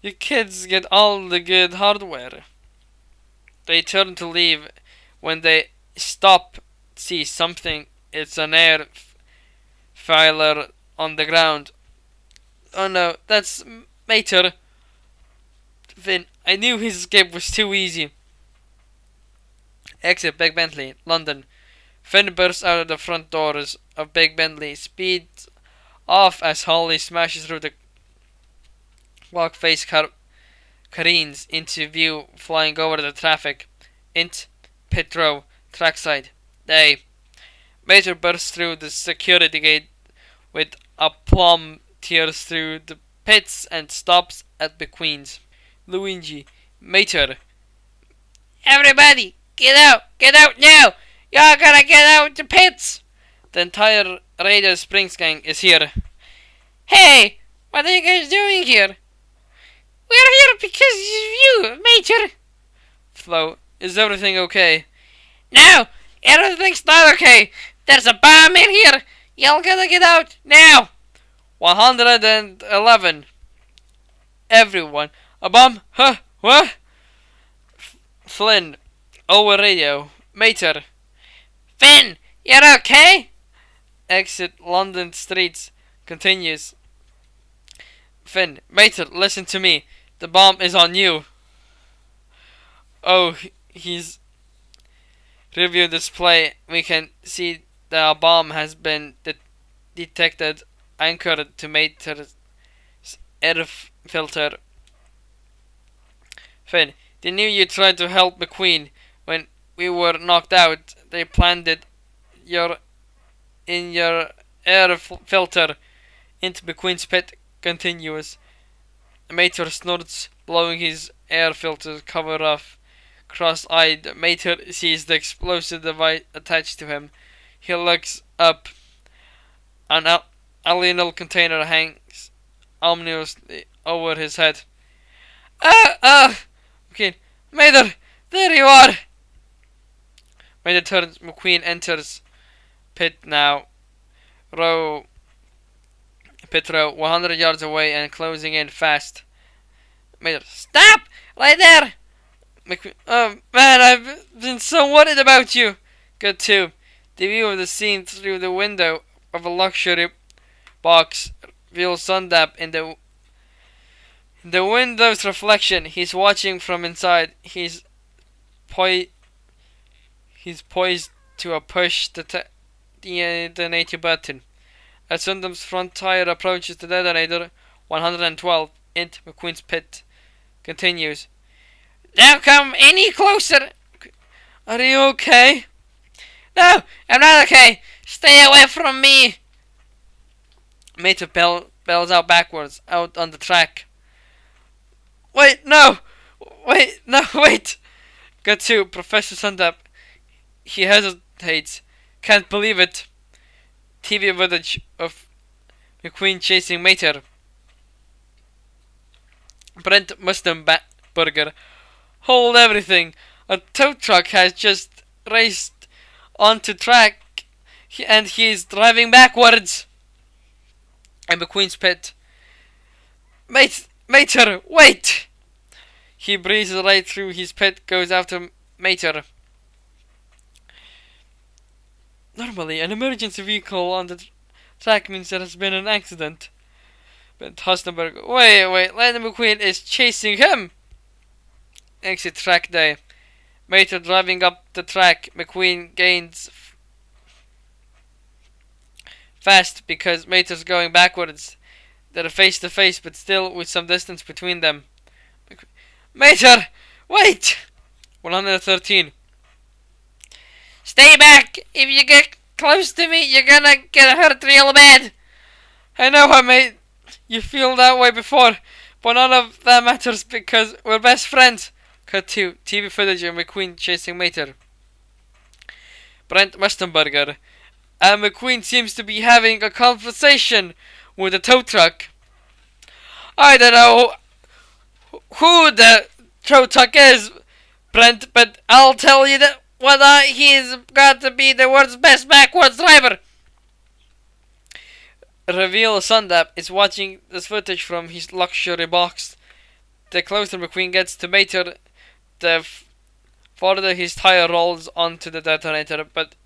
You kids get all the good hardware. They turn to leave when they see something. It's an air filer on the ground. Oh no, that's Mater. Finn, I knew his escape was too easy. Exit Big Bentley, London. Finn bursts out of the front doors of Big Bentley, speeds off as Holly smashes through the clock face careens into view, flying over the traffic. Int pit row, trackside. Day. Mater bursts through the security gate with aplomb, tears through the pits and stops at McQueen's. Luigi. Mater. Everybody, get out now! Y'all gotta get out the pits! The entire Radiator Springs gang is here. Hey, what are you guys doing here? We're here because of you, Major. Flo, is everything okay? No, everything's not okay. There's a bomb in here. Y'all gotta get out now. 111. Everyone. A bomb? Huh? What? Flynn. Over radio. Mater. Finn, you're okay? Exit London streets. Continues. Finn. Mater, listen to me. The bomb is on you. Oh, he's review display. We can see the bomb has been detected, anchored to Mater's air filter. Finn, they knew you tried to help McQueen when we were knocked out. They planted in your air filter into McQueen's pit. Continuous. Mater snorts, blowing his air filter cover off. Cross-eyed, Mater sees the explosive device attached to him. He looks up. An aluminum container hangs ominously over his head. McQueen, Mater, there you are! Mater turns. McQueen enters pit now. Pit row, 100 yards away and closing in fast. Mater, stop! Right there! McQueen, oh man, I've been so worried about you. Good too. The view of the scene through the window of a luxury box reveals Sundap in the window's reflection. He's watching from inside. He's poised to push the detonator button. As Sundap's front tire approaches the detonator, 112 into McQueen's pit. Continues. Don't come any closer. Are you okay? No, I'm not okay. Stay away from me. Mater bells out backwards, out on the track. Wait, no! Wait! Got to Professor Sundap. He hesitates. Can't believe it. TV footage of McQueen chasing Mater. Brent Mustenberger. Hold everything. A tow truck has just raced onto track and he's driving backwards. And McQueen's pit. Mater, wait! He breezes right through his pit, goes after Mater. Normally, an emergency vehicle on the track means there has been an accident. But Hustenberg, wait, Lightning McQueen is chasing him! Exit track day. Mater driving up the track. McQueen gains fast because Mater's going backwards. They're face to face, but still with some distance between them. Mater, wait! 113. Stay back! If you get close to me, you're gonna get hurt real bad. I know I made you feel that way before, but none of that matters because we're best friends. Cut to TV footage of McQueen chasing Mater. Brent Westenberger. And McQueen seems to be having a conversation with a tow truck. I don't know who the tow truck is, Brent, but I'll tell you that he's got to be the world's best backwards driver. Reveal Sundap is watching this footage from his luxury box. The closer McQueen gets to Mater, the farther his tire rolls onto the detonator, but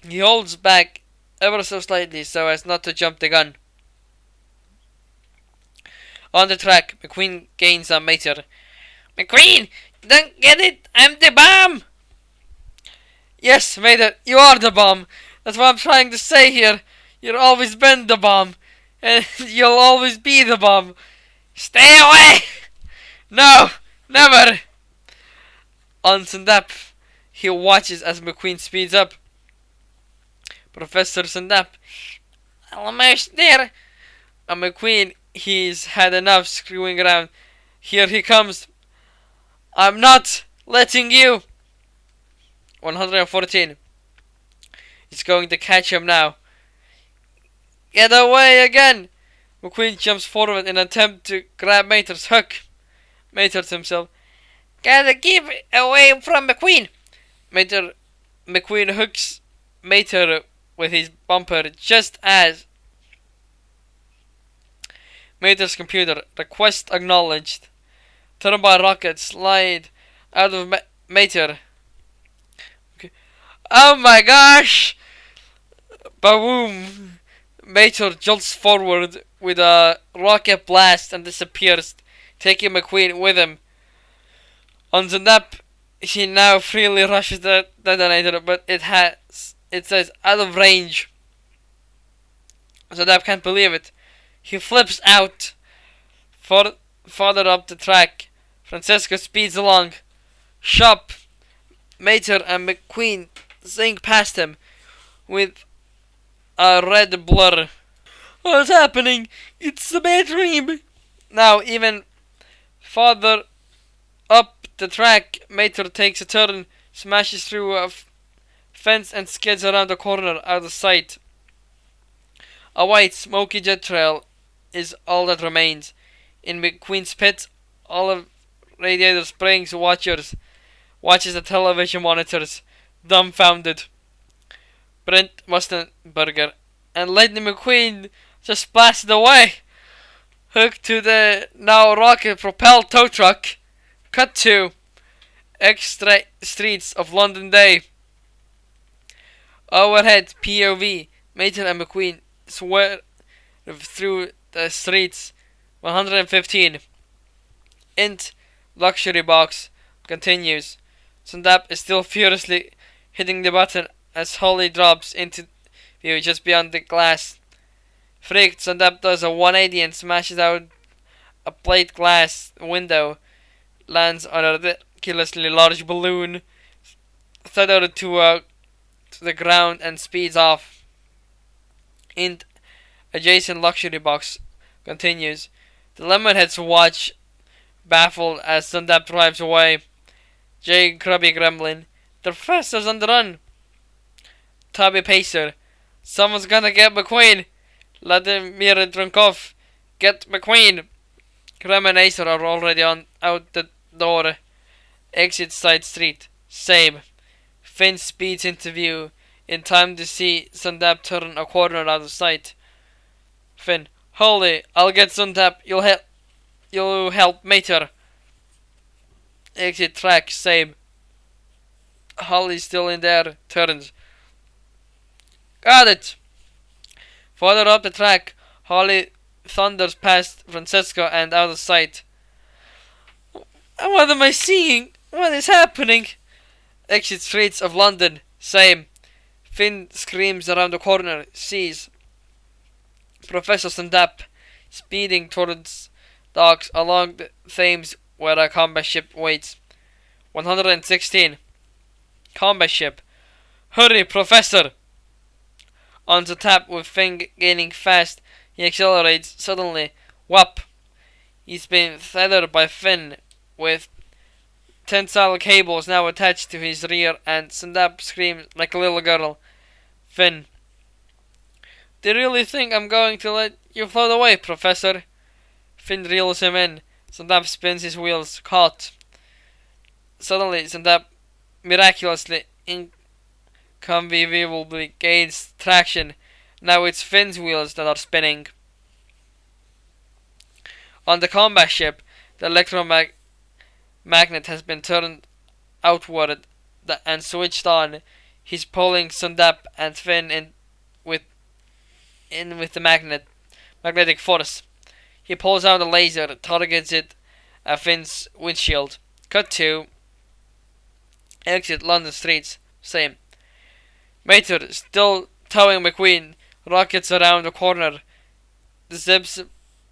he holds back ever so slightly so as not to jump the gun. On the track, McQueen gains on Mater. McQueen, don't get it, I'm the bomb! Yes, Mater, you are the bomb. That's what I'm trying to say here. You've always been the bomb, and you'll always be the bomb. Stay away! No, never! On Sundap, he watches as McQueen speeds up. Professor Sundap. Almost there. And McQueen, he's had enough screwing around. Here he comes. I'm not letting you. 114. He's going to catch him now. Get away again! McQueen jumps forward in an attempt to grab Mater's hook. Mater to himself. Gotta keep away from McQueen. McQueen hooks Mater with his bumper just as Mater's computer. Request acknowledged. Turbine rockets slide out of Mater. Okay. Oh my gosh! Boom! Mater jolts forward with a rocket blast and disappears, taking McQueen with him. On the nap, he now freely rushes the detonator, but it says out of range. Zadap can't believe it. He flips out. Farther up the track, Francesco speeds along. Shop, Mater and McQueen zing past him with a red blur. What's happening? It's a bad dream. Now, even farther up the track, Mater takes a turn, smashes through a fence and skids around the corner out of sight. A white, smoky jet trail is all that remains. In McQueen's pit, all of Radiator Springs watches the television monitors, dumbfounded. Brent Mustenberger and Lightning McQueen just blasted away, hooked to the now rocket-propelled tow truck. Cut to extra streets of London Day. Overhead POV. Mater and McQueen swerve through the streets. 115. Int luxury box continues. Sundap is still furiously hitting the button as Holly drops into view just beyond the glass. Freaked, Sundap does a 180 and smashes out a plate glass window. Lands on a ridiculously large balloon, thudded to the ground and speeds off. Int adjacent luxury box continues. The Lemonheads watch, baffled as Sundap drives away. J. Grubby Gremlin. The professor's on the run. Tubby Pacer. Someone's gonna get McQueen. Vladimir Drunkov. Get McQueen. Graham and Acer are already out the door. Exit side street. Same. Finn speeds into view in time to see Sundap turn a corner out of sight. Finn. Holly, I'll get Sundap. You'll help Mater. Exit track, same. Holly's still in there. Turns. Got it. Further up the track, Holly thunders past Francesco and out of sight. What am I seeing? What is happening? Exit streets of London, same. Finn screams around the corner, sees Professor Sundap speeding towards docks along the Thames where a combat ship waits. 116. Combat ship. Hurry, Professor! Onto tap with Finn gaining fast, he accelerates suddenly. Whap! He's been tethered by Finn with tensile cables now attached to his rear, and Sundap screams like a little girl. Finn. Do you really think I'm going to let you float away, Professor? Finn reels him in. Sundap spins his wheels, caught. Suddenly, Sundap miraculously, inconceivably gains traction. Now it's Finn's wheels that are spinning. On the combat ship, the electromagnet has been turned outward and switched on. He's pulling Sundap and Finn in with the magnetic force. He pulls out a laser, targets it at Finn's windshield. Cut to exit London streets. Same. Mater, still towing McQueen, rockets around the corner, zips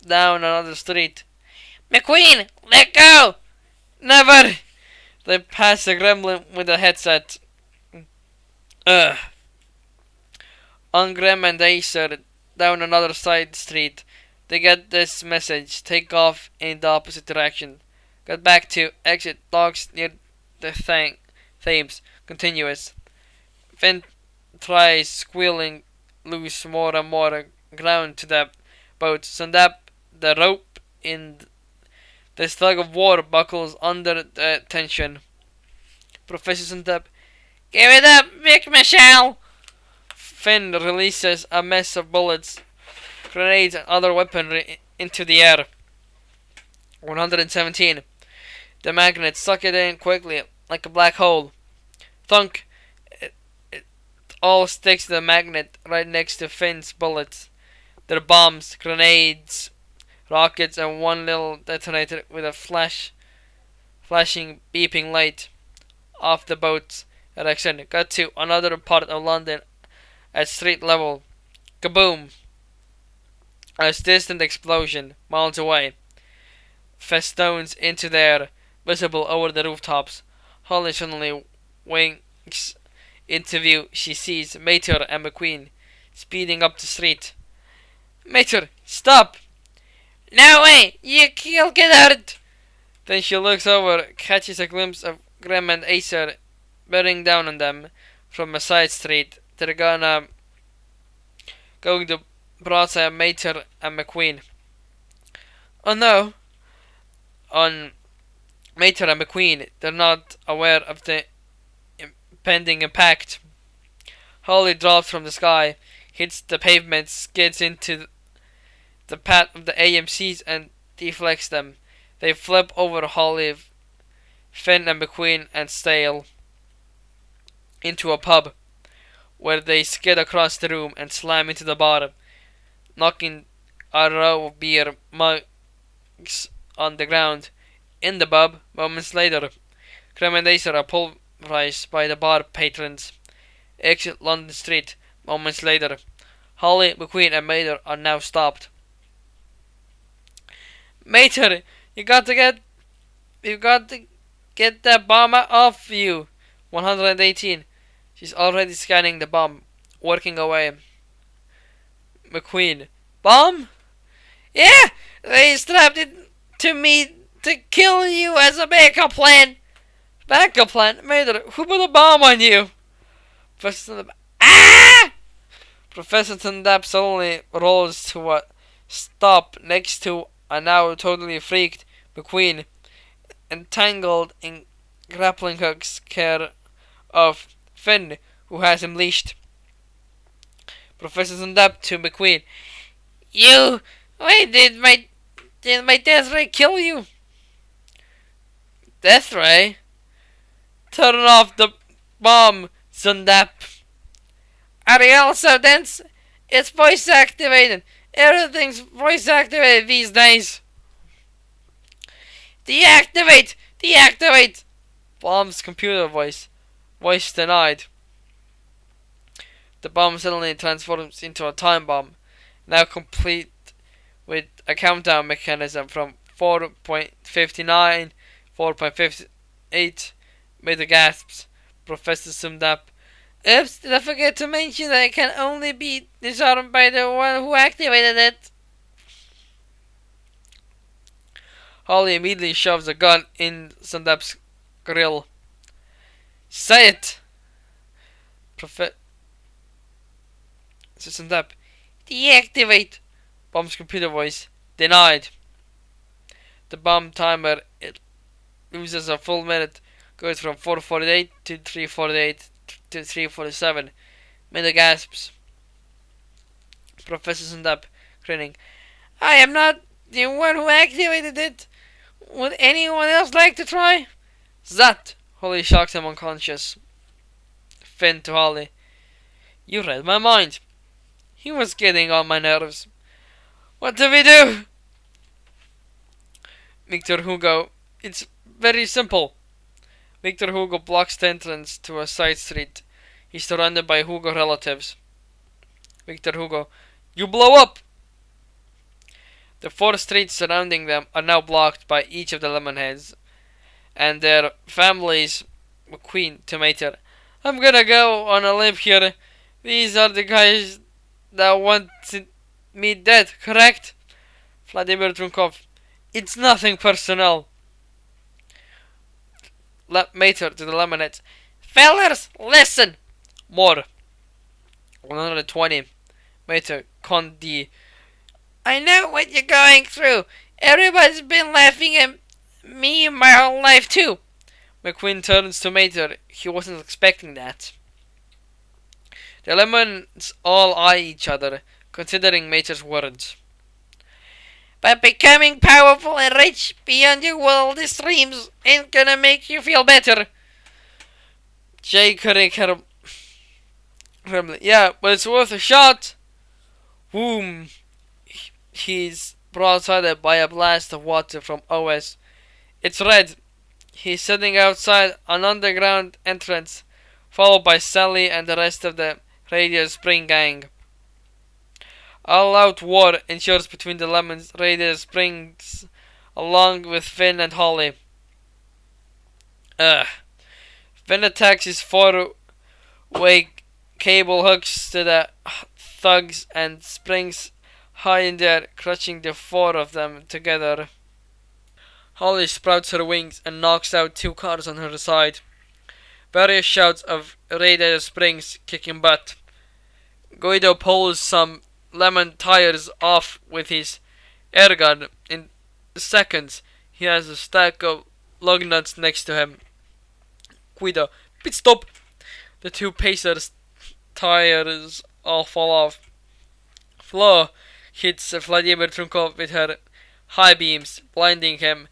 down another street. McQueen, let go! Never! They pass a gremlin with a headset. On Grem and Acer, down another side street, they get this message: take off in the opposite direction. Get back to exit docks near the Thames. Continuous. Finn tries squealing loose more and more ground to the boat. Sundap, the rope in this tug of war buckles under the tension. Professor Sundap, give it up, McMissile! Finn releases a mess of bullets, grenades and other weaponry into the air. 117. The magnets suck it in quickly, like a black hole. Thunk! It all sticks to the magnet right next to Finn's bullets. There are bombs, grenades, rockets, and one little detonator with a flashing, beeping light off the boat's direction. Got to another part of London at street level. Kaboom! A distant explosion, miles away. Festoons into the air, visible over the rooftops. Holly suddenly winks into view. She sees Mater and McQueen speeding up the street. Mater, stop! No way! You'll get hurt! Then she looks over, catches a glimpse of Grem and Acer bearing down on them from a side street. They're going to broadside Mater and McQueen. Oh no! On Mater and McQueen, they're not aware of the impending impact. Holly drops from the sky, hits the pavement, skids into the path of the AMCs and deflects them. They flip over Holly, Finn and McQueen and Stale into a pub, where they skid across the room and slam into the bar, knocking a row of beer mugs on the ground. In the pub, moments later, Grem and Acer are pulverized by the bar patrons. Exit London Street. Moments later, Holly, McQueen, and Mater are now stopped. Mater, you got to get that bomb off you. 118. She's already scanning the bomb, working away. McQueen, bomb? Yeah, they strapped it to me to kill you as a backup plan. Backup plan? Mater, who put a bomb on you? Professor Sundap suddenly rolls to a stop next to a now totally freaked McQueen, entangled in grappling hooks, care of Finn, who has him leashed. Professor Sundap to McQueen, You Wait, did my death ray kill you? Death ray? Turn off the bomb, Sundap. Are you also dense? It's voice activated. Everything's voice activated these days. Deactivate! Deactivate! Bomb's computer voice. Voice denied. The bomb suddenly transforms into a time bomb, now complete with a countdown mechanism from 4.59, 4.58, made the gasps. Professor summed up. Oops, did I forget to mention that it can only be disarmed by the one who activated it? Holly immediately shoves a gun in Sundap's grill. Say it! Professor Sundap. Deactivate! Bomb's computer voice. Denied. The bomb timer, it loses a full minute, goes from 4:48 to 3:48 to 3:47. Many gasps. Professor Sundap, grinning. I am not the one who activated it. Would anyone else like to try? Zat! Holly shocked him unconscious. Finn to Holly. You read my mind. He was getting on my nerves. What do we do? Victor Hugo. It's very simple. Victor Hugo blocks the entrance to a side street. He's surrounded by Hugo relatives. Victor Hugo. You blow up! The 4 streets surrounding them are now blocked by each of the Lemonheads and their families. McQueen to Mater. I'm gonna go on a limb here. These are the guys that want me dead, correct? Vladimir Drunkov. It's nothing personal. Mater to the Lemonheads. Fellers, listen! More. 120. Mater. Con D. I know what you're going through. Everybody's been laughing at me my whole life too. McQueen turns to Mater. He wasn't expecting that. The Lemons all eye each other, considering Mater's words. But becoming powerful and rich beyond your wildest dreams ain't gonna make you feel better. Jay Curry yeah, but it's worth a shot. Boom. He's broadsided by a blast of water from OS. It's red. He's sitting outside an underground entrance, followed by Sally and the rest of the Radiator Spring gang. All-out war ensures between the Lemons, Radiator Springs, along with Finn and Holly. Finn attacks his 4-way cable hooks to the thugs and springs high in the air, crushing the 4 of them together. Holly sprouts her wings and knocks out 2 cars on her side. Various shouts of Radiator Springs kicking butt. Guido pulls some lemon tires off with his air gun. In seconds, he has a stack of lug nuts next to him. Guido, pit stop! The 2 Pacers' tires all fall off. Flo hits Vladimir Trunkov with her high beams, blinding him.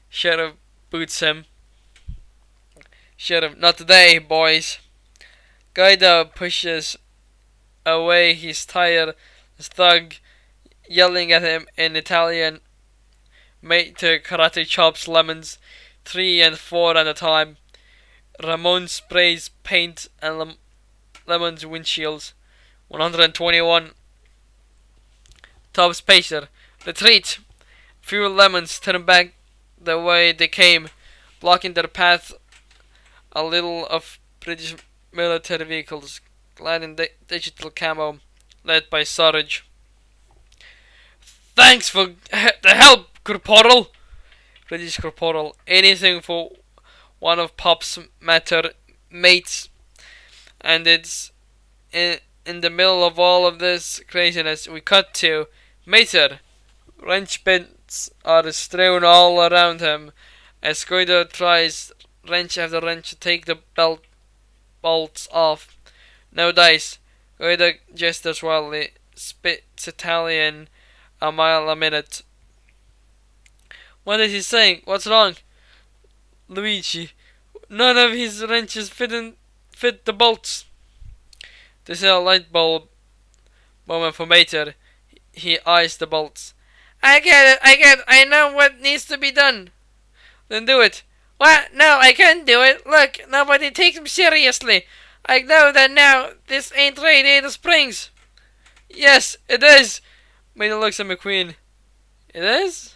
Sheriff boots him. Sheriff, not today, boys. Guido pushes away his tired thug, yelling at him in Italian. Mater karate chops lemons, 3 and 4 at a time. Ramon sprays paint and lemons windshields. 121. Tubbs Pacer. Retreat. Few lemons turn back the way they came, blocking their path a little of British military vehicles, clad in digital camo, led by Sarge. Thanks for the help, Corporal! British Corporal. Anything for one of Pop's mates. And it's in the middle of all of this craziness we cut to Mater. Wrench bits are strewn all around him as Guido tries wrench after wrench to take the bolts off. No dice. Guido gestures wildly, spits Italian a mile a minute. What is he saying? What's wrong? Luigi. None of his wrenches fit the bolts. This is a light bulb moment for Mater. He eyes the bolts. I get it. I know what needs to be done. Then do it. What? No, I can't do it. Look, nobody takes me seriously. I know that now. This ain't Radiator Springs. Yes, it is. Mater looks at McQueen. It is?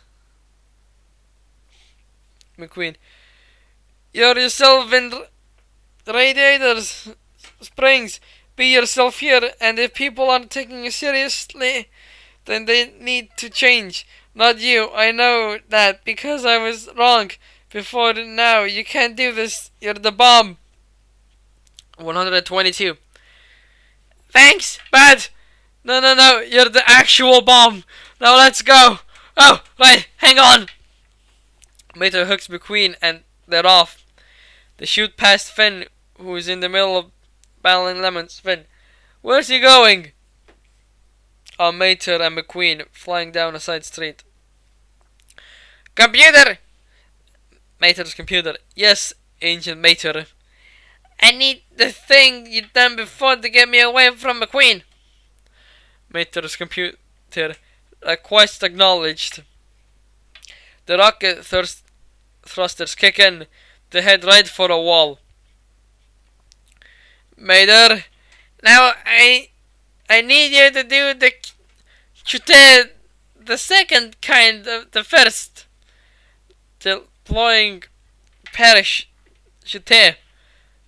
McQueen. You're yourself in Radiator Springs. Be yourself here, and if people aren't taking you seriously, then they need to change. Not you. I know that because I was wrong before now. You can't do this. You're the bomb. 122. Thanks, bud. No. You're the actual bomb. Now let's go. Oh, right. Hang on. Mater hooks McQueen and they're off. They shoot past Finn, who's in the middle of battling lemons. Finn, where's he going? Mater and McQueen flying down a side street. Computer! Mater's computer. Yes, Ancient Mater. I need the thing you done before to get me away from McQueen. Mater's computer. Request acknowledged. The rocket thrusters kick in. They head right for a wall. Mater, now I need you to do the second kind of the first. Deploying parachute.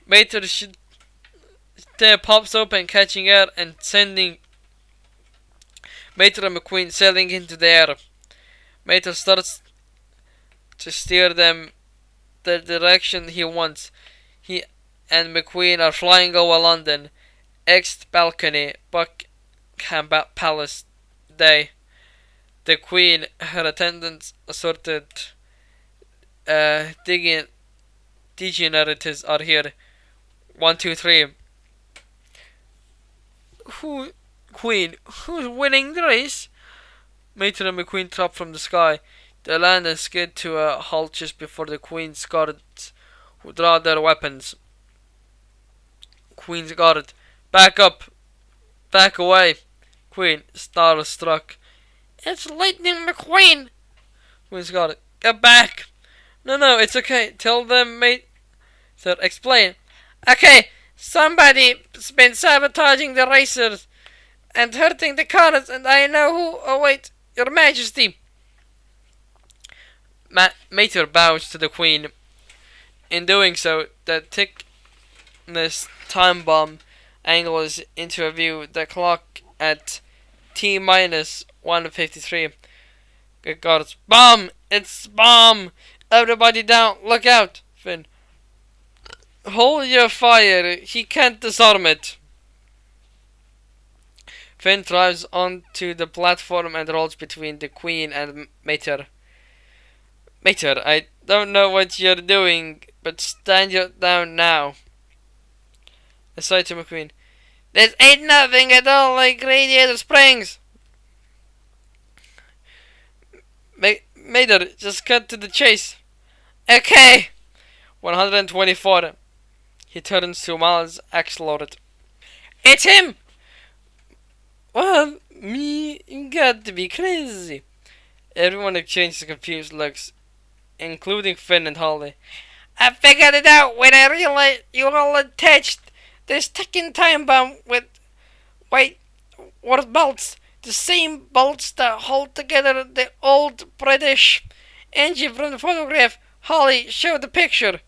Mater pops open, catching air and sending Mater and McQueen sailing into the air. Mater starts to steer them the direction he wants. He and McQueen are flying over London. East balcony, Buckingham Palace day. The Queen, her attendants assorted degenerates are here. 1, 2, 3. Queen, who's winning the race? Mater and McQueen drop from the sky. They land and skid to a halt just before the Queen's guards, who draw their weapons. Queen's guard, back up, back away. Queen, starstruck. It's Lightning McQueen. Queen's guard, get back. No, it's okay. Tell them, mate. Sir, explain. Okay, somebody's been sabotaging the racers and hurting the cars, and I know who. Oh wait, Your Majesty. Mater bows to the Queen. In doing so, the thickness time bomb angles into view the clock at T-minus 153. Good guards. Bomb! It's bomb! Everybody down! Look out! Finn. Hold your fire. He can't disarm it. Finn drives onto the platform and rolls between the Queen and Mater. Mater, I don't know what you're doing, but stand your down now. Aside to McQueen. This ain't nothing at all like Radiator Springs. Mater, just cut to the chase. Okay. 124. He turns to Miles, accelerated. It's him! Well, you got to be crazy. Everyone exchanges confused looks, including Finn and Holly. I figured it out when I realized you all attached this ticking time bomb with bolts. The same bolts that hold together the old British engine from the photograph. Holly, show the picture.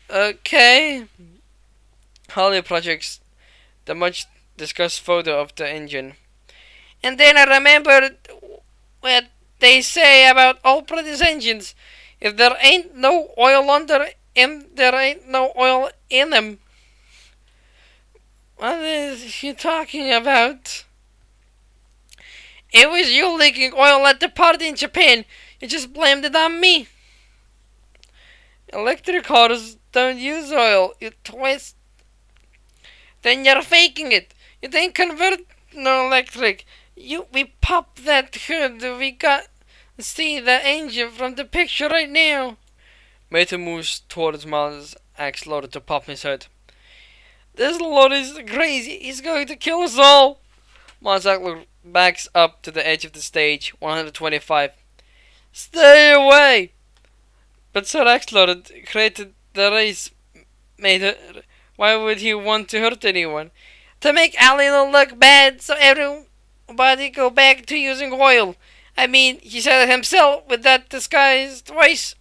Okay. Holly projects the much discussed photo of the engine. And then I remembered what they say about all British engines. If there ain't no oil under him, there ain't no oil in them. What is he talking about? It was you leaking oil at the party in Japan. You just blamed it on me. Electric cars don't use oil. You Then you're faking it. You didn't convert no electric. We popped that hood. We got see the engine from the picture right now. Mater moves towards Miles' axe loader to pop his hood. This lord is crazy. He's going to kill us all. Miles' axe loader backs up to the edge of the stage. 125. Stay away! But Sir Axelord created the race. Mater, why would he want to hurt anyone? To make Alina look bad, so everybody go back to using oil. I mean, he said it himself with that disguised voice.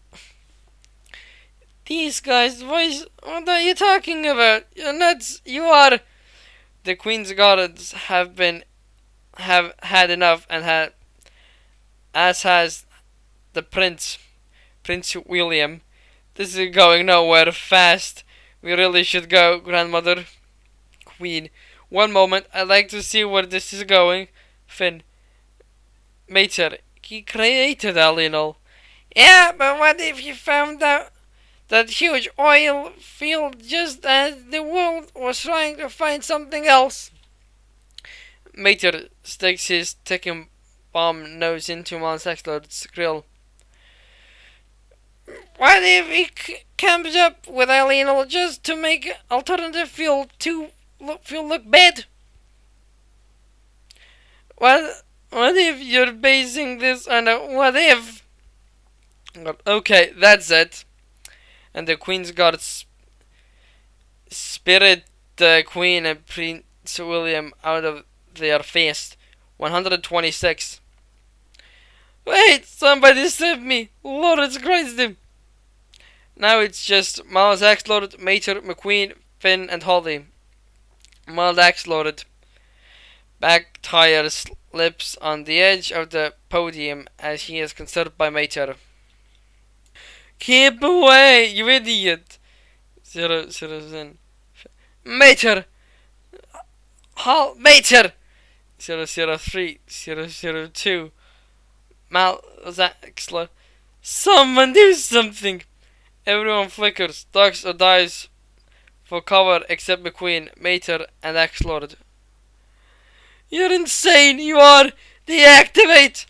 Disguised voice? What are you talking about? You're nuts. You are. The Queen's guards have had enough, and as has the Prince William. This is going nowhere fast. We really should go, Grandmother. Queen. One moment, I'd like to see where this is going. Finn. Mater, he created Alinol. Yeah, but what if he found out that huge oil field just as the world was trying to find something else? Mater sticks his ticking bomb nose into Miles Axelord's grill. What if he comes up with Alinol just to make alternative fuel look bad? What if you're basing this on a what if? Okay, that's it. And the Queen's guards spirit the Queen and Prince William out of their feast. 126. Wait, somebody save me! Lawrence Christ him! Now it's just Miles Axelord, Mater, McQueen, Finn, and Holly. Miles Axelord. Back tire slips on the edge of the podium as he is considered by Mater. Keep away, you idiot! 007. Mater! Halt, Mater! 003, 002. Miles Axelord. Someone do something! Everyone flickers, ducks or dives for cover except McQueen, Mater, and Axelord. You're insane, you are! Deactivate!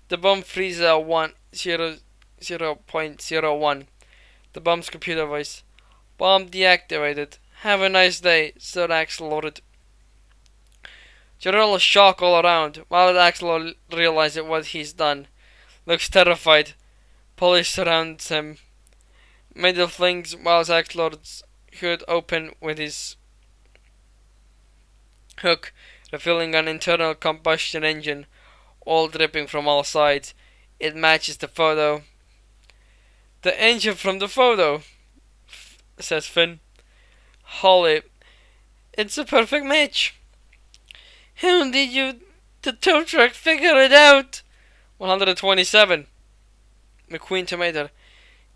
The bomb freezes at 0.01. The bomb's computer voice. Bomb deactivated. Have a nice day, Sir Axelord. General shock all around. While Axelord realizes what he's done. Looks terrified. Police surrounds him. Mater flings Miles Axelord's hood open with his hook, revealing an internal combustion engine, all dripping from all sides. It matches the photo. The engine from the photo, says Finn. Holly, it's a perfect match. How did the tow truck, figure it out? 127. McQueen to Mater.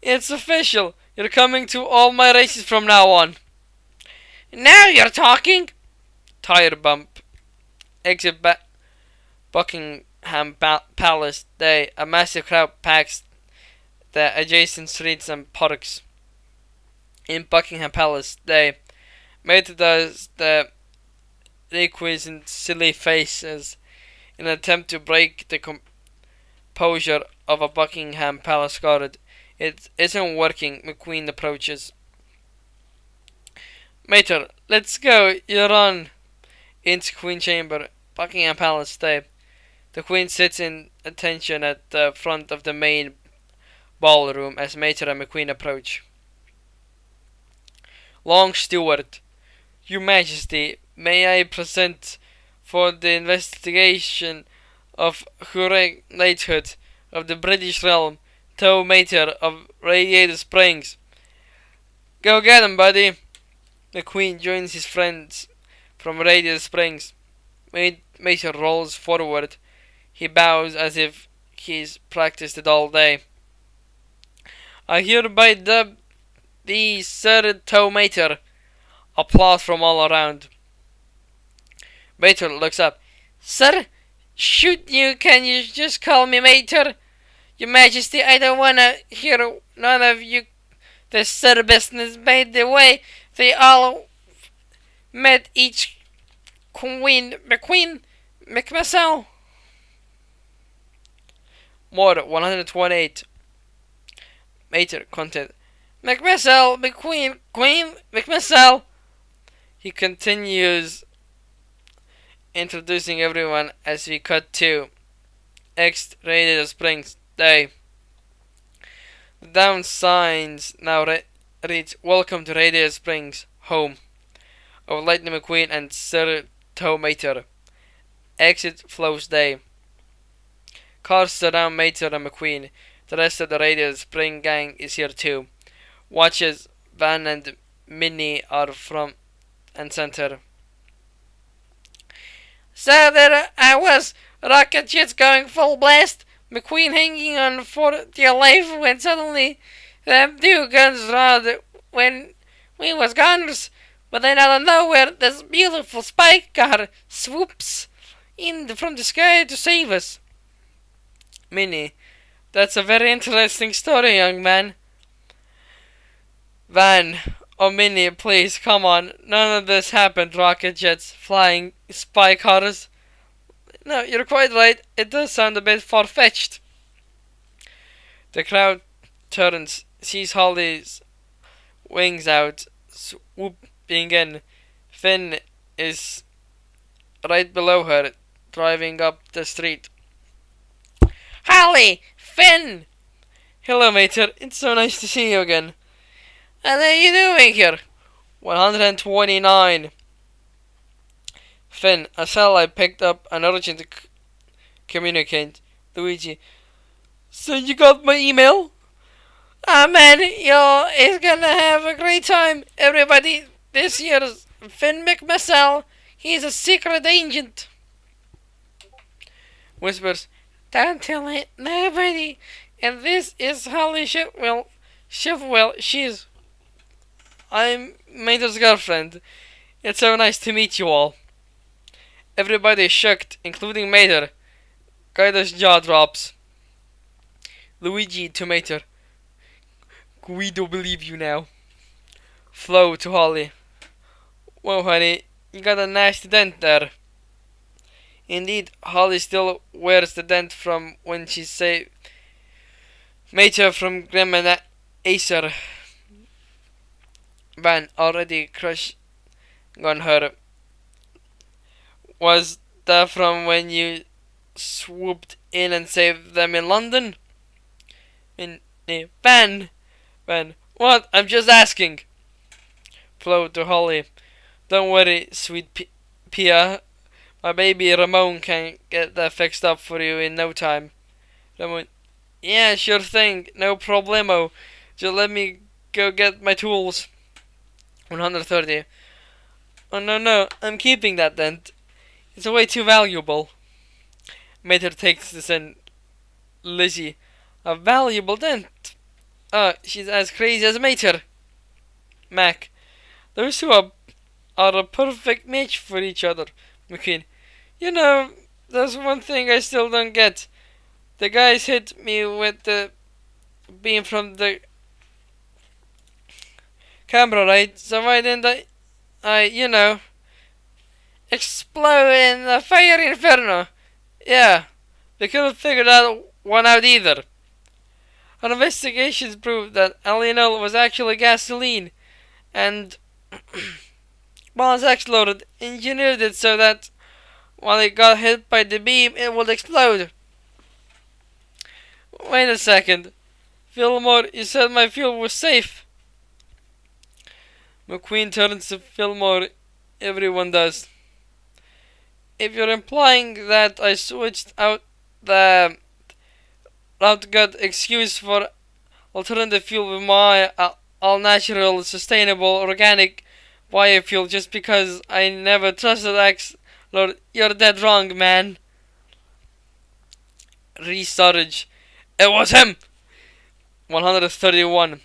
It's official. You're coming to all my races from now on. Now you're talking. Tire bump. Exit Buckingham Palace Day. A massive crowd packs the adjacent streets and parks. In Buckingham Palace Day, Mater does the requisite silly faces in an attempt to break the composure of a Buckingham Palace guard. It isn't working. McQueen approaches. Mater, let's go. You're on. Into Queen Chamber. Buckingham Palace Day. The Queen sits in attention at the front of the main ballroom as Mater and McQueen approach. Long Steward. Your Majesty, may I present for the investigation of Knighthood of the British realm, Tow Mater of Radiator Springs. Go get him, buddy. McQueen joins his friends from Radiator Springs. Mater rolls forward. He bows as if he's practiced it all day. I hereby dub thee Sir Tow Mater. Applause from all around. Mater looks up. Sir, shoot you, can you just call me Mater? Your Majesty, I don't wanna hear none of you the sir business. By the way, they all met each Queen. McQueen, McMissile. More 128. Mater content. McMissile, McQueen, Queen, McMissile. He continues introducing everyone as we cut to X Radiator Springs Day. The down signs now reads "Welcome to Radiator Springs, home of Lightning McQueen and Sir Tow Mater. Exit flows day. Cars surround Mater and McQueen. The rest of the Radiator Spring gang is here too. Watches, Van and Minnie are from and center. So there I was, rocket jets going full blast, McQueen hanging on for dear life when suddenly them two guns round when we was gunners. But then out of nowhere this beautiful spy car swoops in from the sky to save us. Minnie, that's a very interesting story, young man. Van, oh Minnie, please, come on. None of this happened, rocket jets, flying spy cars. No, you're quite right. It does sound a bit far-fetched. The crowd turns, sees Holly's wings out, swooping in. Finn is right below her, driving up the street. Holly! Finn! Hello, Mater. It's so nice to see you again. What are you doing here? 129. Finn, a cell I picked up an urgent communicate. Luigi. So you got my email? Ah man, is gonna have a great time. Everybody, this year's Finn McMissile. He's a secret agent. Whispers. Don't tell it, nobody. And this is Holly Shipwell. I'm Mater's girlfriend. It's so nice to meet you all. Everybody is shocked, including Mater. Guido's jaw drops. Luigi to Mater. Guido believe you now. Flo to Holly. Whoa, honey, you got a nasty dent there. Indeed, Holly still wears the dent from when she saved Mater from Grim and Acer. Van, already crushing on her. Was that from when you swooped in and saved them in London? Van, what? I'm just asking. Flo to Holly. Don't worry, sweet Pia. My baby Ramon can get that fixed up for you in no time. Ramon. Yeah, sure thing. No problemo. Just let me go get my tools. 130. Oh no, I'm keeping that dent. It's way too valuable. Mater takes this in. Lizzie. A valuable dent. She's as crazy as Mater. Mac. Those two are a perfect match for each other. McQueen. There's one thing I still don't get. The guys hit me with the beam from the camera, right? So why didn't I explode in the fire inferno? Yeah, they couldn't figure that one out either. Our investigations proved that Alienol was actually gasoline, and once exploded, engineered it so that while it got hit by the beam, it would explode. Wait a second. Fillmore, you said my fuel was safe. McQueen turns to Fillmore. Everyone does. If you're implying that I switched out the route gut excuse for alternative fuel with my all-natural, sustainable, organic biofuel just because I never trusted Lord, you're dead wrong, man. Resurge. It was him! 131.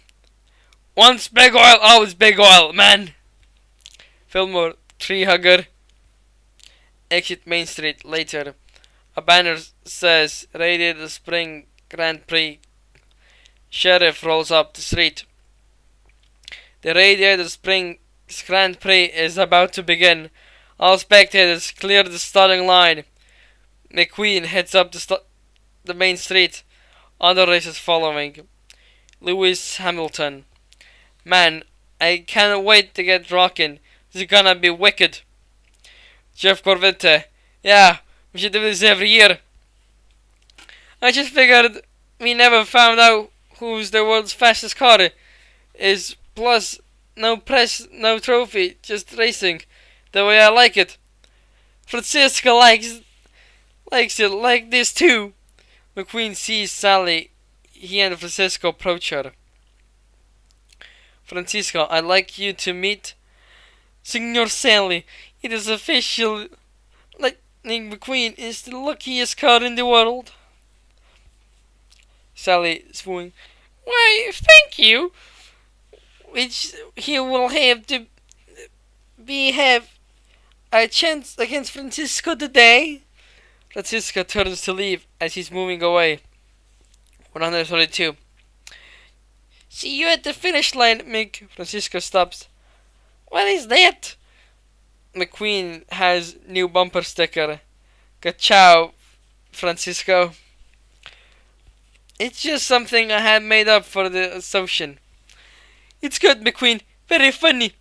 Once big oil, always big oil, man. Fillmore, tree hugger. Exit Main Street later. A banner says Radiator Spring Grand Prix. Sheriff rolls up the street. The Radiator Springs Grand Prix is about to begin. All spectators clear the starting line. McQueen heads up the main street. Other racers following. Lewis Hamilton. Man, I can't wait to get rockin'. This is gonna be wicked. Jeff Corvette. Yeah, we should do this every year. I just figured we never found out who's the world's fastest car is. Plus, no press, no trophy, just racing. The way I like it. Francisco likes it like this too. McQueen sees Sally. He and Francisco approach her. Francisco, I'd like you to meet Signor Sally. It is official. Lightning McQueen is the luckiest car in the world. Sally swooning. Why, thank you. Which he will have to have a chance against Francisco today. Francisco turns to leave as he's moving away. 132. See you at the finish line, Mick. Francisco stops. What is that? McQueen has new bumper sticker. Ka-chow, Francisco. It's just something I had made up for the occasion. It's good, McQueen. Very funny.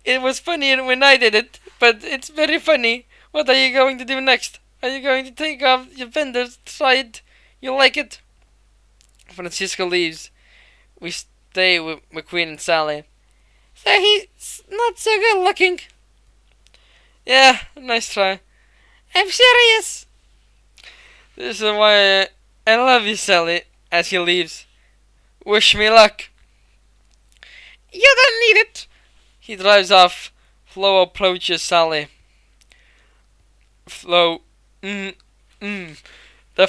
It was funnier when I did it, but it's very funny. What are you going to do next? Are you going to take off your fenders, try it? You like it? Francisco leaves. We stay with McQueen and Sally. So he's not so good looking. Yeah, nice try. I'm serious. This is why I love you, Sally, as he leaves. Wish me luck. You don't need it. He drives off. Flo approaches Sally. Flo, that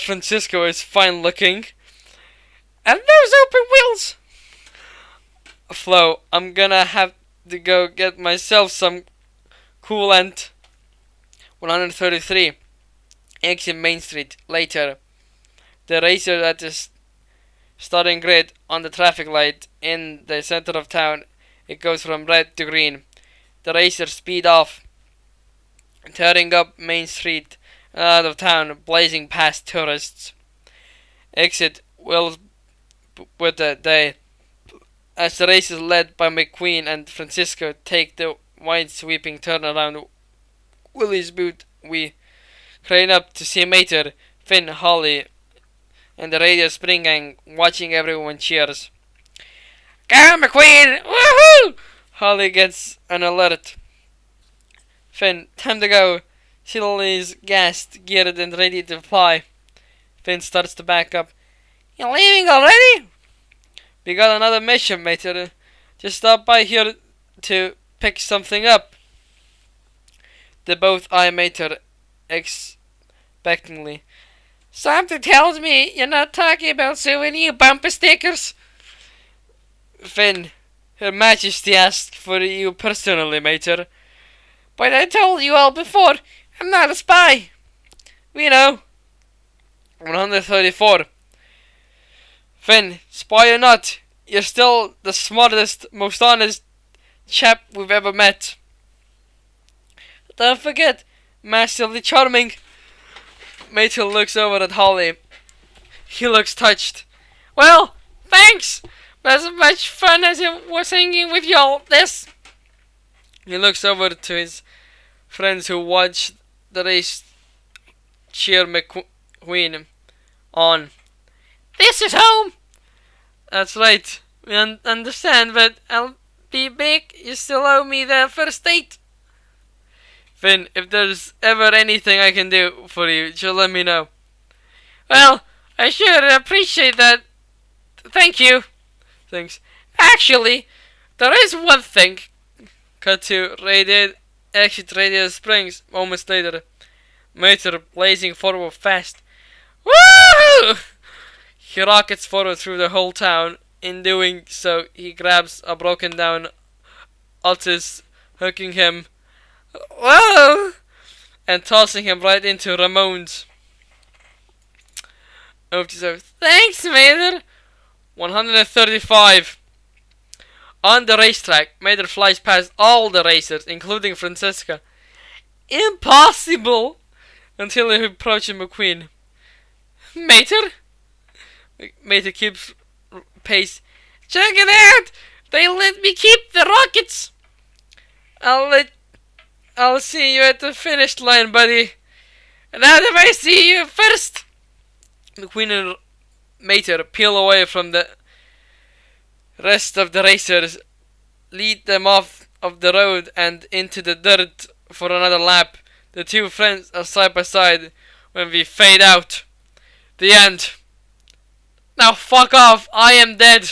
Francisco is fine looking. And those open wheels. Flo, I'm gonna have to go get myself some coolant. 133. Exit Main Street. Later. The racer at the starting grid on the traffic light in the center of town. It goes from red to green. The racers speed off, tearing up Main Street and out of town, blazing past tourists. Exit will with the day as the races led by McQueen and Francisco take the wide sweeping turn around Willie's boot. We crane up to see Mater, Finn, Holly, and the Radio Spring Gang watching. Everyone cheers. Go McQueen! Woohoo! Holly gets an alert. Finn, time to go. Silly's gassed, geared and ready to fly. Finn starts to back up. You're leaving already? We got another mission, Mater. Just stop by here to pick something up. They both eye Mater expectantly. Something tells me you're not talking about souvenir bumper stickers. Finn, Her Majesty asked for you personally, Mater. But I told you all before, I'm not a spy. We know. 134. Finn, spy or not, you're still the smartest, most honest chap we've ever met. Don't forget, massively charming. Mater looks over at Holly. He looks touched. Well, thanks. As much fun as it was hanging with y'all. This. He looks over to his friends who watch the race cheer McQueen on. This is home. That's right. We understand, but I'll be back. You still owe me the first date. Finn, if there's ever anything I can do for you, just let me know. Well, I sure appreciate that. Thank you. Thanks. Actually, there is one thing. Cut to exit Radio Springs. Moments later, Mater blazing forward fast. Woo! He rockets forward through the whole town. In doing so, he grabs a broken down Otis, hooking him. Whoa! And tossing him right into Ramon's. Thanks, Mater. 135. On the racetrack, Mater flies past all the racers, including Francesca. Impossible! until he approaches McQueen. Mater? Mater keeps pace. Check it out! They let me keep the rockets! I'll see you at the finish line, buddy. And how do I see you first? McQueen and Mater peel away from the rest of the racers, lead them off of the road and into the dirt for another lap. The two friends are side by side when we fade out. The end. Now fuck off, I am dead.